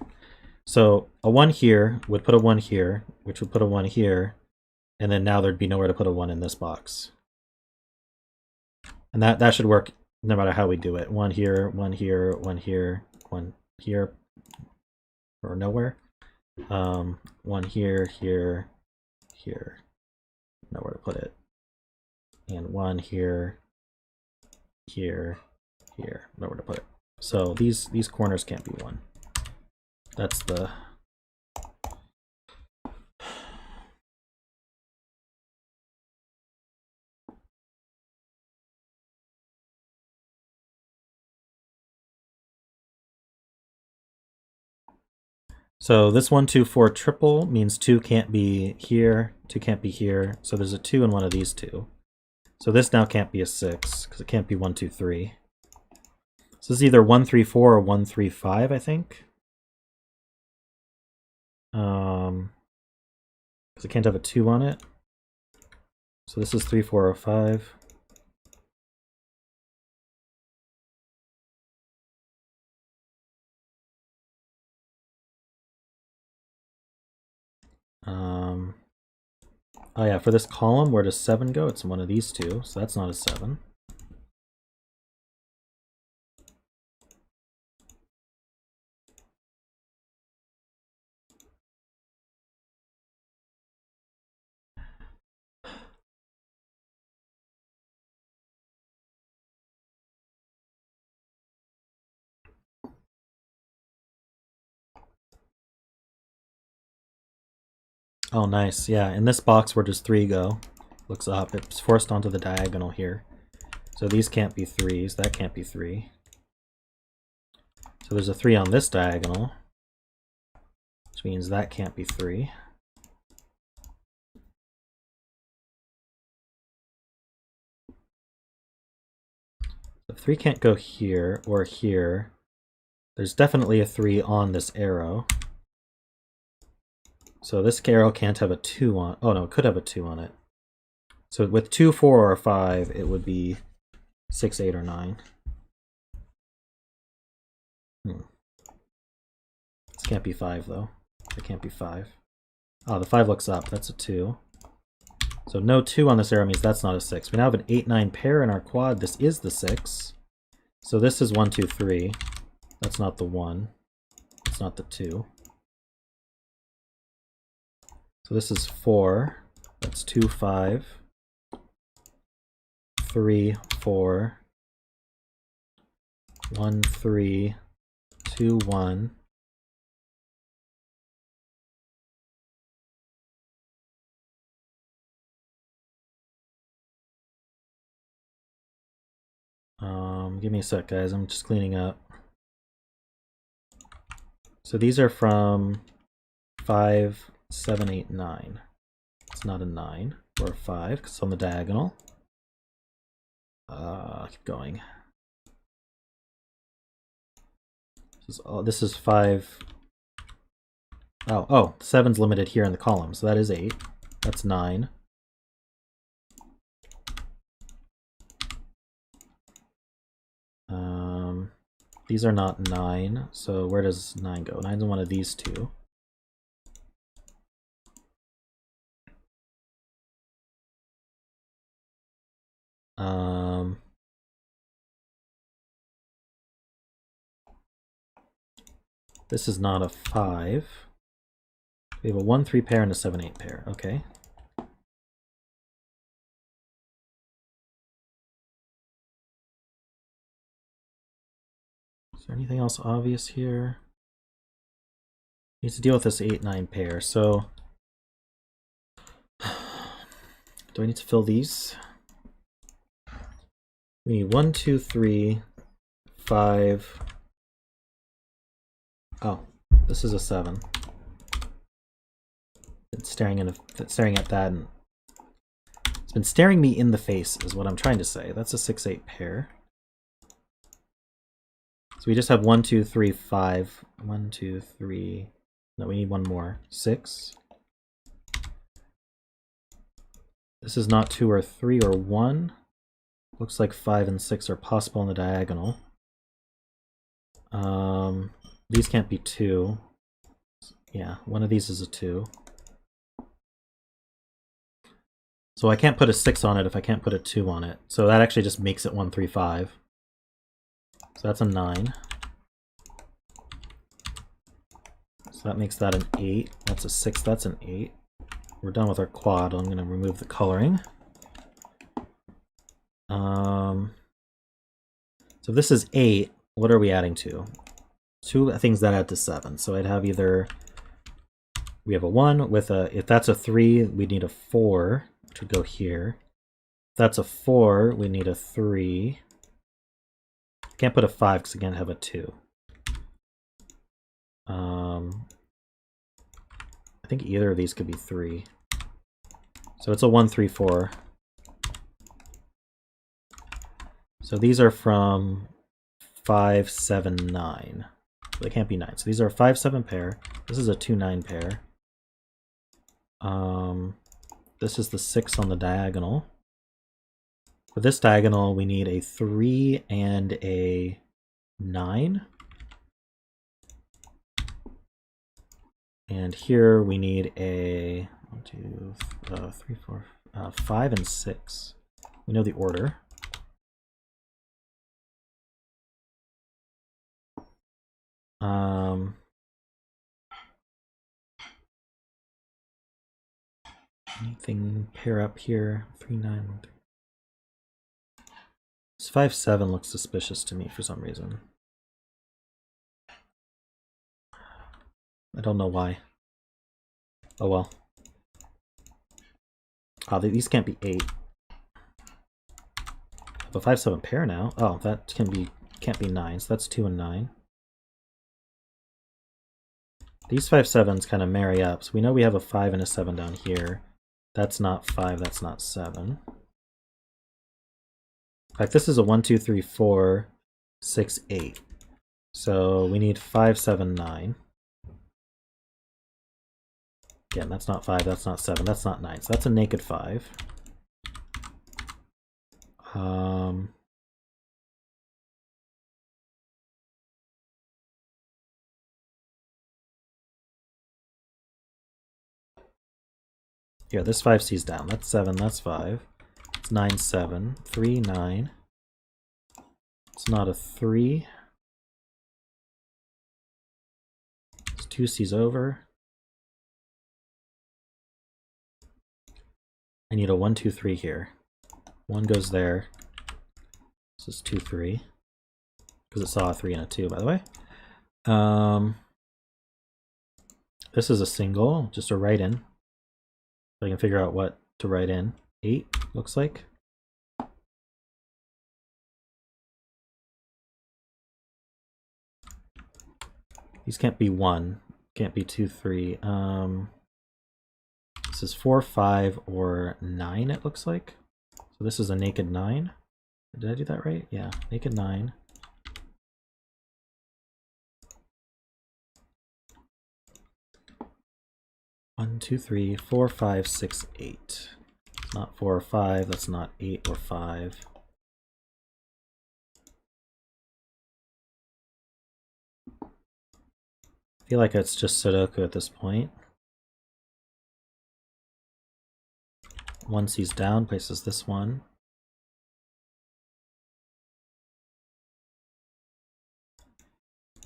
So a 1 here would put a 1 here, which would put a 1 here, and then now there'd be nowhere to put a 1 in this box. And that should work no matter how we do it. 1 here, 1 here, 1 here, 1 here, or nowhere. 1 here, here, here, nowhere to put it. And 1 here, here, here, nowhere to put it. So these corners can't be 1. That's the... So this 1, 2, 4 triple means 2 can't be here, 2 can't be here. So there's a 2 in one of these two. So this now can't be a 6 because it can't be 1, 2, 3. So this is either 1, 3, 4 or 1, 3, 5, I think. Because it can't have a 2 on it. So this is 3, 4, or 5. Oh yeah, for this column, where does 7 go? It's in one of these two, so that's not a 7. Oh, nice. Yeah, in this box, where does 3 go? Looks up. It's forced onto the diagonal here. So these can't be 3s. That can't be 3. So there's a 3 on this diagonal, which means that can't be 3. If 3 can't go here or here, there's definitely a 3 on this arrow. So this arrow can't have a 2 on... Oh no, it could have a 2 on it. So with 2, 4, or 5, it would be 6, 8, or 9. This can't be 5 though. It can't be 5. Oh, the 5 looks up. That's a 2. So no 2 on this arrow means that's not a 6. We now have an 8, 9 pair in our quad. This is the 6. So this is 1, 2, 3. That's not the 1. It's not the 2. So this is 4. That's 2, 5. 3, 4. 1, 3. 2, 1. Give me a sec, guys. I'm just cleaning up. So these are from 5, 7, 8, 9. It's not a 9 or a 5 because it's on the diagonal. Keep going. This is 5. Oh, 7's limited here in the column, so that is 8. That's 9. These are not 9, so where does 9 go? 9's in one of these two. This is not a 5. We have a 1, 3 pair and a 7, 8 pair. Okay. Is there anything else obvious here? Needs to deal with this 8, 9 pair. So do I need to fill these? We need 1, 2, 3, 5. Oh, this is a 7. It's staring at that, and it's been staring me in the face, is what I'm trying to say. That's a 6, 8 pair. So we just have 1, 2, 3, 5. 1, 2, 3. No, we need one more. 6. This is not 2 or 3 or 1. Looks like 5 and 6 are possible in the diagonal. These can't be 2. Yeah, one of these is a 2. So I can't put a 6 on it if I can't put a 2 on it. So that actually just makes it 1, 3, 5. So that's a 9. So that makes that an 8. That's a 6. That's an 8. We're done with our quad. I'm going to remove the coloring. So this is 8. What are we adding to? 2 things that add to 7. So I'd have either... We have a 1 with a... If that's a 3, we need a 4 to go here. If that's a 4, we need a 3. Can't put a 5 because I can't have a 2. I think either of these could be 3. So it's a 1, 3, 4. So these are from 5, 7, 9. They can't be 9. So these are a 5, 7 pair. This is a 2, 9 pair. This is the 6 on the diagonal. For this diagonal, we need a 3 and a 9. And here we need a 1, 2, 3, 4, 5 and 6. We know the order. Anything pair up here? 3, 9, 1, 3. This 5, 7 looks suspicious to me for some reason. I don't know why. Oh well. Oh, these can't be 8. The 5, 7 pair now. Oh, that can't be 9. So that's 2 and 9. These 5, 7s kind of marry up. So we know we have a 5 and a 7 down here. That's not 5. That's not 7. In fact, this is a 1, 2, 3, 4, 6, 8. So we need 5, 7, 9. Again, that's not 5, that's not 7, that's not 9. So that's a naked 5. Yeah, this 5 C's down. That's 7, that's 5. It's 9, 7, 3, 9. It's not a 3. It's 2 C's over. I need a 1, 2, 3 here. 1 goes there. This is 2, 3. Because it saw a 3 and a 2, by the way. This is a single, just a write in. So I can figure out what to write in. 8, looks like. These can't be 1. Can't be 2, 3. This is 4, 5, or 9, it looks like. So this is a naked 9. Did I do that right? Yeah, naked 9. One, 2, 3, 4, 5, 6, 8. It's not 4 or 5. That's not 8 or 5. I feel like it's just Sudoku at this point. 1 C's down, places this one.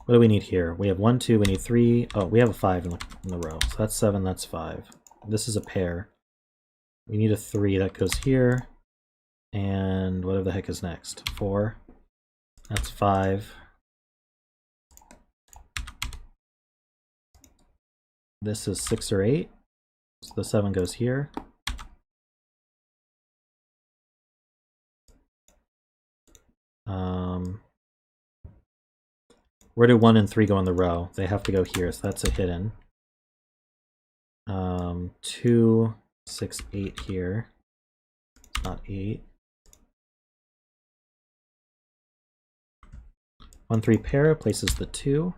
What do we need here? We have 1, 2, we need 3. Oh, we have a 5 in the row. So that's 7, that's 5. This is a pair. We need a 3 that goes here. And whatever the heck is next? 4. That's 5. This is 6 or 8. So the 7 goes here. Where do 1 and 3 go in the row? They have to go here, so that's a hidden. 2, 6, 8 here. It's not 8. 1-3 pair places the 2.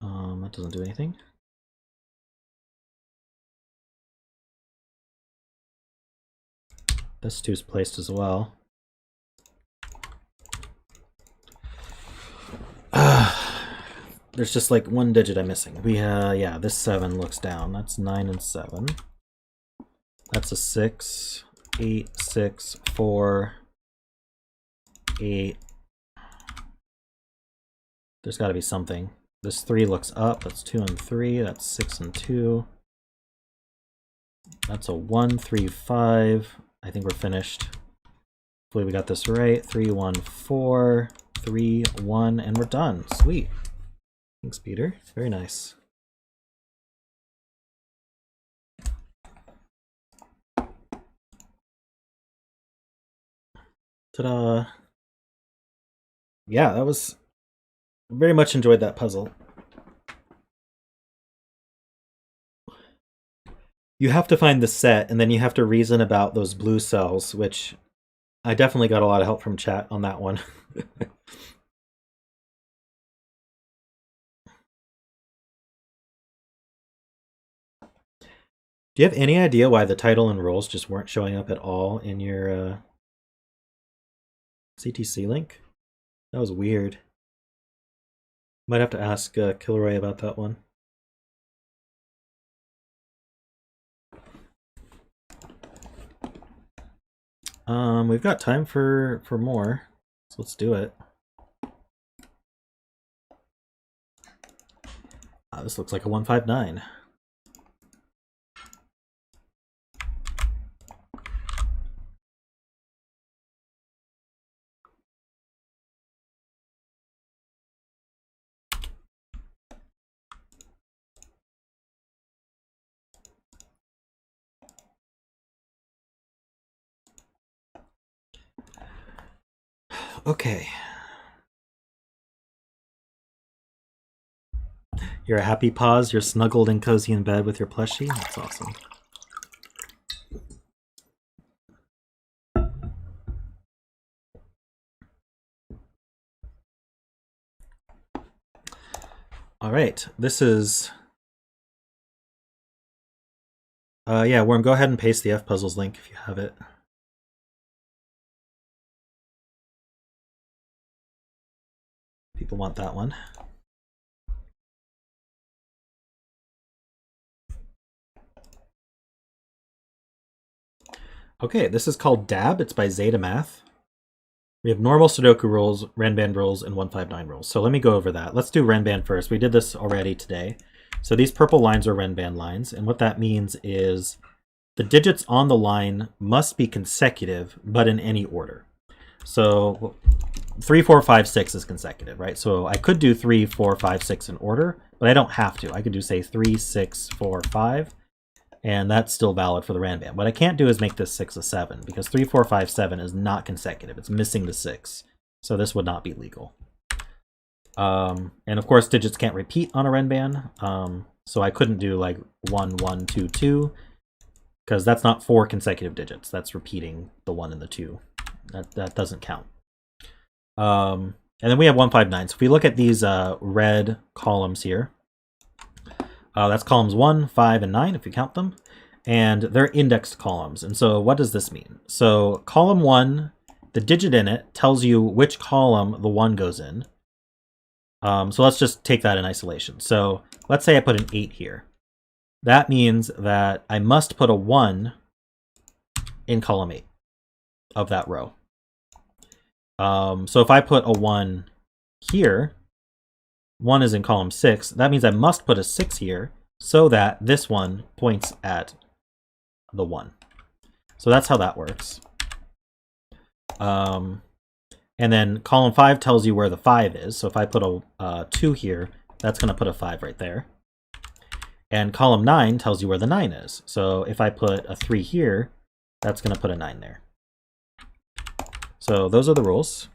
That doesn't do anything. This 2's placed as well. There's just like one digit I'm missing. Yeah, this 7 looks down. That's 9 and 7. That's a 6, 8, 6, 4, 8. There's got to be something. This 3 looks up. That's 2 and 3. That's 6 and 2. That's a 1, 3, 5. I think we're finished. Hopefully we got this right. 3, 1, 4, 3, 1, and we're done. Sweet. Thanks, Peter. Very nice. Ta-da! Yeah, that was... Very much enjoyed that puzzle. You have to find the set, and then you have to reason about those blue cells, which I definitely got a lot of help from chat on that one. Do you have any idea why the title and rules just weren't showing up at all in your CTC link? That was weird. Might have to ask Kilroy about that one. We've got time for more, so let's do it. This looks like a 159. Okay. You're a happy paws. You're snuggled and cozy in bed with your plushie. That's awesome. All right. This is... yeah, Worm, go ahead and paste the F-Puzzles link if you have it. People want that one. Okay, this is called DAB. It's by zetamath. We have normal Sudoku rules, Renban rules, and 159 rules. So let me go over that. Let's do Renban first. We did this already today. So these purple lines are Renban lines, and what that means is the digits on the line must be consecutive, but in any order. So 3, 4, 5, 6 is consecutive, right? So I could do 3, 4, 5, 6 in order, but I don't have to. I could do, say, 3, 6, 4, 5, and that's still valid for the Renban. What I can't do is make this 6 a 7, because 3, 4, 5, 7 is not consecutive. It's missing the 6, so this would not be legal. And of course, digits can't repeat on a Renban, so I couldn't do like 1, 1, 2, 2, because that's not 4 consecutive digits. That's repeating the 1 and the 2. That doesn't count. And then we have 159. So if we look at these red columns here, that's columns 1, 5, and 9 if you count them, and they're indexed columns. And so what does this mean? So column 1, the digit in it tells you which column the 1 goes in. So let's just take that in isolation. So let's say I put an 8 here. That means that I must put a 1 in column 8 of that row. So if I put a 1 here, 1 is in column 6. That means I must put a 6 here so that this one points at the 1. So that's how that works. And then column 5 tells you where the 5 is. So if I put a 2 here, that's going to put a 5 right there. And column 9 tells you where the 9 is. So if I put a 3 here, that's going to put a 9 there. So those are the rules.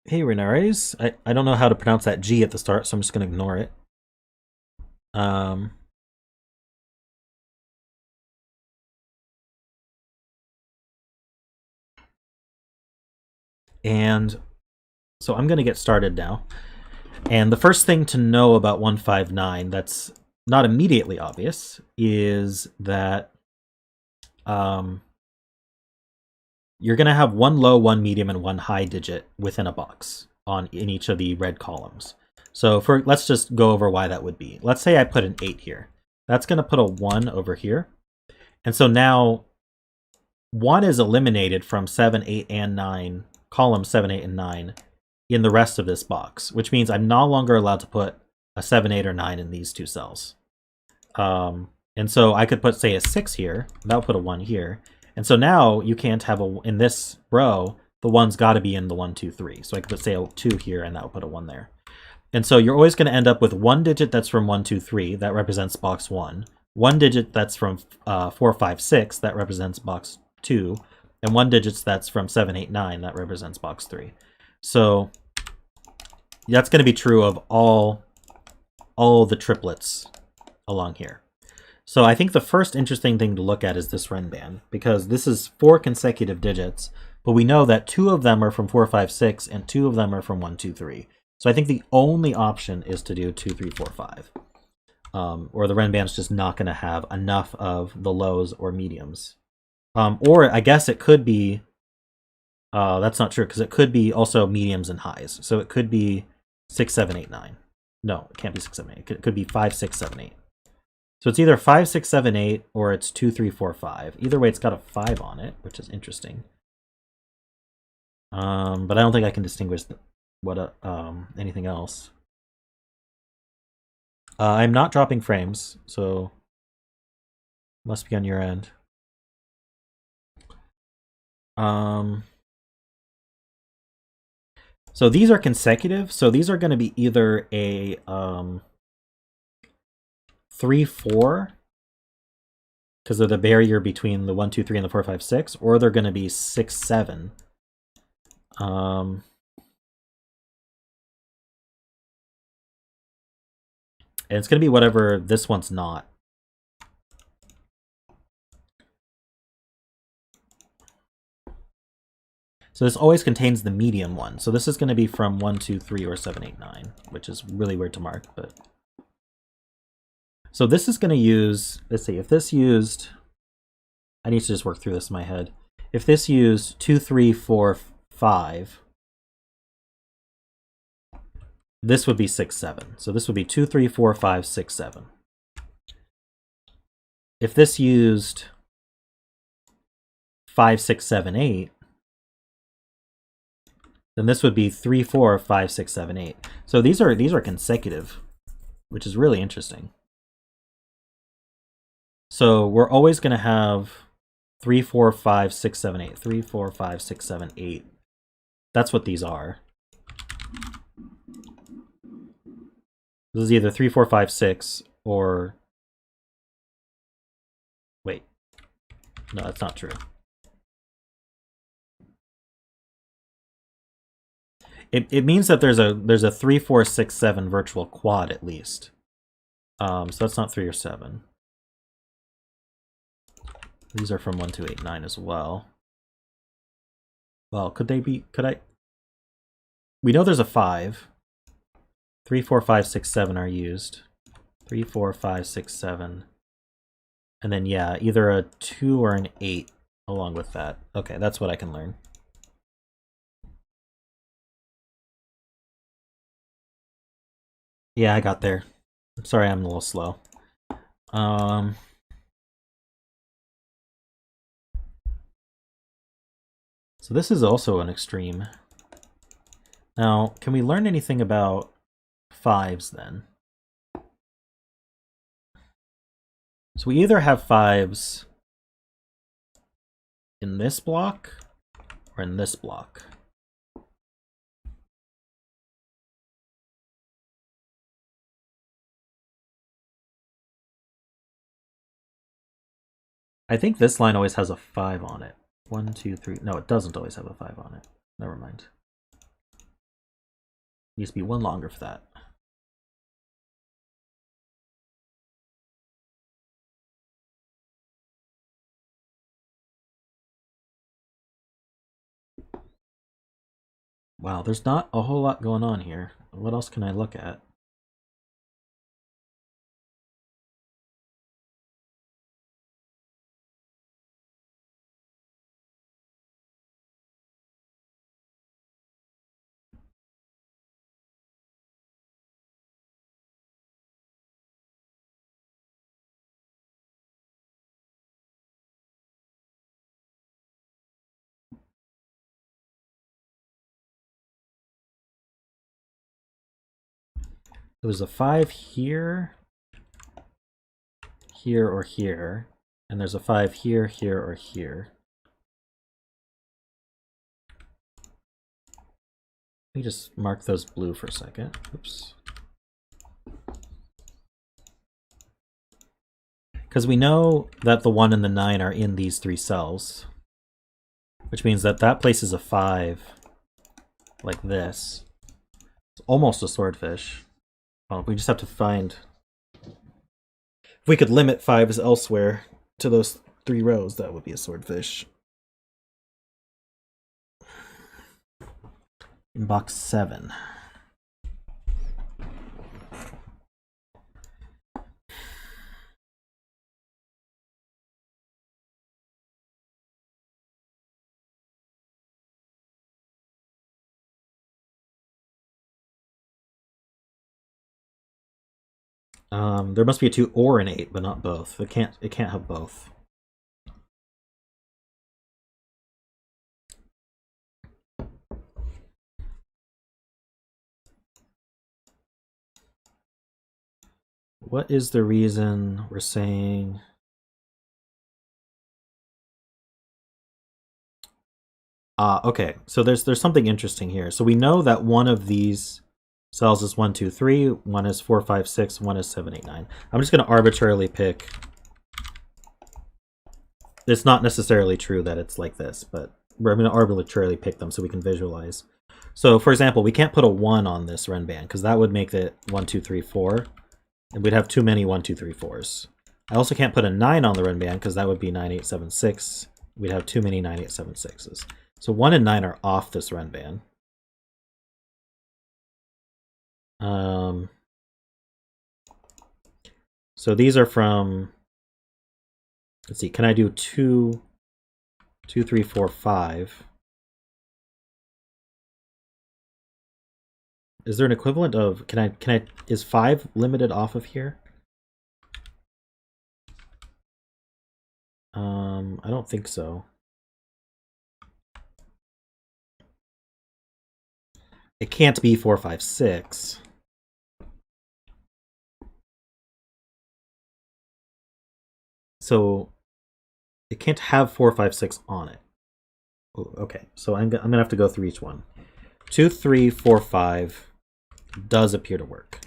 Hey, Renares. I don't know how to pronounce that G at the start, so I'm just going to ignore it. And so I'm going to get started now. And the first thing to know about 159 that's not immediately obvious is that you're going to have one low, one medium, and one high digit within a box in each of the red columns. So let's just go over why that would be. Let's say I put an 8 here. That's going to put a 1 over here. And so now 1 is eliminated from 7, 8, and 9, columns 7, 8, and 9 in the rest of this box, which means I'm no longer allowed to put a 7, 8, or 9 in these two cells. And so I could put, say, a 6 here. That would put a 1 here. And so now you can't have in this row, the 1's got to be in the 1, 2, 3. So I could put, say, a 2 here, and that would put a 1 there. And so you're always going to end up with one digit that's from 1, 2, 3. That represents box 1. One digit that's from 4, 5, 6. That represents box 2. And one digit that's from 7, 8, 9. That represents box 3. So that's going to be true of all the triplets along here. So I think the first interesting thing to look at is this Renban, because this is 4 consecutive digits, but we know that 2 of them are from 4, 5, 6, and 2 of them are from 1, 2, 3. So I think the only option is to do 2, 3, 4, 5. Or the Renban's just not going to have enough of the lows or mediums. Or I guess it could be, that's not true, because it could be also mediums and highs. So it could be 6, 7, 8, 9. No, it can't be 6, 7, 8. It could be 5, 6, 7, 8. So it's either 5, 6, 7, 8, or it's 2, 3, 4, 5. Either way, it's got a 5 on it, which is interesting. But I don't think I can distinguish anything else. I'm not dropping frames, so must be on your end. So these are consecutive. So these are going to be either a 3, 4, because they're the barrier between the 1, 2, 3 and the 4, 5, 6, or they're going to be 6, 7. And it's going to be whatever this one's not. So this always contains the medium one. So this is going to be from 1, 2, 3, or 7, 8, 9, which is really weird to mark. But so this is going to use, let's see, if this used, I need to just work through this in my head. If this used 2, 3, 4, 5, this would be 6, 7. So this would be 2, 3, 4, 5, 6, 7. If this used 5, 6, 7, 8, then this would be 3, 4, 5, 6, 7, 8. So these are consecutive, which is really interesting. So we're always going to have 3, 4, 5, 6, 7, 8. 3, 4, 5, 6, 7, 8. That's what these are. This is either 3, 4, 5, 6, or... Wait. No, that's not true. It means that there's a 3, 4, 6, 7 virtual quad at least. So that's not 3 or 7. These are from 1, 2, 8, 9 as well. Well, could they be? Could I? We know there's a 5. 3, 4, 5, 6, 7 are used. 3, 4, 5, 6, 7. And then, yeah, either a 2 or an 8 along with that. Okay, that's what I can learn. Yeah, I got there. I'm sorry, I'm a little slow. So this is also an extreme. Now, can we learn anything about 5s then? So we either have 5s in this block or in this block. I think this line always has a 5 on it. 1, 2, 3. No, it doesn't always have a 5 on it. Never mind. Needs to be one longer for that. Wow, there's not a whole lot going on here. What else can I look at? There's a 5 here, here, or here, and there's a 5 here, here, or here. Let me just mark those blue for a second. Oops. Because we know that the 1 and the 9 are in these 3 cells, which means that that places a 5 like this. It's almost a swordfish. Well, we just have to find... If we could limit 5s elsewhere to those 3 rows, that would be a swordfish. In box 7. There must be a 2 or an 8, but not both. It can't have both. What is the reason we're saying... Okay, so there's something interesting here. So we know that one of these cells is 1, 2, 3, one is 4, 5, 6, one is 7, 8, 9. I'm just going to arbitrarily pick. It's not necessarily true that it's like this, but I'm going to arbitrarily pick them so we can visualize. So, for example, we can't put a 1 on this Renban because that would make it 1, 2, 3, 4, and we'd have too many 1, 2, 3, 4s. I also can't put a 9 on the Renban because that would be 9, 8, 7, 6. We'd have too many 9, 8, 7, 6s. So 1 and 9 are off this Renban. So these are from, let's see, can I do 2, 3, 4, 5? Is there an equivalent of, is 5 limited off of here? I don't think so. It can't be 4, 5, 6. So it can't have 4, 5, 6 on it. Ooh, okay, so I'm gonna have to go through each one. 2, 3, 4, 5 does appear to work.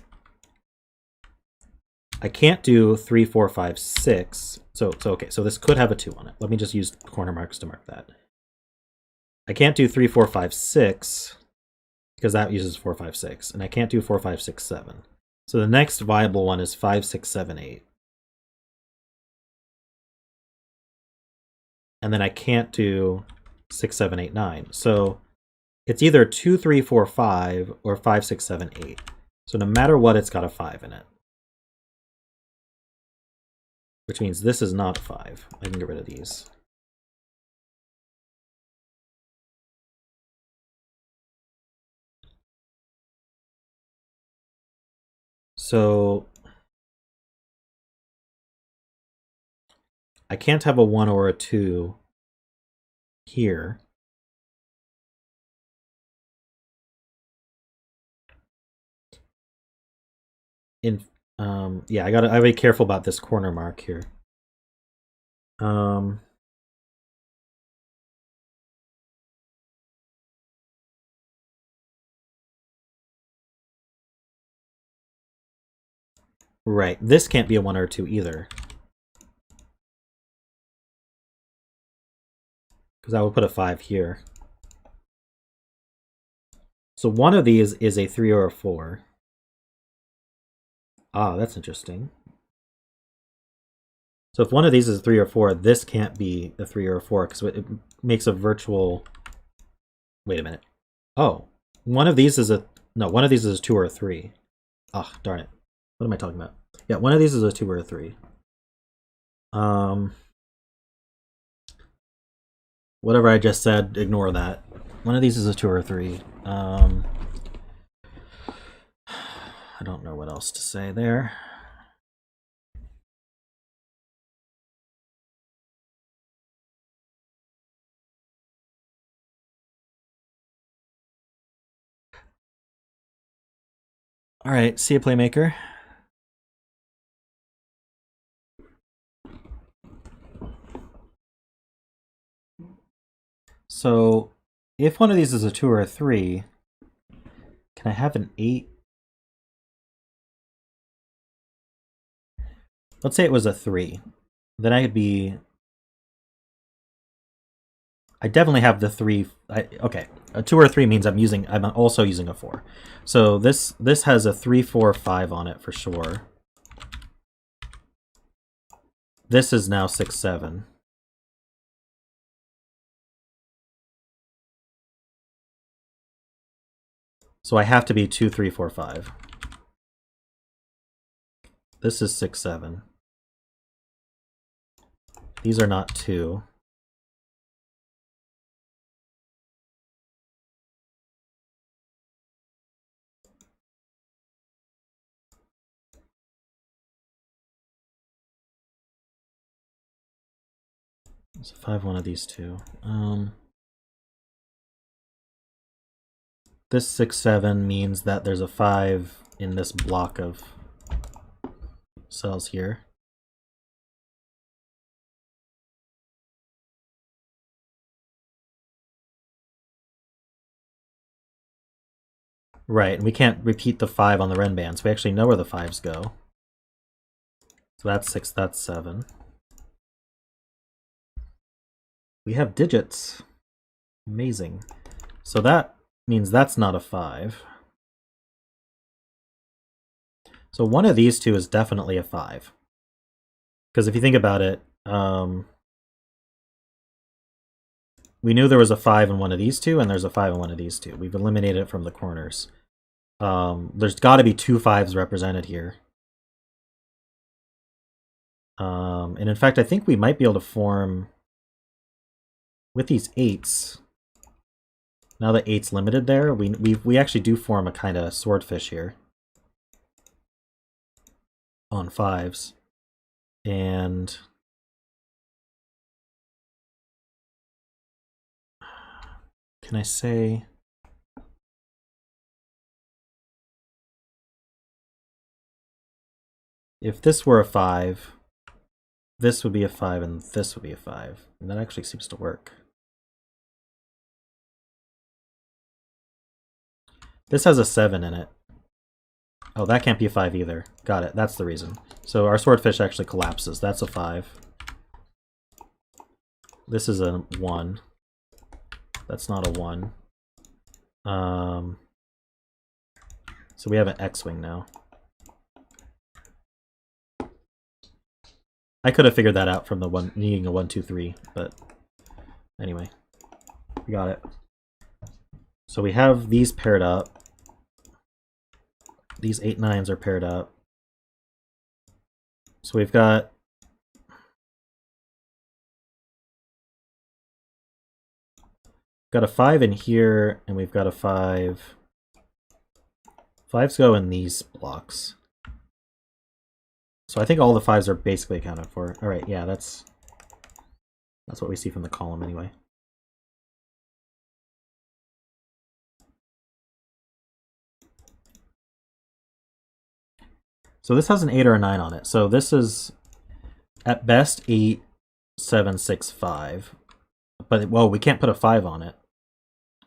I can't do 3, 4, 5, 6. So okay, so this could have a 2 on it. Let me just use corner marks to mark that. I can't do 3, 4, 5, 6 because that uses 4, 5, 6, and I can't do 4, 5, 6, 7. So the next viable one is 5, 6, 7, 8. And then I can't do 6, 7, 8, 9. So it's either 2, 3, 4, 5 or 5, 6, 7, 8. So no matter what, it's got a 5 in it. Which means this is not a 5. I can get rid of these. So I can't have a 1 or a 2 here. Yeah, I gotta be careful about this corner mark here. Right, this can't be a 1 or a 2 either. Because I would put a 5 here. So one of these is a 3 or a 4. Ah, that's interesting. So if one of these is a 3 or 4, this can't be a 3 or a 4 because it makes a virtual... Wait a minute. Oh, One of these is a... No, one of these is a 2 or a 3. Oh, darn it. What am I talking about? Yeah, one of these is a 2 or a 3. Whatever I just said, ignore that. One of these is a 2 or a 3. I don't know what else to say there. All right, see you, Playmaker. So, if one of these is a 2 or a 3, can I have an 8? Let's say it was a 3. Then I could be... I definitely have the 3... okay, a 2 or a 3 means I'm also using a 4. So this has a 3, 4, 5 on it for sure. This is now 6, 7. So I have to be 2, 3, 4, 5. This is 6, 7. These are not 2. There's a 5, one of these two. This 6, 7 means that there's a 5 in this block of cells here. Right, and we can't repeat the 5 on the Renban, so we actually know where the 5s go. So that's 6, that's 7. We have digits. Amazing. So that means that's not a 5. So one of these two is definitely a 5. Because if you think about it, we knew there was a 5 in one of these two, and there's a 5 in one of these two. We've eliminated it from the corners. There's got to be 2 5s represented here. And in fact, I think we might be able to form, with these 8s, now that 8's limited there, we actually do form a kind of swordfish here on 5s. And can I say... if this were a 5, this would be a 5 and this would be a 5. And that actually seems to work. This has a 7 in it. Oh, that can't be a 5 either. Got it. That's the reason. So our swordfish actually collapses. That's a 5. This is a 1. That's not a 1. So we have an X-wing now. I could have figured that out from the one needing a 1, 2, 3, but anyway, we got it. So we have these paired up. These 8, 9s are paired up. So we've got a 5 in here, and we've got a 5. 5s go in these blocks. So I think all the 5s are basically accounted for. All right, yeah, that's what we see from the column anyway. So this has an 8 or a 9 on it. So this is at best 8, 7, 6, 5. But well, we can't put a 5 on it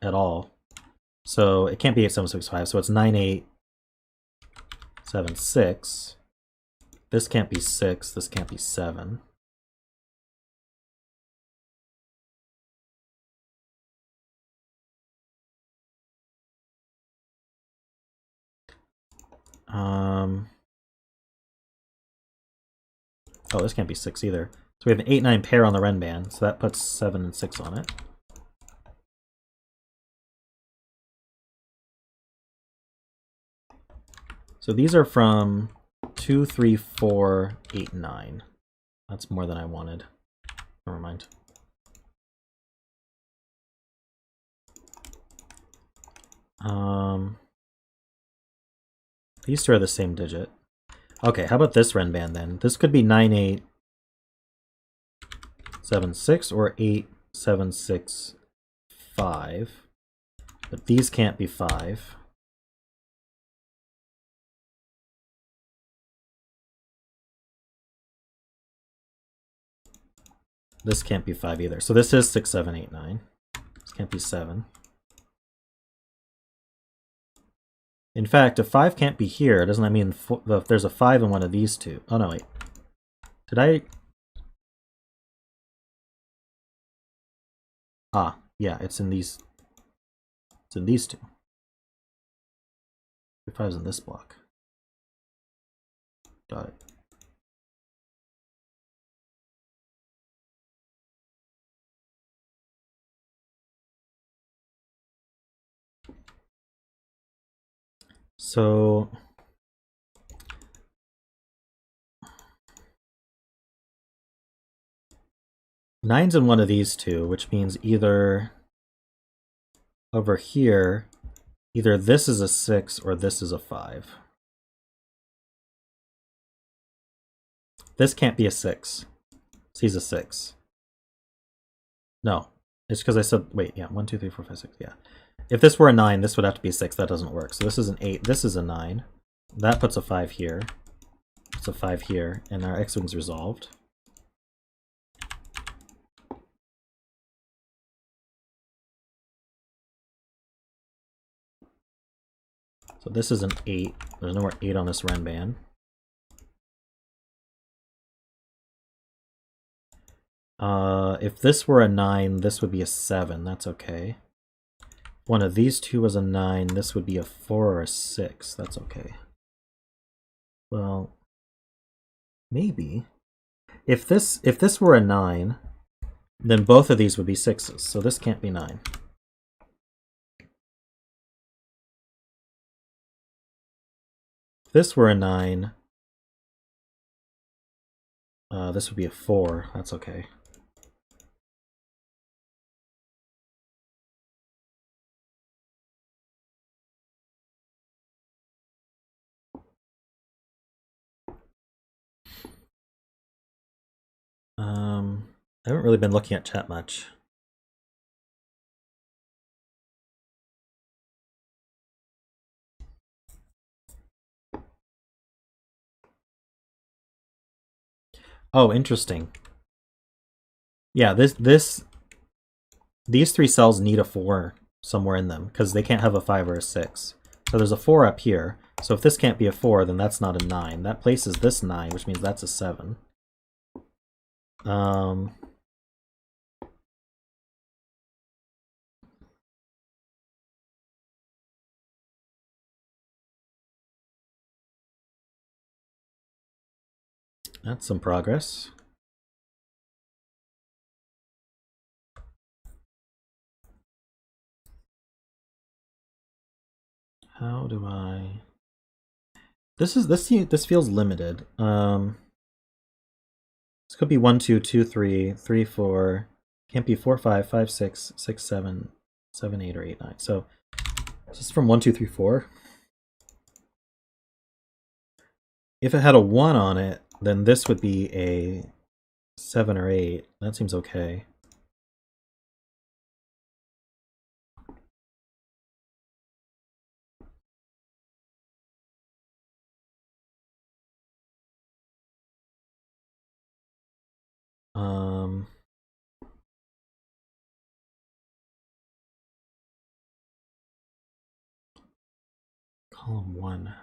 at all. So it can't be 8, 7, 6, 5. So it's 9, 8, 7, 6. This can't be 6, this can't be 7. Oh, this can't be 6 either. So we have an 8, 9 pair on the Renban, so that puts 7 and 6 on it. So these are from 2, 3, 4, 8, 9. That's more than I wanted. Never mind. These two are the same digit. Okay, how about this Renban then? This could be 9876 or 8765, but these can't be 5. This can't be 5 either. So this is 6, 7, 8, 9. This can't be 7. In fact, if 5 can't be here, doesn't that mean there's a 5 in one of these two? Oh no, wait. Did I? Ah, yeah, it's in these. It's in these two. 5's in this block. Got it. So nine's in one of these two, which means either over here, either this is a 6 or this is a 5. This can't be a 6. He's a 6. No, it's because I said, wait, yeah, 1, 2, 3, 4, 5, 6, yeah. If this were a 9, this would have to be a 6. That doesn't work. So this is an 8. This is a 9. That puts a 5 here. Puts a 5 here, and our x-wing's resolved. So this is an 8. There's no more 8 on this Renban. If this were a 9, this would be a 7. That's okay. If one of these two was a 9, this would be a 4 or a 6. That's okay. Well, maybe. If this were a 9, then both of these would be 6s. So this can't be 9. If this were a 9, this would be a 4. That's okay. I haven't really been looking at chat much. Oh, interesting. Yeah, these 3 cells need a 4 somewhere in them because they can't have a 5 or a 6. So there's a 4 up here. So if this can't be a 4, then that's not a 9. That places this 9, which means that's a 7. That's some progress. How do I? This feels limited. This could be 1, 2, 2, 3, 3, 4. Can't be 4, 5, 5, 6, 6, 7, 7, 8, or 8, 9. So this is from 1, 2, 3, 4. If it had a 1 on it, then this would be a 7 or 8. That seems okay. Column 1.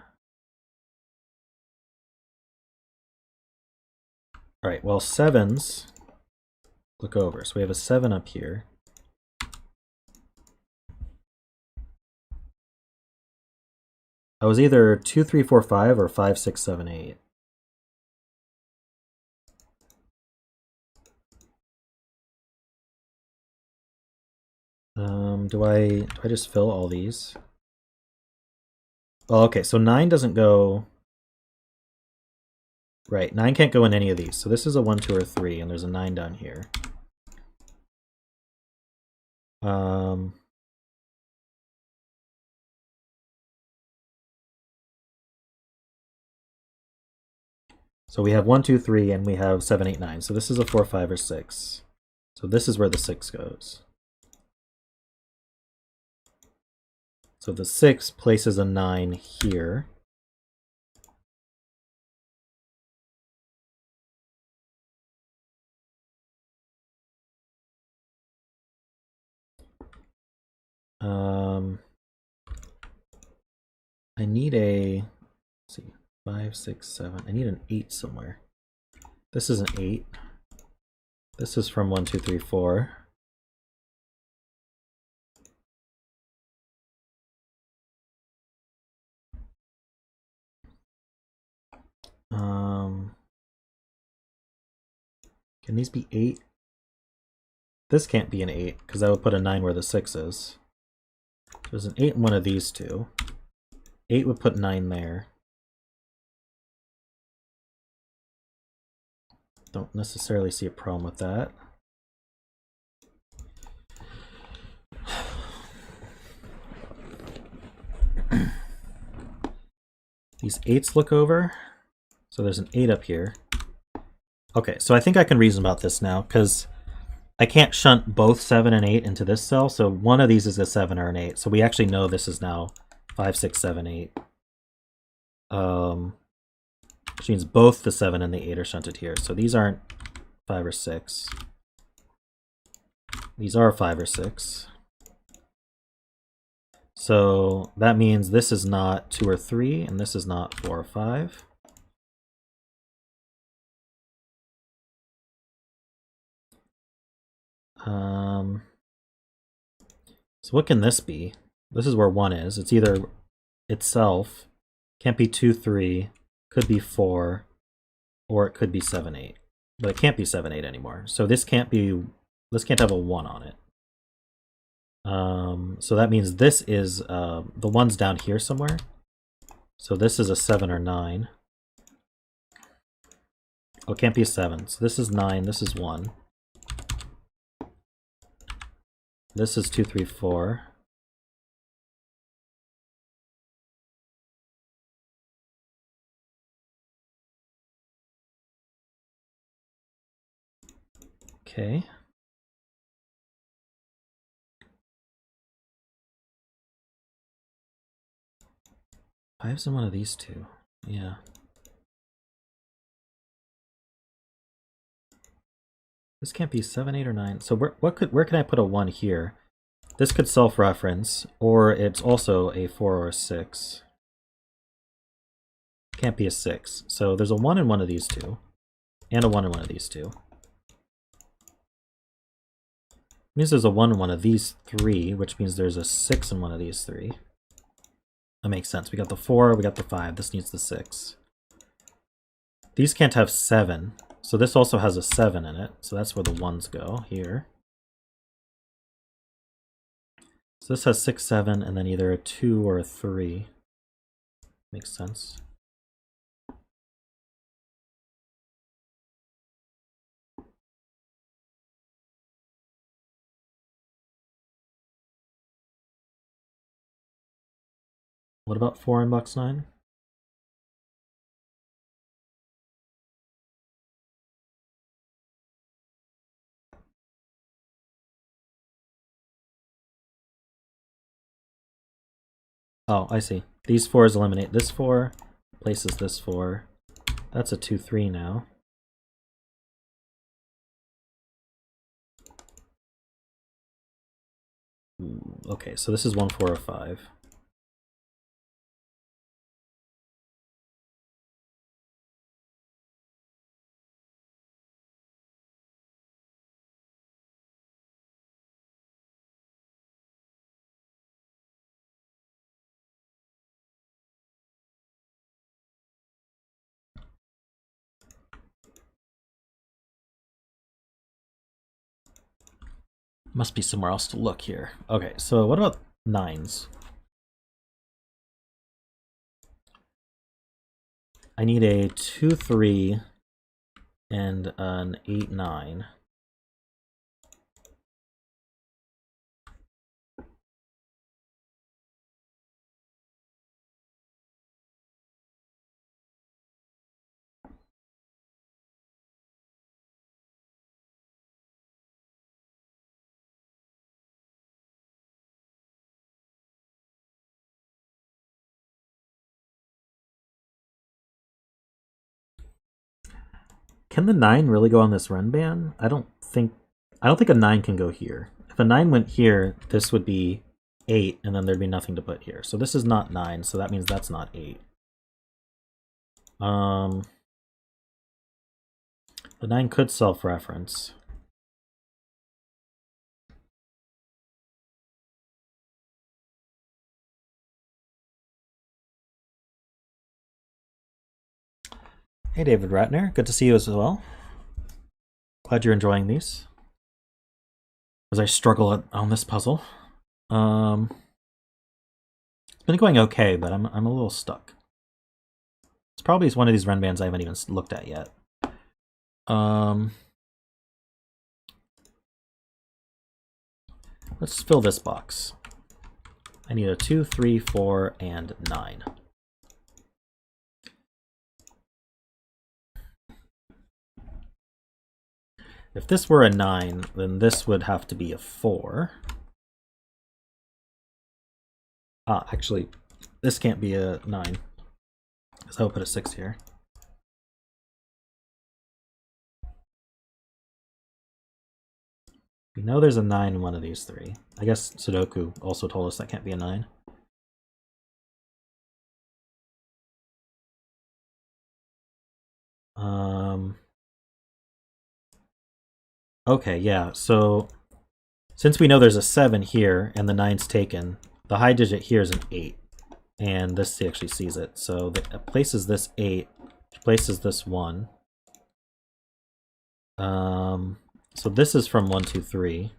All right, well, 7s look over. So we have a 7 up here. I was either 2, 3, 4, 5 or 5, 6, 7, 8. Do I just fill all these? Well, okay, so 9 doesn't go... Right, 9 can't go in any of these. So this is a 1, 2, or 3, and there's a 9 down here. So we have 1, 2, 3, and we have 7, 8, 9. So this is a 4, 5, or 6. So this is where the 6 goes. So the 6 places a 9 here. I need a, let's see, 5, 6, 7. I need an 8 somewhere. This is an 8. This is from 1, 2, 3, 4. Can these be 8? This can't be an 8, because I would put a 9 where the 6 is. There's an 8 in one of these two. 8 would put 9 there. Don't necessarily see a problem with that. These 8s look over. So there's an 8 up here. Okay, so I think I can reason about this now, because I can't shunt both 7 and 8 into this cell, so one of these is a 7 or an 8. So we actually know this is now 5, 6, 7, 8. Which means both the 7 and the 8 are shunted here. So these aren't 5 or 6. These are 5 or 6. So that means this is not 2 or 3, and this is not 4 or 5. So what can this be? This is where 1 is. It's either itself, can't be 2, 3, could be 4, or it could be 7, 8. But it can't be 7, 8 anymore. So this can't have a 1 on it. So that means this is, the 1's down here somewhere. So this is a 7 or 9. Oh, it can't be a 7. So this is 9, this is 1. This is 2, 3, 4. Okay. 5's in one of these two. Yeah. This can't be 7, 8, or 9. So where can I put a 1 here? This could self-reference, or it's also a 4 or a 6. Can't be a 6. So there's a 1 in one of these two, and a 1 in one of these two. Means there's a 1 in one of these three, which means there's a 6 in one of these three. That makes sense. We got the 4, we got the 5. This needs the 6. These can't have 7. So this also has a 7 in it. So that's where the 1s go, here. So this has 6, 7, and then either a 2 or a 3. Makes sense. What about 4 in box 9? Oh, I see. These 4s eliminate this 4, places this 4. That's a 2, 3 now. Okay, so this is 1, 4, or 5. Must be somewhere else to look here. Okay, so what about 9s? I need a 2-3 and an 8-9. Can the 9 really go on this Renban? I don't think a 9 can go here. If a 9 went here, this would be 8, and then there'd be nothing to put here. So this is not 9, so that means that's not 8. The 9 could self-reference. Hey David Ratner, good to see you as well. Glad you're enjoying these. As I struggle on this puzzle. It's been going okay, but I'm a little stuck. It's probably one of these Renbans I haven't even looked at yet. Let's fill this box. I need a 2, 3, 4, and 9. If this were a 9, then this would have to be a 4. Actually, this can't be a 9, because I will put a 6 here. We know there's a 9 in one of these three. I guess Sudoku also told us that can't be a 9. Okay, yeah, so since we know there's a 7 here and the 9's taken, the high digit here is an 8, and this actually sees it. So it places this 8, places this 1. So this is from 1, 2, 3.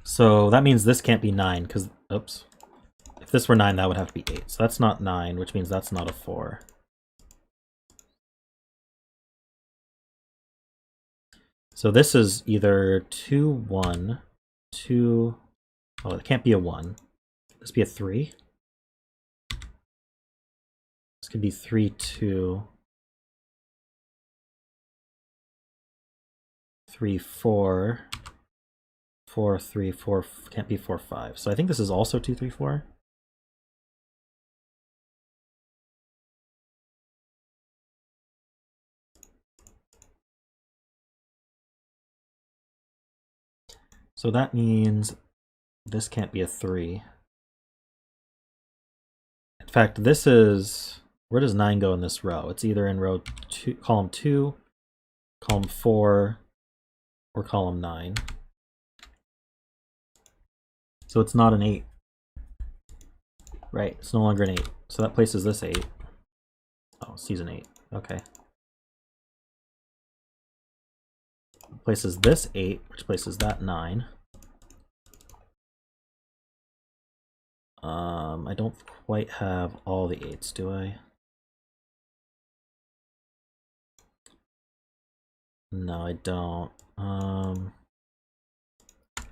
So that means this can't be 9, because, oops. If this were 9, that would have to be 8. So that's not 9, which means that's not a 4. So this is either 2, 1, 2... Oh, it can't be a 1. Could this be a 3? This could be 3, 2... 3, 4... 4, 3, 4... Can't be 4, 5. So I think this is also 2, 3, 4. So that means this can't be a 3. In fact, this is... Where does 9 go in this row? It's either in row 2, column 2, column 4, or column 9. So it's not an 8. Right, it's no longer an 8. So that places this 8. Oh, season 8. Okay. Places this 8, which places that 9. I don't quite have all the 8s, do I? No, I don't.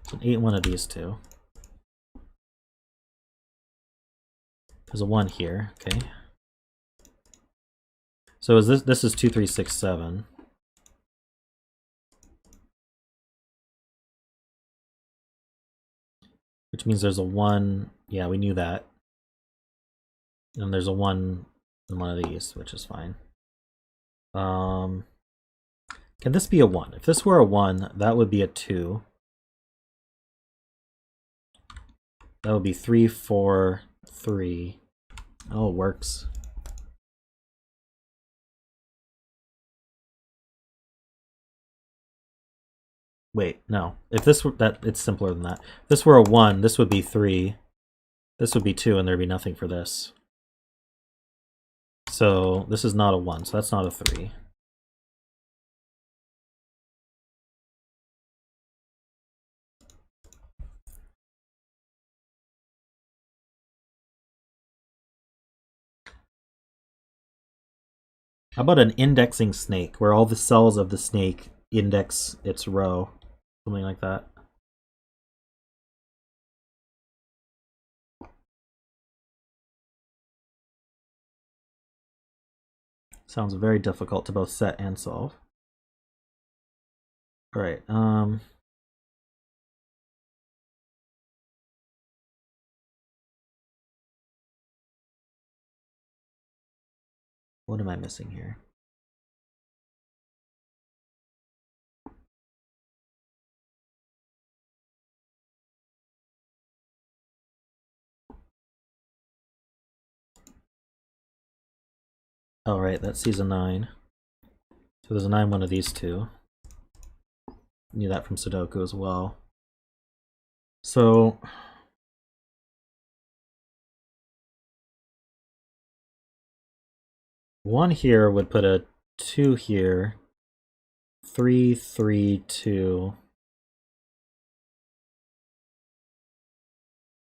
It's an 8 in one of these two. There's a 1 here, okay. So is this is 2, 3, 6, 7. Which means there's a 1, yeah, we knew that. And there's a 1 in one of these, which is fine. Can this be a 1? If this were a 1, that would be a 2. That would be 3, 4, 3. Oh, it works. Wait, no. If this were that, it's simpler than that. If this were a 1, this would be 3. This would be 2, and there'd be nothing for this. So this is not a 1, so that's not a 3. How about an indexing snake, where all the cells of the snake index its row? Something like that. Sounds very difficult to both set and solve. All right. What am I missing here? Oh, right, that sees a 9. So there's a 9, one of these two. Knew that from Sudoku as well. So one here would put a 2 here. 3, 3, 2.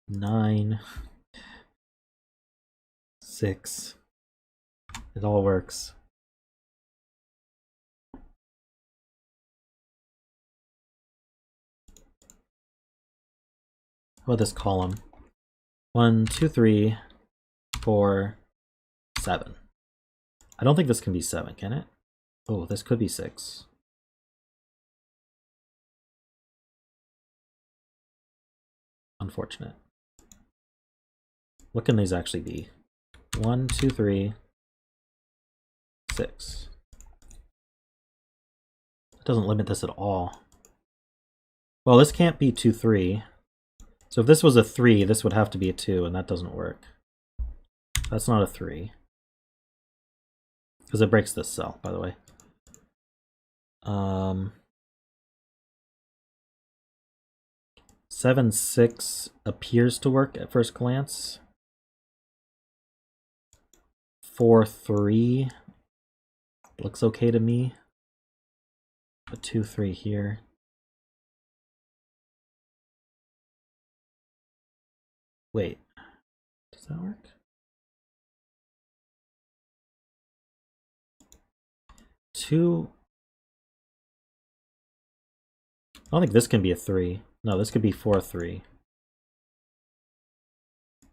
9. 6. It all works. How about this column? 1, 2, 3, 4, 7. I don't think this can be 7, can it? Oh, this could be 6. Unfortunate. What can these actually be? 1, 2, 3, 6. It doesn't limit this at all. Well, this can't be 2, 3. So if this was a 3, this would have to be a 2, and that doesn't work. That's not a 3. Because it breaks this cell, by the way. 7, 6 appears to work at first glance. 4, 3 looks okay to me. A 2, 3 here. Wait, does that work? 2. I don't think this can be a 3. No, this could be 4, 3.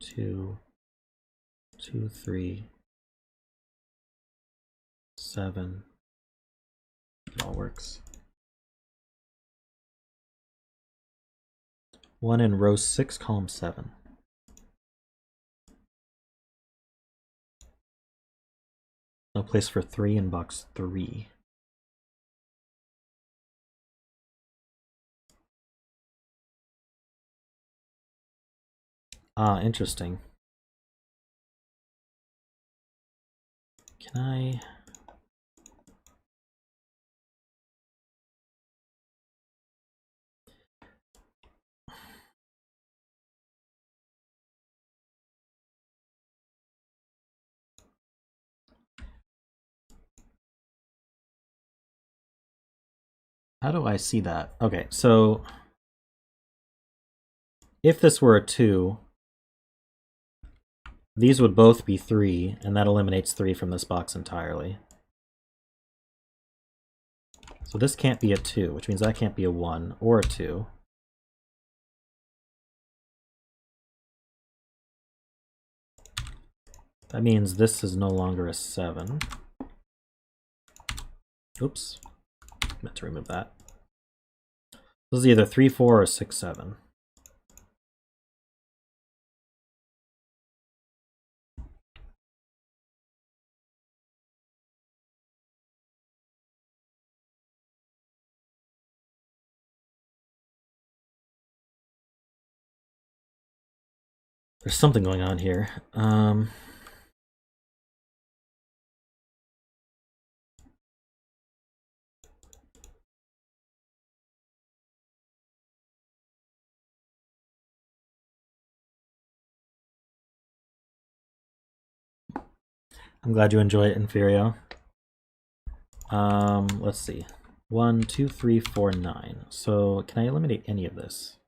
2, 2, 3, 7. It all works. 1 in row 6, column 7. No place for 3 in box 3. Ah, interesting. Can I... How do I see that? Okay, so if this were a 2, these would both be 3, and that eliminates 3 from this box entirely. So this can't be a 2, which means that can't be a 1 or a 2. That means this is no longer a 7. Oops, meant to remove that. This is either 3, 4 or 6, 7. There's something going on here. I'm glad you enjoy it, Inferio. Let's see. 1, 2, 3, 4, 9. So can I eliminate any of this?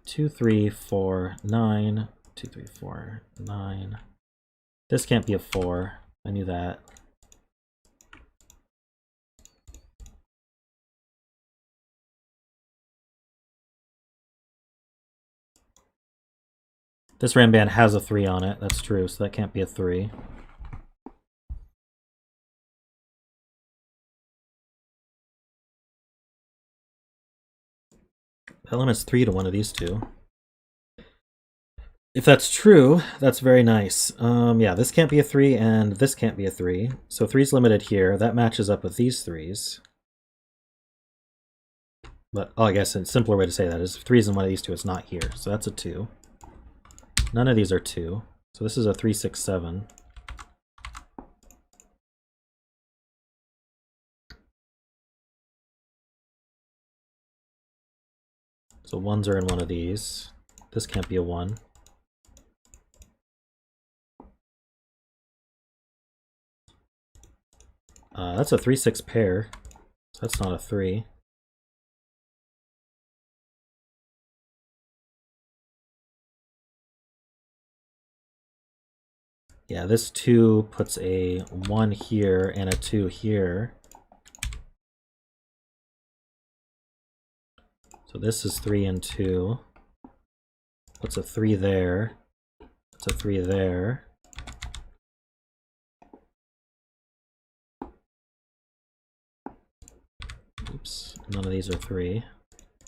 2, 3, 4, 9. 2, 3, 4, 9. This can't be a 4. I knew that. This Renban has a 3 on it, that's true, so that can't be a 3. That limits 3 to one of these two. If that's true, that's very nice. Yeah, this can't be a 3 and this can't be a 3. So 3's limited here. That matches up with these 3's. But I guess a simpler way to say that is if 3's in one of these two, it's not here. So that's a 2. None of these are 2. So this is a 3, 6, 7. So 1's are in one of these. This can't be a 1. That's a 3, 6 pair. So that's not a 3. Yeah, this 2 puts a 1 here and a 2 here. So this is 3 and 2. Puts a 3 there. Puts a 3 there. Oops, none of these are 3.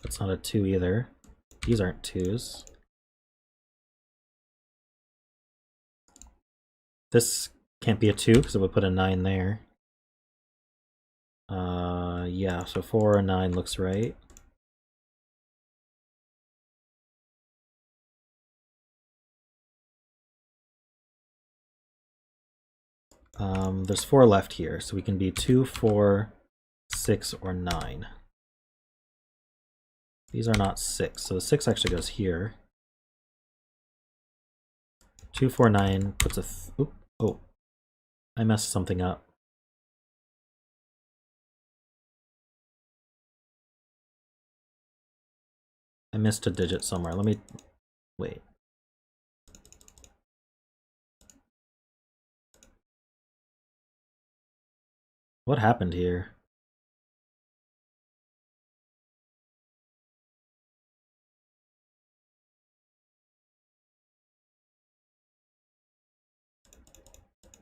That's not a 2 either. These aren't 2's. This can't be a 2 because it would put a 9 there. Yeah, so 4 and 9 looks right. There's 4 left here, so we can be 2, 4, 6, or 9. These are not 6, so the 6 actually goes here. 2, 4, 9 puts a... oh, I messed something up. I missed a digit somewhere. Let me... wait. What happened here?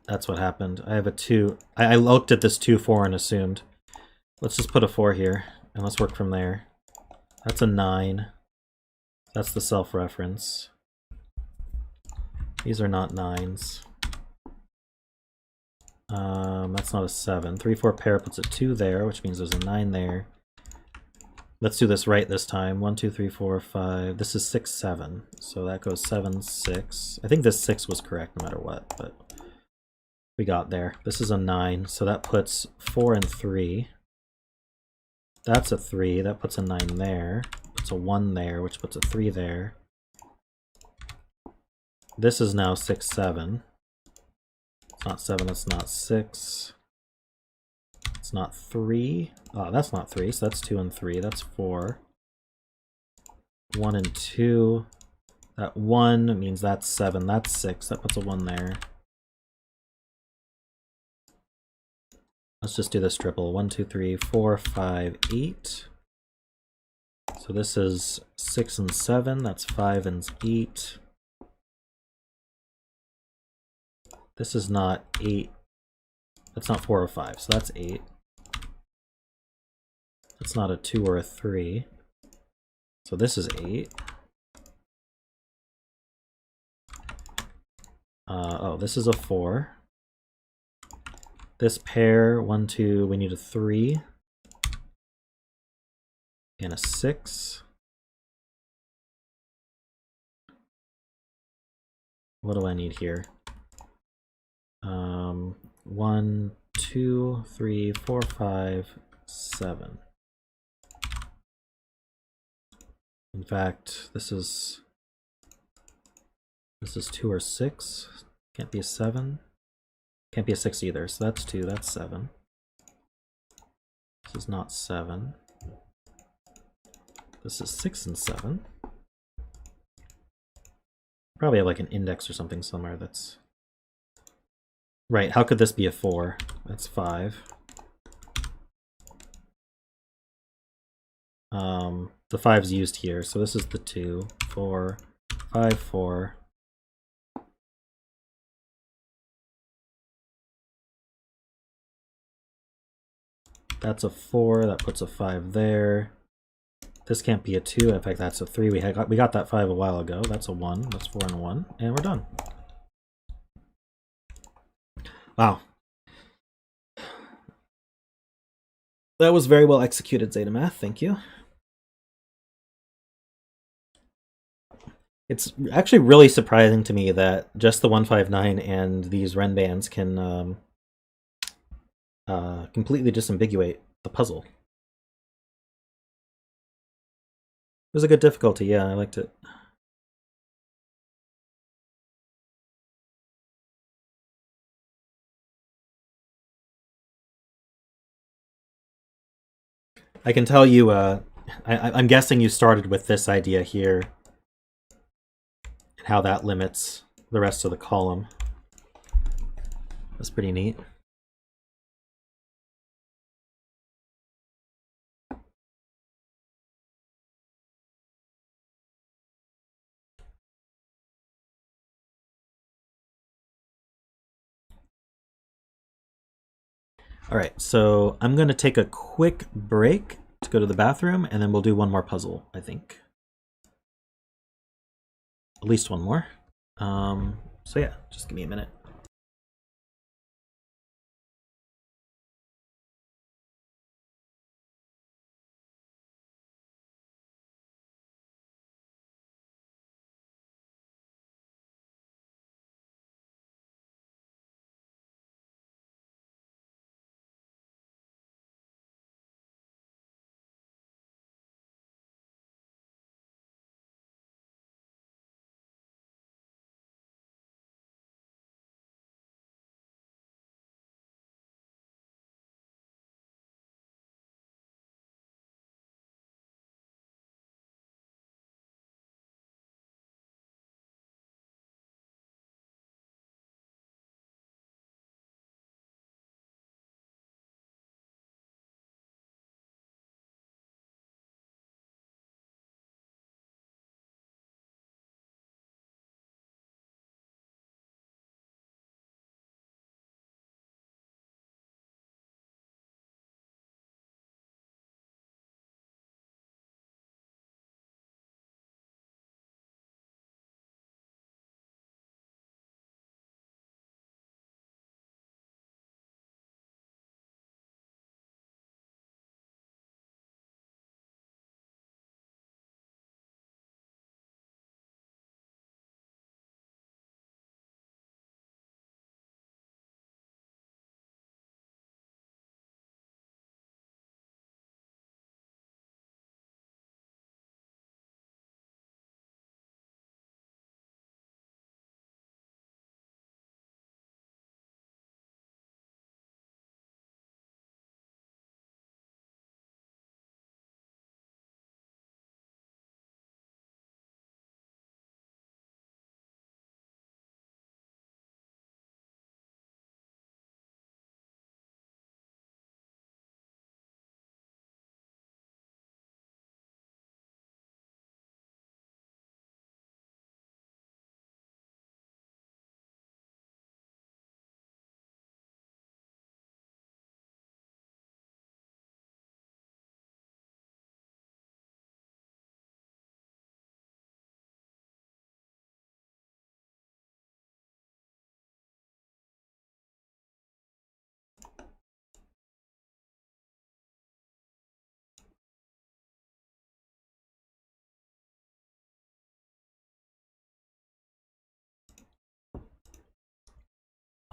That's what happened. I have a 2. I looked at this 2, 4 and assumed. Let's just put a 4 here, and let's work from there. That's a 9. That's the self-reference. These are not 9's. That's not a 7. 3, 4 pair puts a 2 there, which means there's a 9 there. Let's do this right this time. 1, 2, 3, 4, 5. This is 6, 7. So that goes 7, 6. I think this 6 was correct no matter what, but we got there. This is a 9, so that puts 4 and 3. That's a 3. That puts a 9 there. Puts a 1 there, which puts a 3 there. This is now 6, 7. It's not 7, it's not 6. It's not 3. Oh, that's not 3, so that's 2 and 3. That's 4. 1 and 2. That 1 means that's 7. That's 6. That puts a 1 there. Let's just do this triple. 1, 2, 3, 4, 5, 8. So this is 6 and 7. That's 5 and 8. This is not 8. That's not 4 or 5, so that's 8. That's not a 2 or a 3. So this is 8. Oh, this is a 4. This pair, 1, 2, we need a 3. And a 6. What do I need here? 1, 2, 3, 4, 5, 7. In fact, this is 2 or 6. Can't be a 7. Can't be a 6 either, so that's 2, that's 7. This is not 7. This is 6 and 7. Probably have like an index or something somewhere that's Right, how could this be a 4? That's 5. The 5's used here, so this is the 2, 4, 5, 4. That's a 4, that puts a 5 there. This can't be a 2, in fact that's a 3. We got that 5 a while ago. That's a 1, that's 4 and 1, and we're done. Wow. That was very well executed, zetamath, thank you. It's actually really surprising to me that just the 159 and these Renbans can completely disambiguate the puzzle. It was a good difficulty, yeah, I liked it. I can tell you, I'm guessing you started with this idea here, and how that limits the rest of the column. That's pretty neat. All right, so I'm going to take a quick break to go to the bathroom, and then we'll do one more puzzle, I think. At least one more. So yeah, just give me a minute.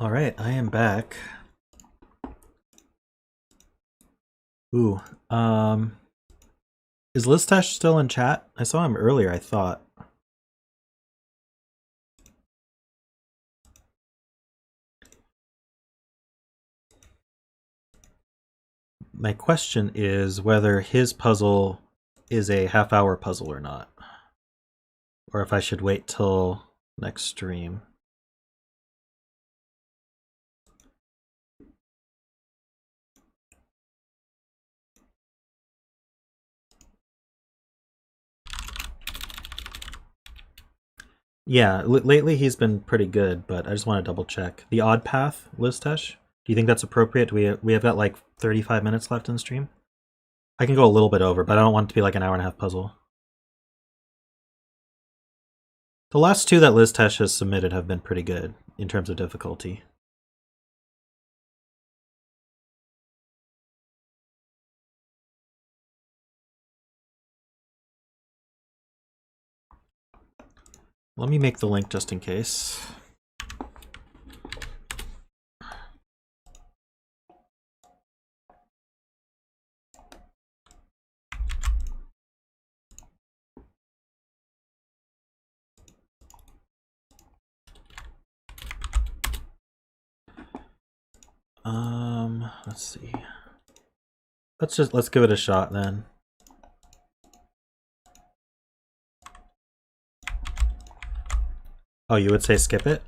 All right, I am back. Ooh, is Listash still in chat? I saw him earlier, I thought. My question is whether his puzzle is a half-hour puzzle or not. Or if I should wait till next stream. Yeah, lately he's been pretty good, but I just want to double check. The odd path, Listesh, do you think that's appropriate? We have got like 35 minutes left in the stream? I can go a little bit over, but I don't want it to be like an hour and a half puzzle. The last two that Listesh has submitted have been pretty good in terms of difficulty. Let me make the link just in case. Let's see. Let's give it a shot then. Oh, you would say skip it?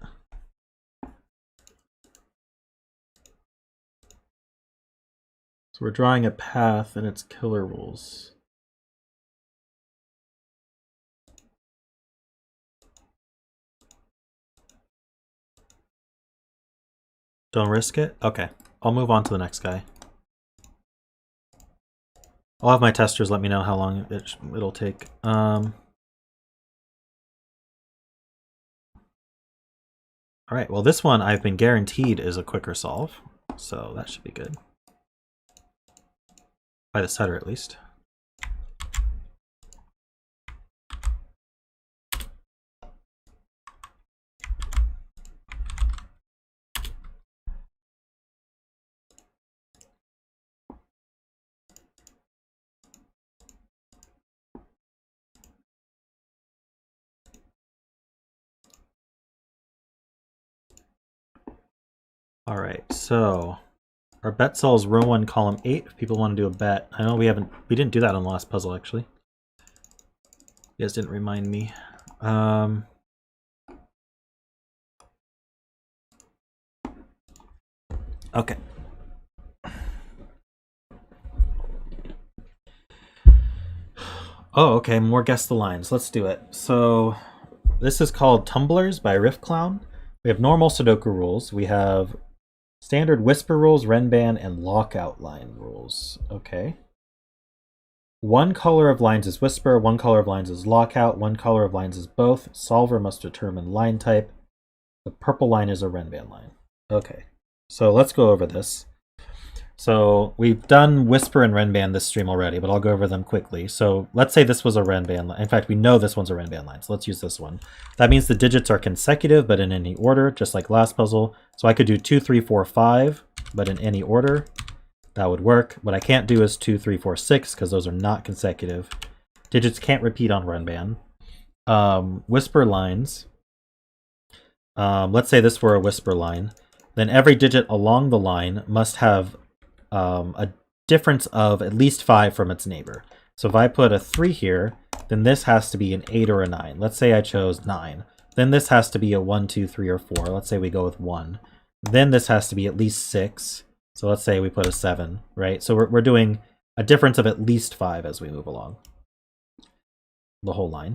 So we're drawing a path and it's killer rules. Don't risk it? Okay. I'll move on to the next guy. I'll have my testers let me know how long it'll take. Alright, well this one I've been guaranteed is a quicker solve, so that should be good. By the setter at least. Alright, so our bet cell is row 1, column 8. If people want to do a bet. I know we didn't do that on the last puzzle actually. You guys didn't remind me. Okay. Oh, okay, more guess the lines. Let's do it. So this is called Tumblers by Riffclown. We have normal Sudoku rules. We have standard whisper rules, Renban, and lockout line rules. Okay. One color of lines is whisper, one color of lines is lockout, one color of lines is both. Solver must determine line type. The purple line is a Renban line. Okay. So let's go over this. So we've done Whisper and Renban this stream already, but I'll go over them quickly. So let's say this was a Renban line. In fact, we know this one's a Renban line, so let's use this one. That means the digits are consecutive, but in any order, just like last puzzle. So I could do 2, 3, 4, 5, but in any order. That would work. What I can't do is 2, 3, 4, 6, because those are not consecutive. Digits can't repeat on Renban. Whisper lines. Let's say this were a whisper line. Then every digit along the line must have a difference of at least 5 from its neighbor. So if I put a 3 here, then this has to be an 8 or a 9. Let's say I chose 9. Then this has to be a 1, 2, 3, or 4. Let's say we go with 1. Then this has to be at least 6. So let's say we put a 7, right? So we're doing a difference of at least 5 as we move along. The whole line.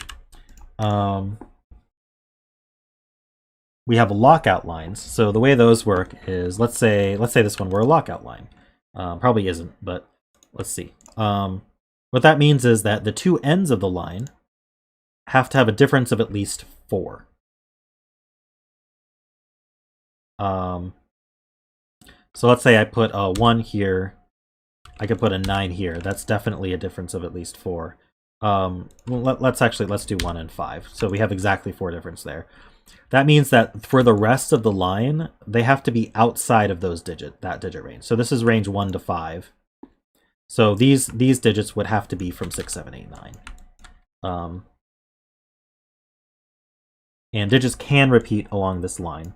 We have lockout lines. So the way those work is, let's say this one were a lockout line. Probably isn't, but let's see. What that means is that the two ends of the line have to have a difference of at least 4. So let's say I put a 1 here. I could put a 9 here. That's definitely a difference of at least 4. Let's do 1 and 5. So we have exactly 4 difference there. That means that for the rest of the line, they have to be outside of that digit range. So this is range 1 to 5. So these digits would have to be from 6, 7, 8, 9. And digits can repeat along this line.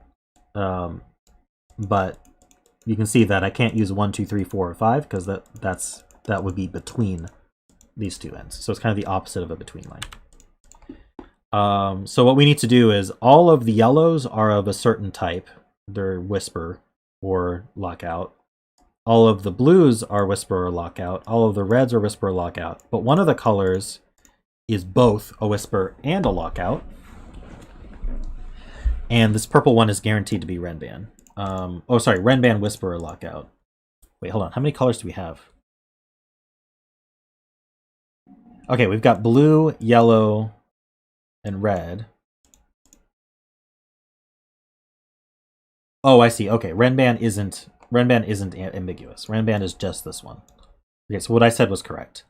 But you can see that I can't use 1, 2, 3, 4, or 5 because that would be between these two ends. So it's kind of the opposite of a between line. So what we need to do is all of the yellows are of a certain type. They're whisper or lockout. All of the blues are whisper or lockout. All of the reds are whisper or lockout. But one of the colors is both a whisper and a lockout. And this purple one is guaranteed to be Renban. Oh, sorry, Renban, Whisperer, Lockout. Wait, hold on. How many colors do we have? Okay, we've got blue, yellow, and red. Oh, I see. Okay, Renban isn't ambiguous. Renban is just this one. Okay, so what I said was correct.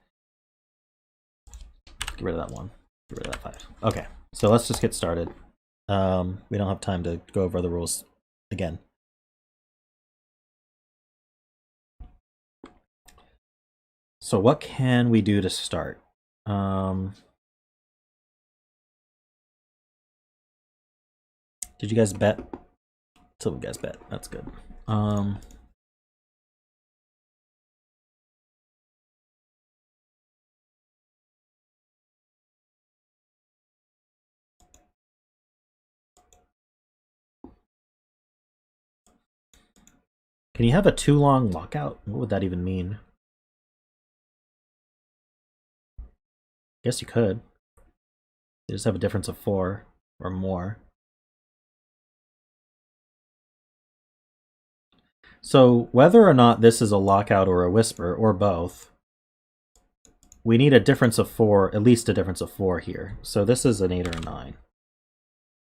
Get rid of that one. Get rid of that 5. Okay, so let's just get started. We don't have time to go over the rules again. So what can we do to start? Did you guys bet? Some of you guys bet. That's good. Can you have a too long lockout? What would that even mean? Guess you could. You just have a difference of 4 or more. So whether or not this is a lockout or a whisper, or both, we need a difference of 4, at least a difference of 4 here. So this is an 8 or a 9.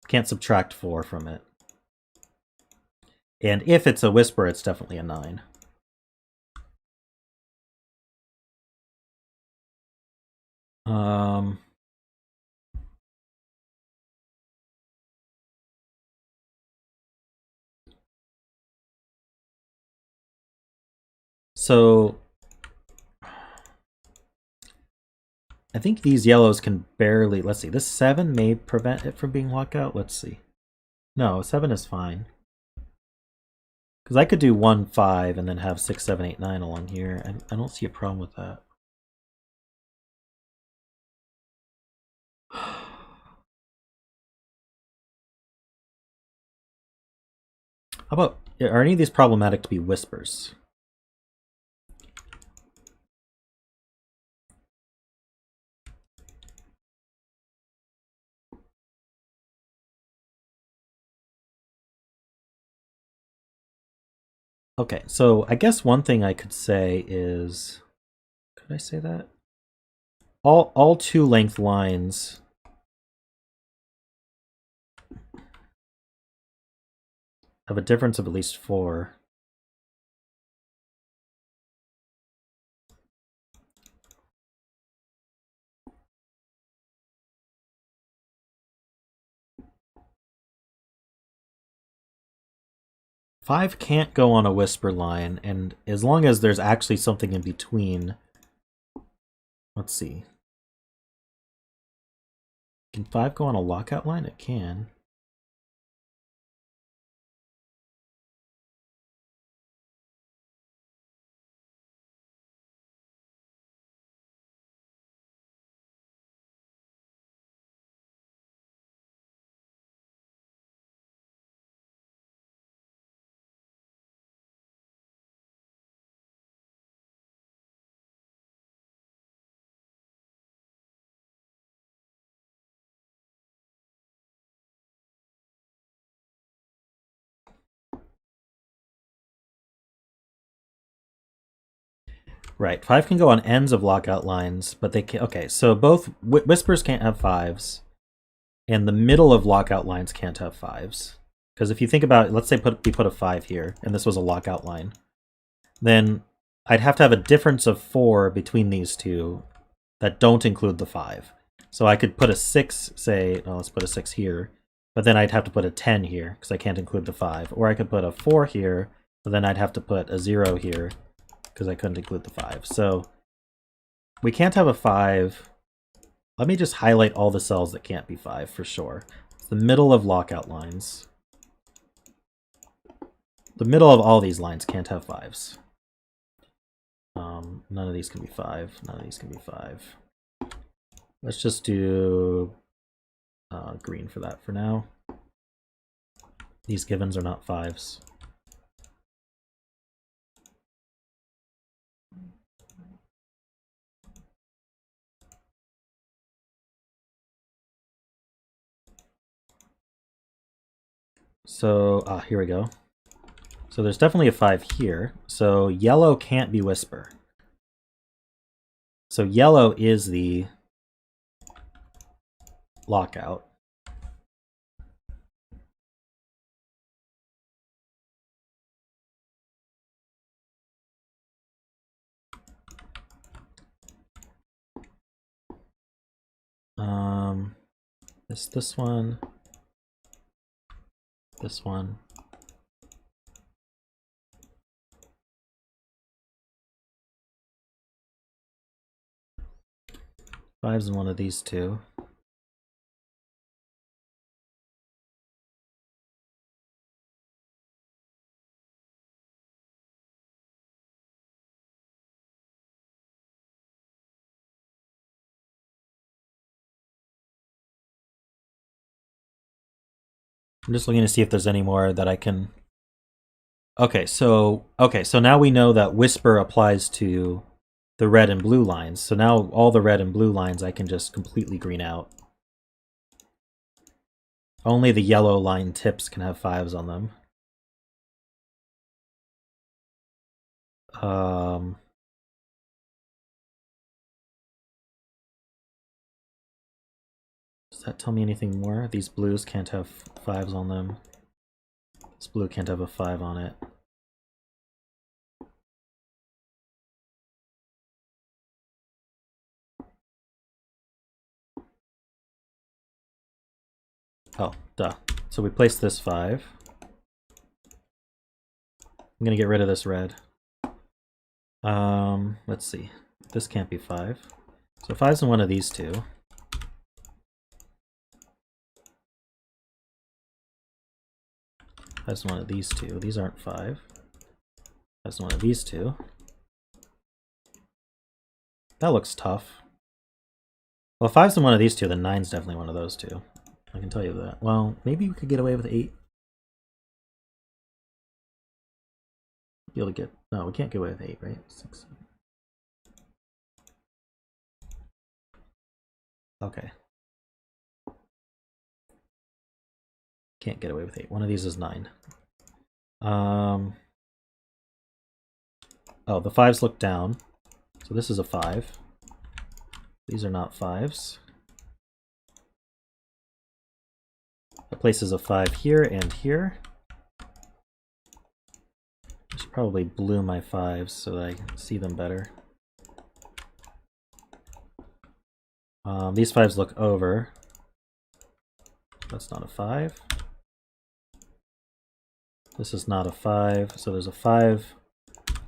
Can't subtract 4 from it. And if it's a whisper, it's definitely a 9. So I think these yellows can barely, let's see, this 7 may prevent it from being lockout. Let's see. No, 7 is fine. Because I could do 1, 5, and then have 6, 7, 8, 9 along here. I don't see a problem with that. How about, are any of these problematic to be whispers? Okay, so I guess one thing I could say is, could I say that? All 2 length lines have a difference of at least 4. Five can't go on a whisper line, and as long as there's actually something in between. Let's see. Can 5 go on a lockout line? It can. Right, 5 can go on ends of lockout lines, but they can. Okay, so both whispers can't have 5s, and the middle of lockout lines can't have 5s. Because if you think about it, let's say we put a 5 here, and this was a lockout line, then I'd have to have a difference of 4 between these two that don't include the 5. So I could put a 6, say, well, let's put a 6 here, but then I'd have to put a 10 here, because I can't include the 5. Or I could put a 4 here, but then I'd have to put a 0 here, because I couldn't include the 5. So we can't have a 5. Let me just highlight all the cells that can't be 5 for sure. It's the middle of lockout lines. The middle of all these lines can't have 5s. None of these can be 5. None of these can be 5. Let's just do green for that for now. These givens are not 5s. So, here we go. So there's definitely a 5 here. So yellow can't be whisper. So yellow is the lockout. This one, this one. Five's in one of these two. I'm just looking to see if there's any more that I can... Okay, so now we know that whisper applies to the red and blue lines. So now all the red and blue lines I can just completely green out. Only the yellow line tips can have 5s on them. Does that tell me anything more? These blues can't have 5s on them. This blue can't have a 5 on it. Oh, duh. So we place this 5. I'm gonna get rid of this red. Let's see. This can't be 5. So 5's in one of these two. 5's in one of these two. These aren't 5. 5's in one of these two. That looks tough. Well, if 5's in one of these two, then 9's definitely one of those two. I can tell you that. Well, maybe we could get away with 8. Be able to get... No, we can't get away with 8, right? 6. Okay. Can't get away with 8. One of these is 9. Oh, the 5s look down. So this is a 5. These are not 5s. That places a 5 here and here. I should probably blue my 5s so that I can see them better. These 5s look over. That's not a 5. This is not a 5. So there's a 5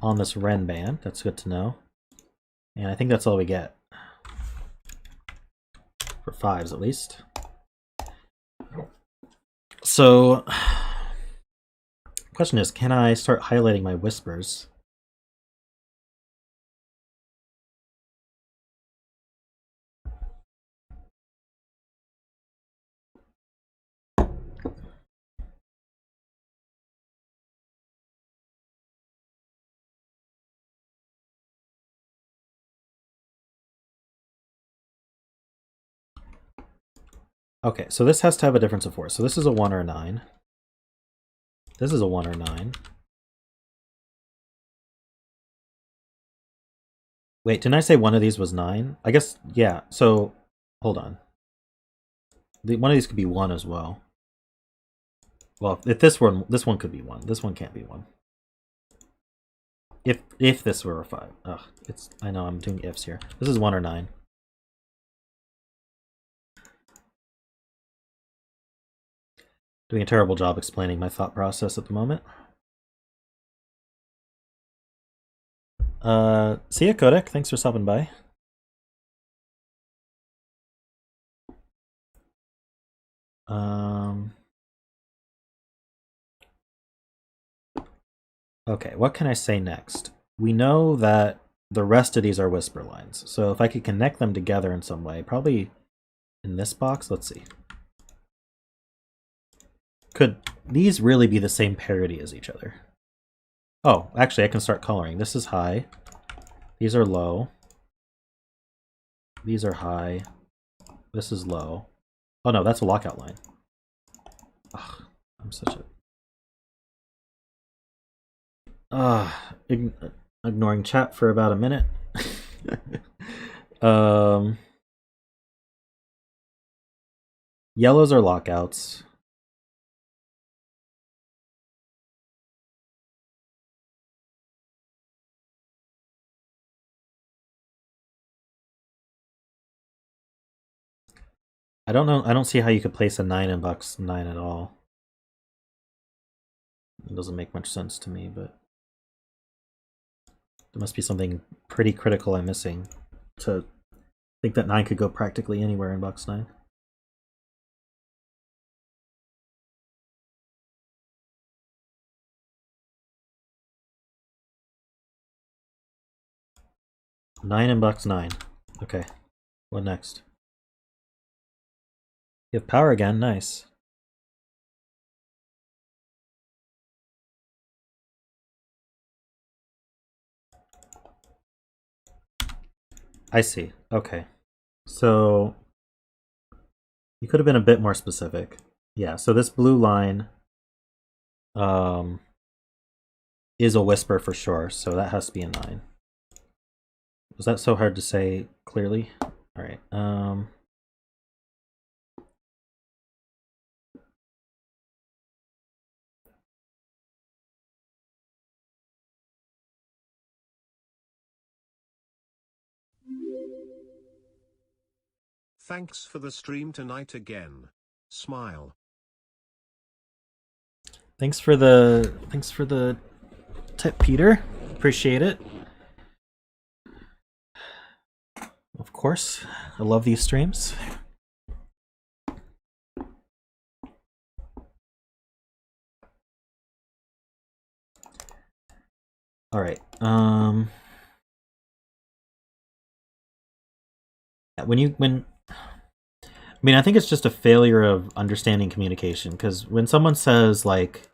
on this Renban. That's good to know. And I think that's all we get. For 5s at least. So, question is, can I start highlighting my whispers? Okay, so this has to have a difference of 4. So this is a 1 or a 9. This is a 1 or 9. Wait, didn't I say one of these was 9? I guess, yeah, so, hold on. One of these could be 1 as well. Well, if this one could be 1. This one can't be 1. If this were a 5. Ugh, I know I'm doing ifs here. This is 1 or 9. Doing a terrible job explaining my thought process at the moment. See ya, Kodak. Thanks for stopping by. Okay, what can I say next? We know that the rest of these are whisper lines. So if I could connect them together in some way, probably in this box, let's see. Could these really be the same parity as each other? Oh, actually I can start coloring. This is high. These are low. These are high. This is low. Oh no, that's a lockout line. Ugh. I'm such a ignoring chat for about a minute. Yellows are lockouts. I don't know. I don't see how you could place a 9 in box 9 at all. It doesn't make much sense to me, but there must be something pretty critical I'm missing to think that 9 could go practically anywhere in box 9. Nine in box 9. Okay. What next? You have power again. Nice. I see. Okay. So you could have been a bit more specific. Yeah, so this blue line is a whisper for sure, so that has to be a 9. Was that so hard to say clearly? All right. Thanks for the stream tonight again. Smile. Thanks for the tip, Peter. Appreciate it. Of course. I love these streams. All right. I think it's just a failure of understanding communication, because when someone says like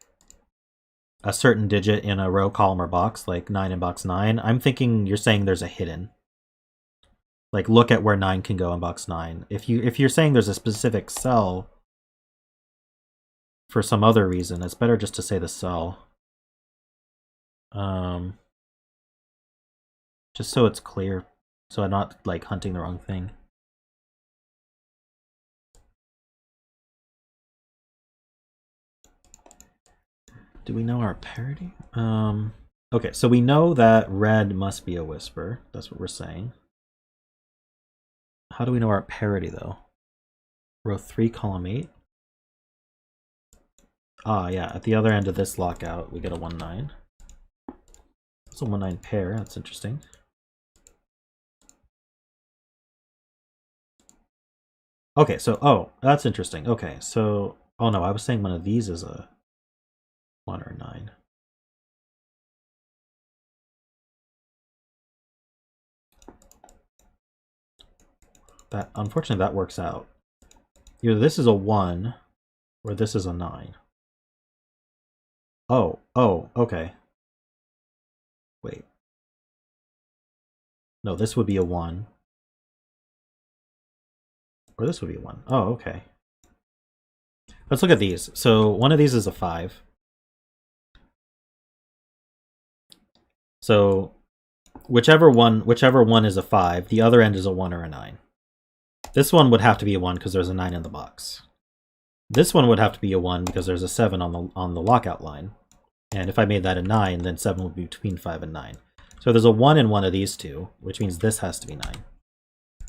a certain digit in a row, column, or box, like 9 in box 9, I'm thinking you're saying there's a hidden. Like, look at where 9 can go in box 9. If you're saying there's a specific cell for some other reason, it's better just to say the cell. Just so it's clear, so I'm not like hunting the wrong thing. Do we know our parity? Okay, so we know that red must be a whisper. That's what we're saying. How do we know our parity, though? Row 3, column 8? Ah, yeah, at the other end of this lockout, we get a 1-9. It's a 1-9 pair, that's interesting. Okay, so, oh, that's interesting. Okay, so, oh no, I was saying one of these is a 1 or 9. That, unfortunately, that works out. Either this is a 1, or this is a 9. Oh, okay. Wait. No, this would be a 1. Or this would be a 1. Oh, okay. Let's look at these. So one of these is a 5. So whichever one is a 5, the other end is a 1 or a 9. This one would have to be a 1 because there's a 9 in the box. This one would have to be a 1 because there's a 7 on the lockout line. And if I made that a 9, then 7 would be between 5 and 9. So there's a 1 in one of these two, which means this has to be 9.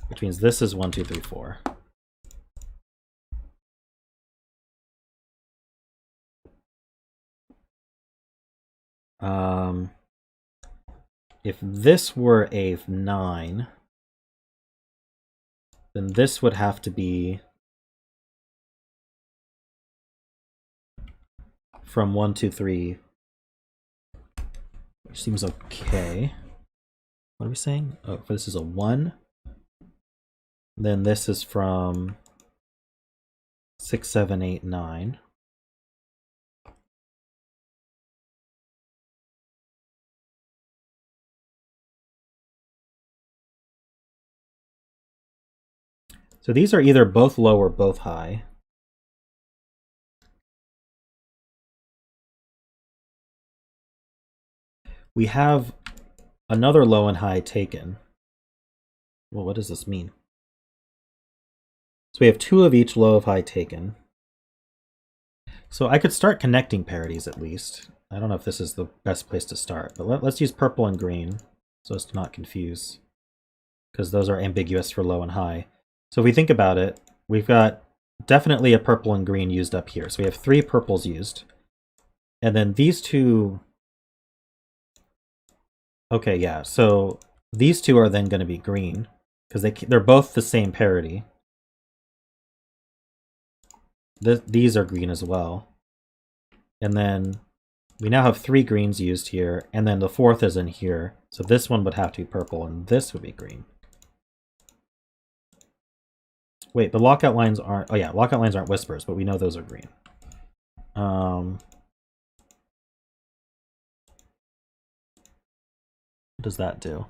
Which means this is 1, 2, 3, 4. If this were a 9, then this would have to be from 1, 2, 3, which seems okay. What are we saying? Oh, if this is a 1, then this is from 6, 7, 8, 9. So these are either both low or both high. we have another low and high taken. Well, what does this mean? So we have 2 of each low of high taken. So I could start connecting parities at least. I don't know if this is the best place to start, but let's use purple and green so as to not confuse, because those are ambiguous for low and high. So if we think about it, we've got definitely a purple and green used up here. So we have 3 purples used. And then these 2... Okay, yeah, so these 2 are then going to be green, because they're both the same parity. These are green as well. And then we now have 3 greens used here, and then the 4th is in here. So this one would have to be purple, and this would be green. Wait, the lockout lines aren't... Oh yeah, lockout lines aren't whispers, but we know those are green. What does that do?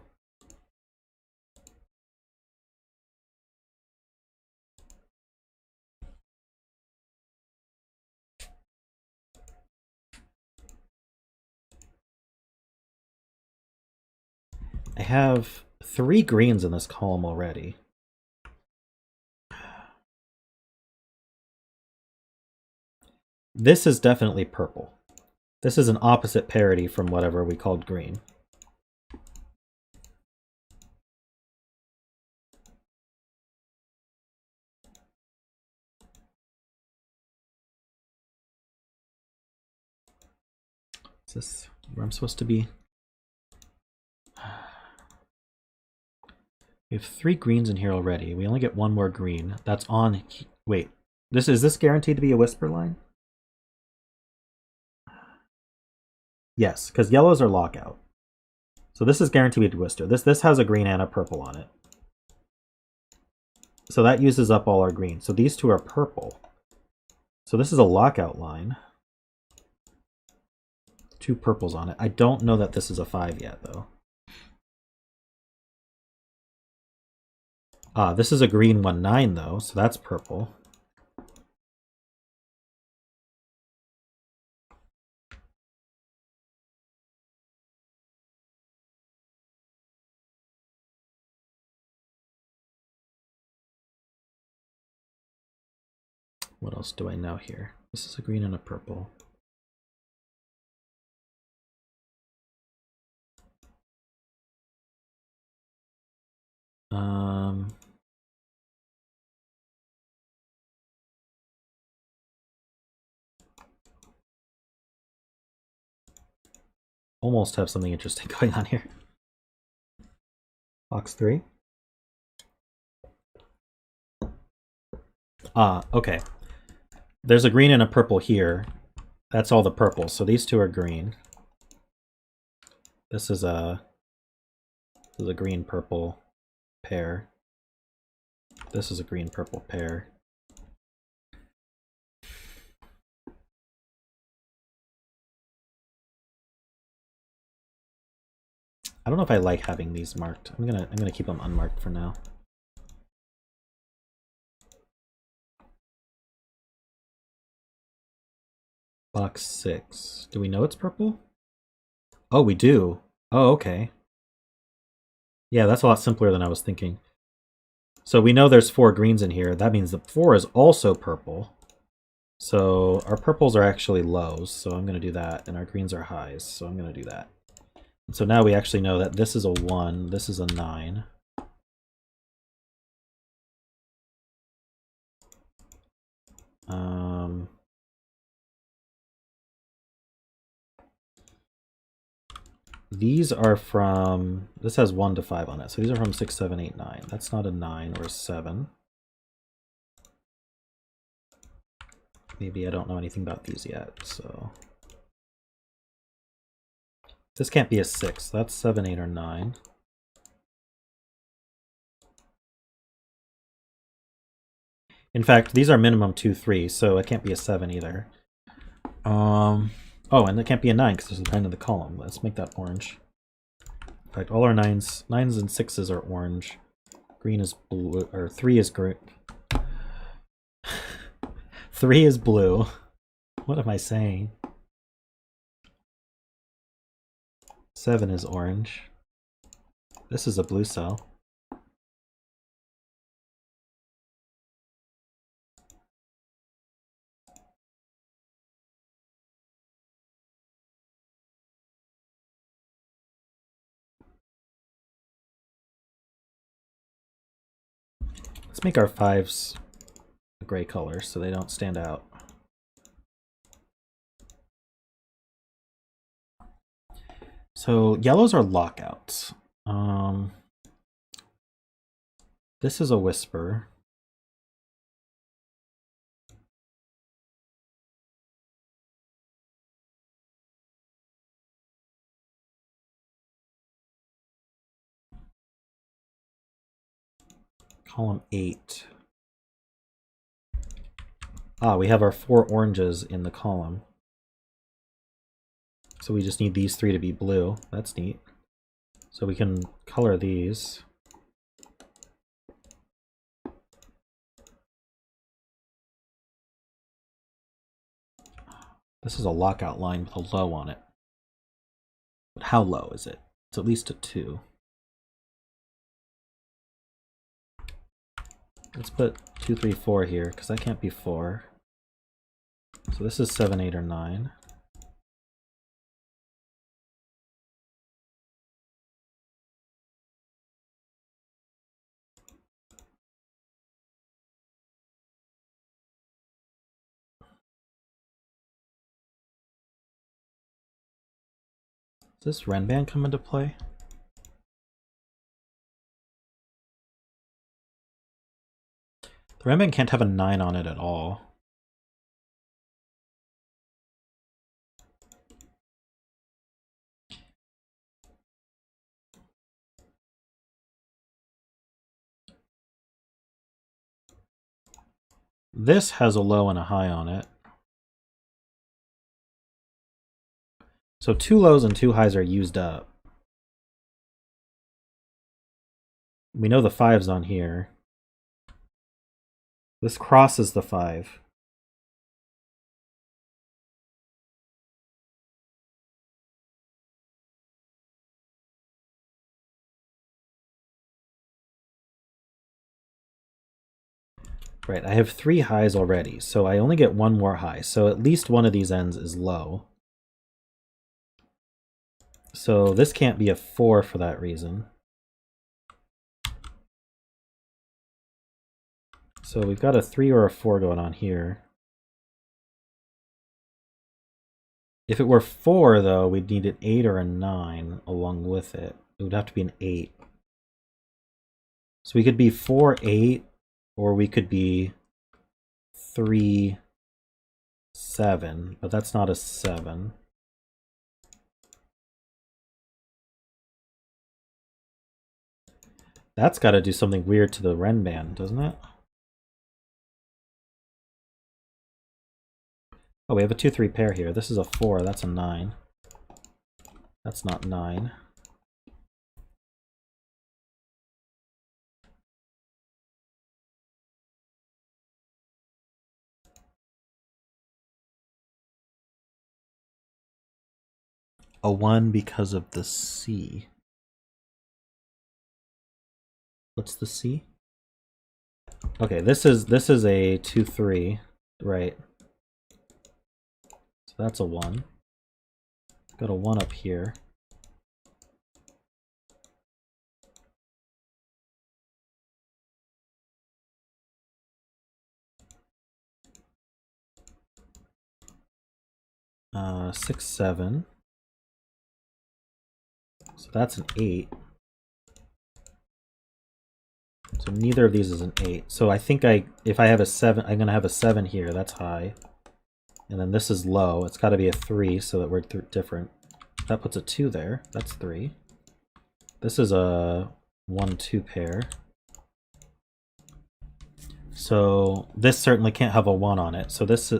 I have 3 greens in this column already. This is definitely purple. This is an opposite parity from whatever we called green. Is this where I'm supposed to be? We have 3 greens in here already. We only get 1 more green. That's on... Wait, is this guaranteed to be a whisper line? Yes, because yellows are lockout. So this is guaranteed to be a whisper. This has a green and a purple on it. So that uses up all our green. So these 2 are purple. So this is a lockout line. 2 purples on it. I don't know that this is a 5 yet, though. This is a green 1-9, though, so that's purple. What else do I know here? This is a green and a purple. Almost have something interesting going on here. Box 3. Okay. There's a green and a purple here. That's all the purple, so these 2 are green. This is a green-purple pair. This is a green-purple pair. I don't know if I like having these marked. I'm gonna keep them unmarked for now. Box 6. Do we know it's purple? Oh, we do. Oh, okay. Yeah, that's a lot simpler than I was thinking. So we know there's 4 greens in here. That means the 4 is also purple. So our purples are actually lows, so I'm going to do that. And our greens are highs, so I'm going to do that. And so now we actually know that this is a 1, this is a 9. These are from, this has 1 to 5 on it, so these are from 6, 7, 8, 9. That's not a 9 or a 7. Maybe I don't know anything about these yet, so. This can't be a 6, that's 7, 8, or 9. In fact, these are minimum 2, 3, so it can't be a 7 either. Oh, and it can't be a 9 because there's a 9 in the column. Let's make that orange. In fact, all our 9s and 6s are orange. Green is blue, or 3 is green. 3 is blue. What am I saying? 7 is orange. This is a blue cell. Let's make our 5s a gray color so they don't stand out. So yellows are lockouts. This is a whisper. Column 8. Ah, we have our 4 oranges in the column. So we just need these 3 to be blue. That's neat. So we can color these. This is a lockout line with a low on it. But how low is it? It's at least a 2. Let's put 2, 3, 4 here, because that can't be 4. So this is 7, 8, or 9. Does this Renban come into play? The Renban can't have a 9 on it at all. This has a low and a high on it. So 2 lows and 2 highs are used up. We know the 5's on here. This crosses the 5. Right, I have 3 highs already, so I only get 1 more high. So at least one of these ends is low. So this can't be a 4 for that reason. So we've got a 3 or a 4 going on here. If it were 4, though, we'd need an 8 or a 9 along with it. It would have to be an 8. So we could be 4, 8, or we could be 3, 7, but that's not a 7. That's got to do something weird to the Renban, doesn't it? Oh, we have a 2, 3 pair here. This is a 4, that's a 9. That's not 9. A 1 because of the C. What's the C? Okay, this is a 2, 3, right? So that's a 1. Got a 1 up here. Uh, 6, 7. So that's an 8. So neither of these is an 8. So I think if I have a 7, I'm going to have a 7 here. That's high. And then this is low. It's got to be a 3 so that we're different. That puts a 2 there. That's 3. This is a 1, 2 pair. So this certainly can't have a 1 on it. So this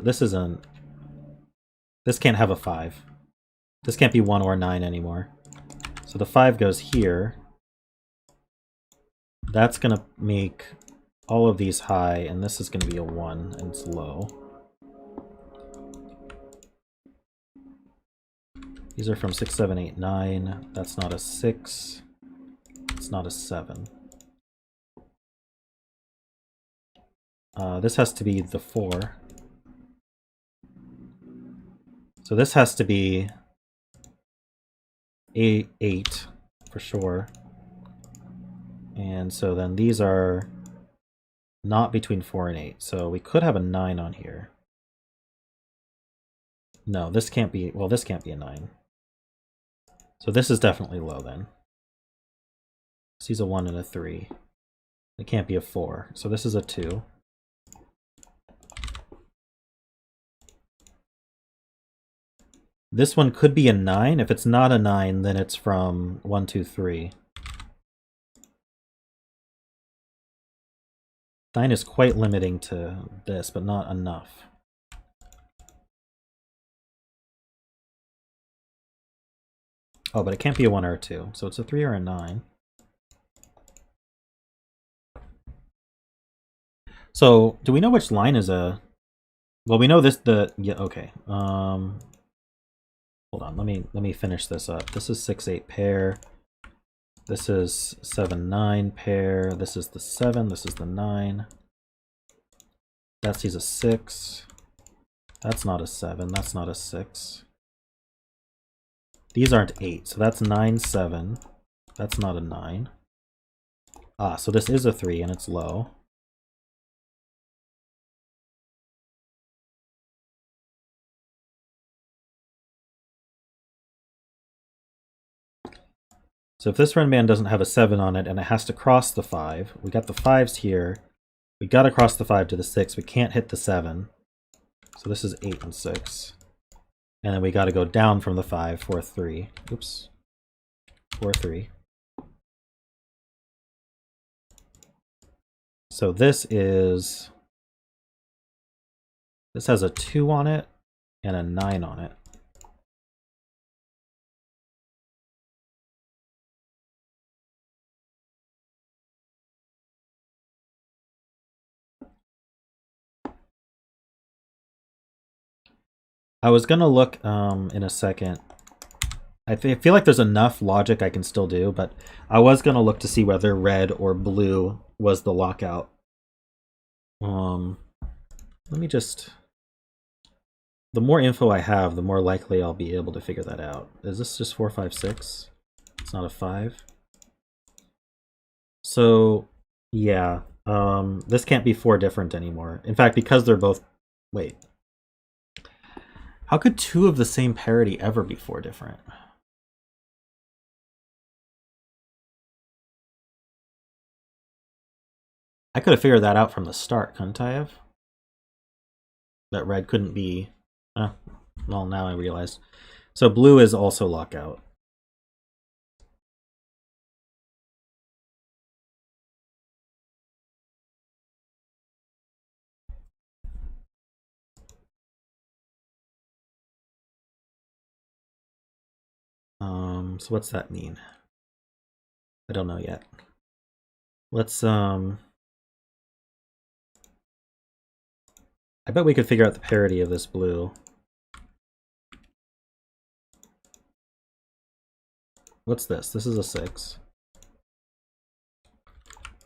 can't have a 5. This can't be 1 or 9 anymore. So the 5 goes here. That's going to make all of these high, and this is going to be a 1, and it's low. These are from 6, 7, 8, 9. That's not a 6. It's not a 7. This has to be the 4. So this has to be 8 for sure. And so then these are not between 4 and 8. So we could have a 9 on here. No, this can't be, well, this can't be a 9. So this is definitely low then. Sees a 1 and a 3. It can't be a 4. So this is a 2. This one could be a 9. If it's not a 9, then it's from 1, 2, 3. 9 is quite limiting to this, but not enough. Oh, but it can't be a 1 or a 2. So it's a 3 or a 9. So do we know which line is a... Well, we know this, yeah, okay. Hold on, let me finish this up. This is 6, 8 pair. This is 7, 9 pair. This is the 7, this is the 9. That sees a 6. That's not a 7, that's not a 6. These aren't 8, so that's 9, 7. That's not a 9. Ah, so this is a 3 and it's low. So if this Renban doesn't have a 7 on it and it has to cross the 5, we got the 5s here. We got to cross the 5 to the 6. We can't hit the 7. So this is 8 and 6. And then we got to go down from the 5 for a 3. Oops. For a 3. So this is... This has a 2 on it and a 9 on it. I was gonna look in a second. I feel like there's enough logic I can still do, but I was gonna look to see whether red or blue was the lockout. Let me just... The more info I have, the more likely I'll be able to figure that out. Is this just 4, 5, 6? It's not a 5. So, yeah. This can't be 4 different anymore. In fact, because they're both... Wait. How could 2 of the same parity ever be 4 different? I could have figured that out from the start, couldn't I have? That red couldn't be... well, now I realized. So blue is also lockout. So what's that mean? I don't know yet. Let's I bet we could figure out the parity of this blue. What's this? This is a 6.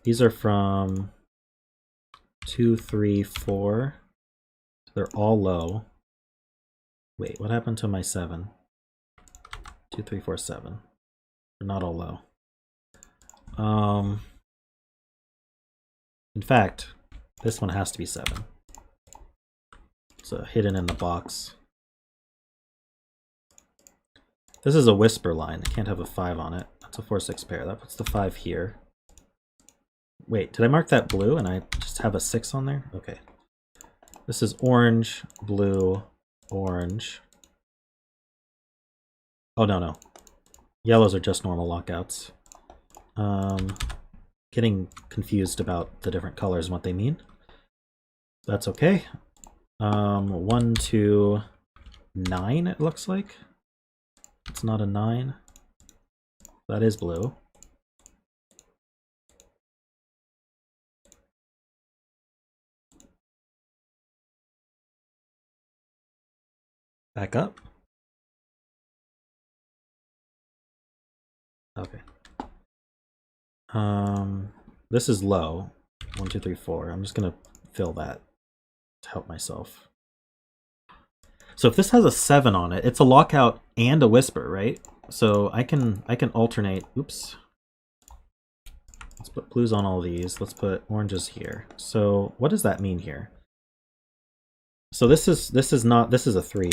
These are from 2, 3, 4. They're all low. Wait, what happened to my 7? 2, 3, 4, 7. They're not all low. In fact, this one has to be 7. It's hidden in the box. This is a whisper line. I can't have a 5 on it. That's a 4, 6 pair. That puts the 5 here. Wait, did I mark that blue and I just have a 6 on there? Okay. This is orange, blue, orange. Oh, no. Yellows are just normal lockouts. Getting confused about the different colors and what they mean. That's okay. 1, 2, 9 it looks like. It's not a 9. That is blue. Back up. Okay. This is low. 1, 2, 3, 4. I'm just gonna fill that to help myself. So if this has a 7 on it, it's a lockout and a whisper, right? So I can alternate. Oops. Let's put blues on all these. Let's put oranges here. So what does that mean here? So this is a 3.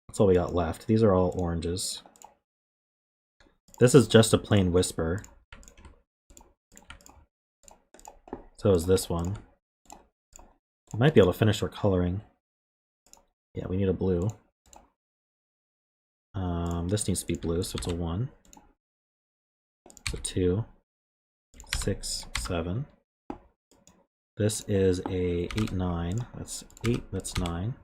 That's all we got left. These are all oranges. This is just a plain whisper. So is this one. We might be able to finish our coloring. Yeah, we need a blue. This needs to be blue, so it's a 1. It's a 2. 6, 7. This is a 8, 9. That's 8, that's 9.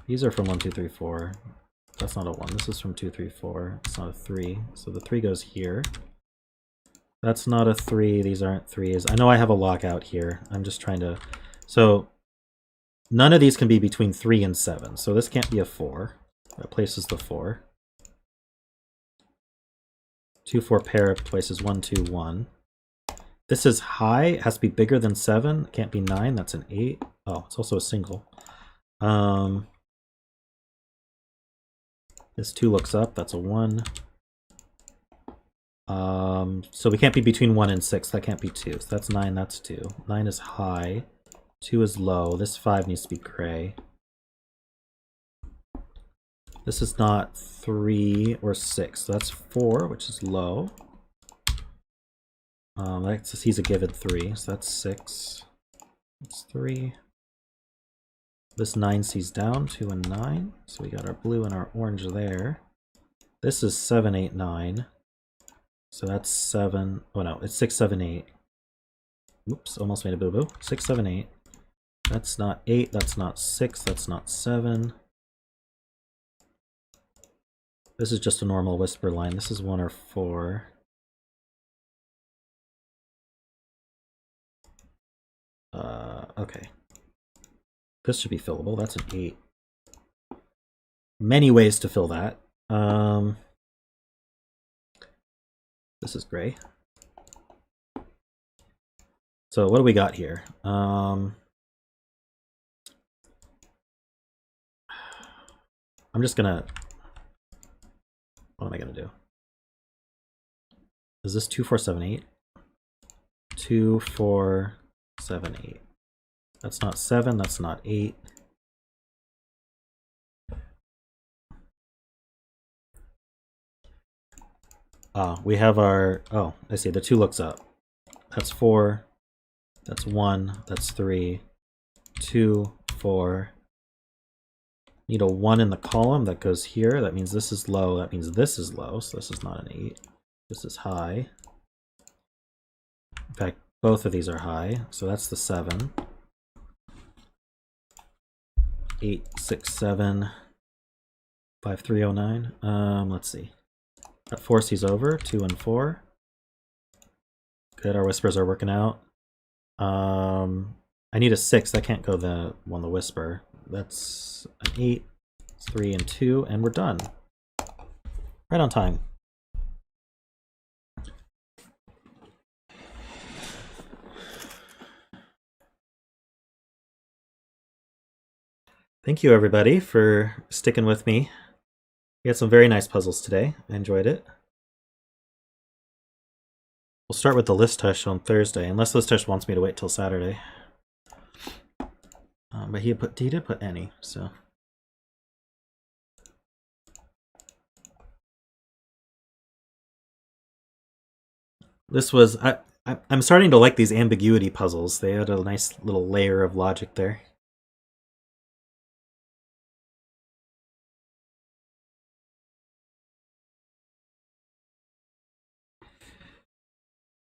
These are from 1, 2, 3, 4. That's not a 1. This is from 2, 3, 4. It's not a 3. So the 3 goes here. That's not a 3. These aren't 3s. I know I have a lockout here. I'm just trying to... So none of these can be between 3 and 7. So this can't be a 4. That places the 4. 2, 4 pair places 1, 2, 1. This is high. It has to be bigger than 7. It can't be 9. That's an 8. Oh, it's also a single. This 2 looks up. That's a 1. So we can't be between 1 and 6. That can't be 2. So that's 9. That's 2. 9 is high. 2 is low. This 5 needs to be gray. This is not 3 or 6. So that's 4, which is low. He's a given 3. So that's 6. That's 3. This 9 sees down. 2 and 9. So we got our blue and our orange there. This is 7, 8, 9. So that's 7. Oh no, it's 6, 7, 8. Oops, almost made a boo-boo. 6, 7, 8. That's not 8. That's not 6. That's not 7. This is just a normal whisper line. This is 1 or 4. Okay. This should be fillable. That's an 8. Many ways to fill that. This is gray. So what do we got here? I'm just gonna... What am I gonna do? Is this 2, 4, 7, 8? 2, 4, 7, 8. That's not 7, that's not 8. We have our... Oh, I see, the 2 looks up. That's 4. That's 1. That's 3. 2, 4. Need a 1 in the column that goes here. That means this is low. That means this is low, so this is not an 8. This is high. In fact, both of these are high, so that's the 7. 8, 6, 7, 5, 3, 0, 9. Let's see. That 4 sees over. 2 and 4. Good, our whispers are working out. I need a 6. That can't go the whisper. That's an 8. It's 3 and 2, and we're done. Right on time. Thank you, everybody, for sticking with me. We had some very nice puzzles today. I enjoyed it. We'll start with the list tush on Thursday, unless list tush wants me to wait till Saturday. But he did put any, so. This was... I'm starting to like these ambiguity puzzles. They had a nice little layer of logic there.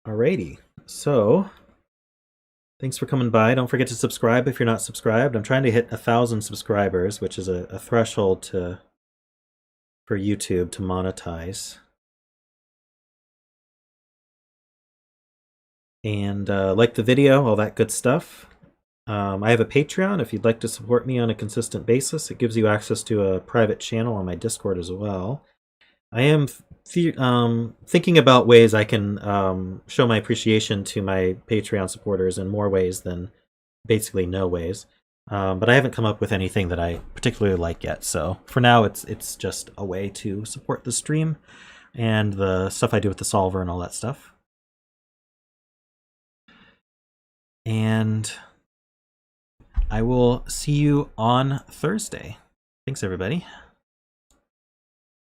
Alrighty, so thanks for coming by. Don't forget to subscribe if you're not subscribed. I'm trying to hit 1,000 subscribers, which is a threshold for YouTube to monetize. And like the video, all that good stuff. I have a Patreon if you'd like to support me on a consistent basis. It gives you access to a private channel on my Discord as well. I am thinking about ways I can show my appreciation to my Patreon supporters in more ways than basically no ways. But I haven't come up with anything that I particularly like yet. So for now, it's just a way to support the stream and the stuff I do with the solver and all that stuff. And I will see you on Thursday. Thanks, everybody.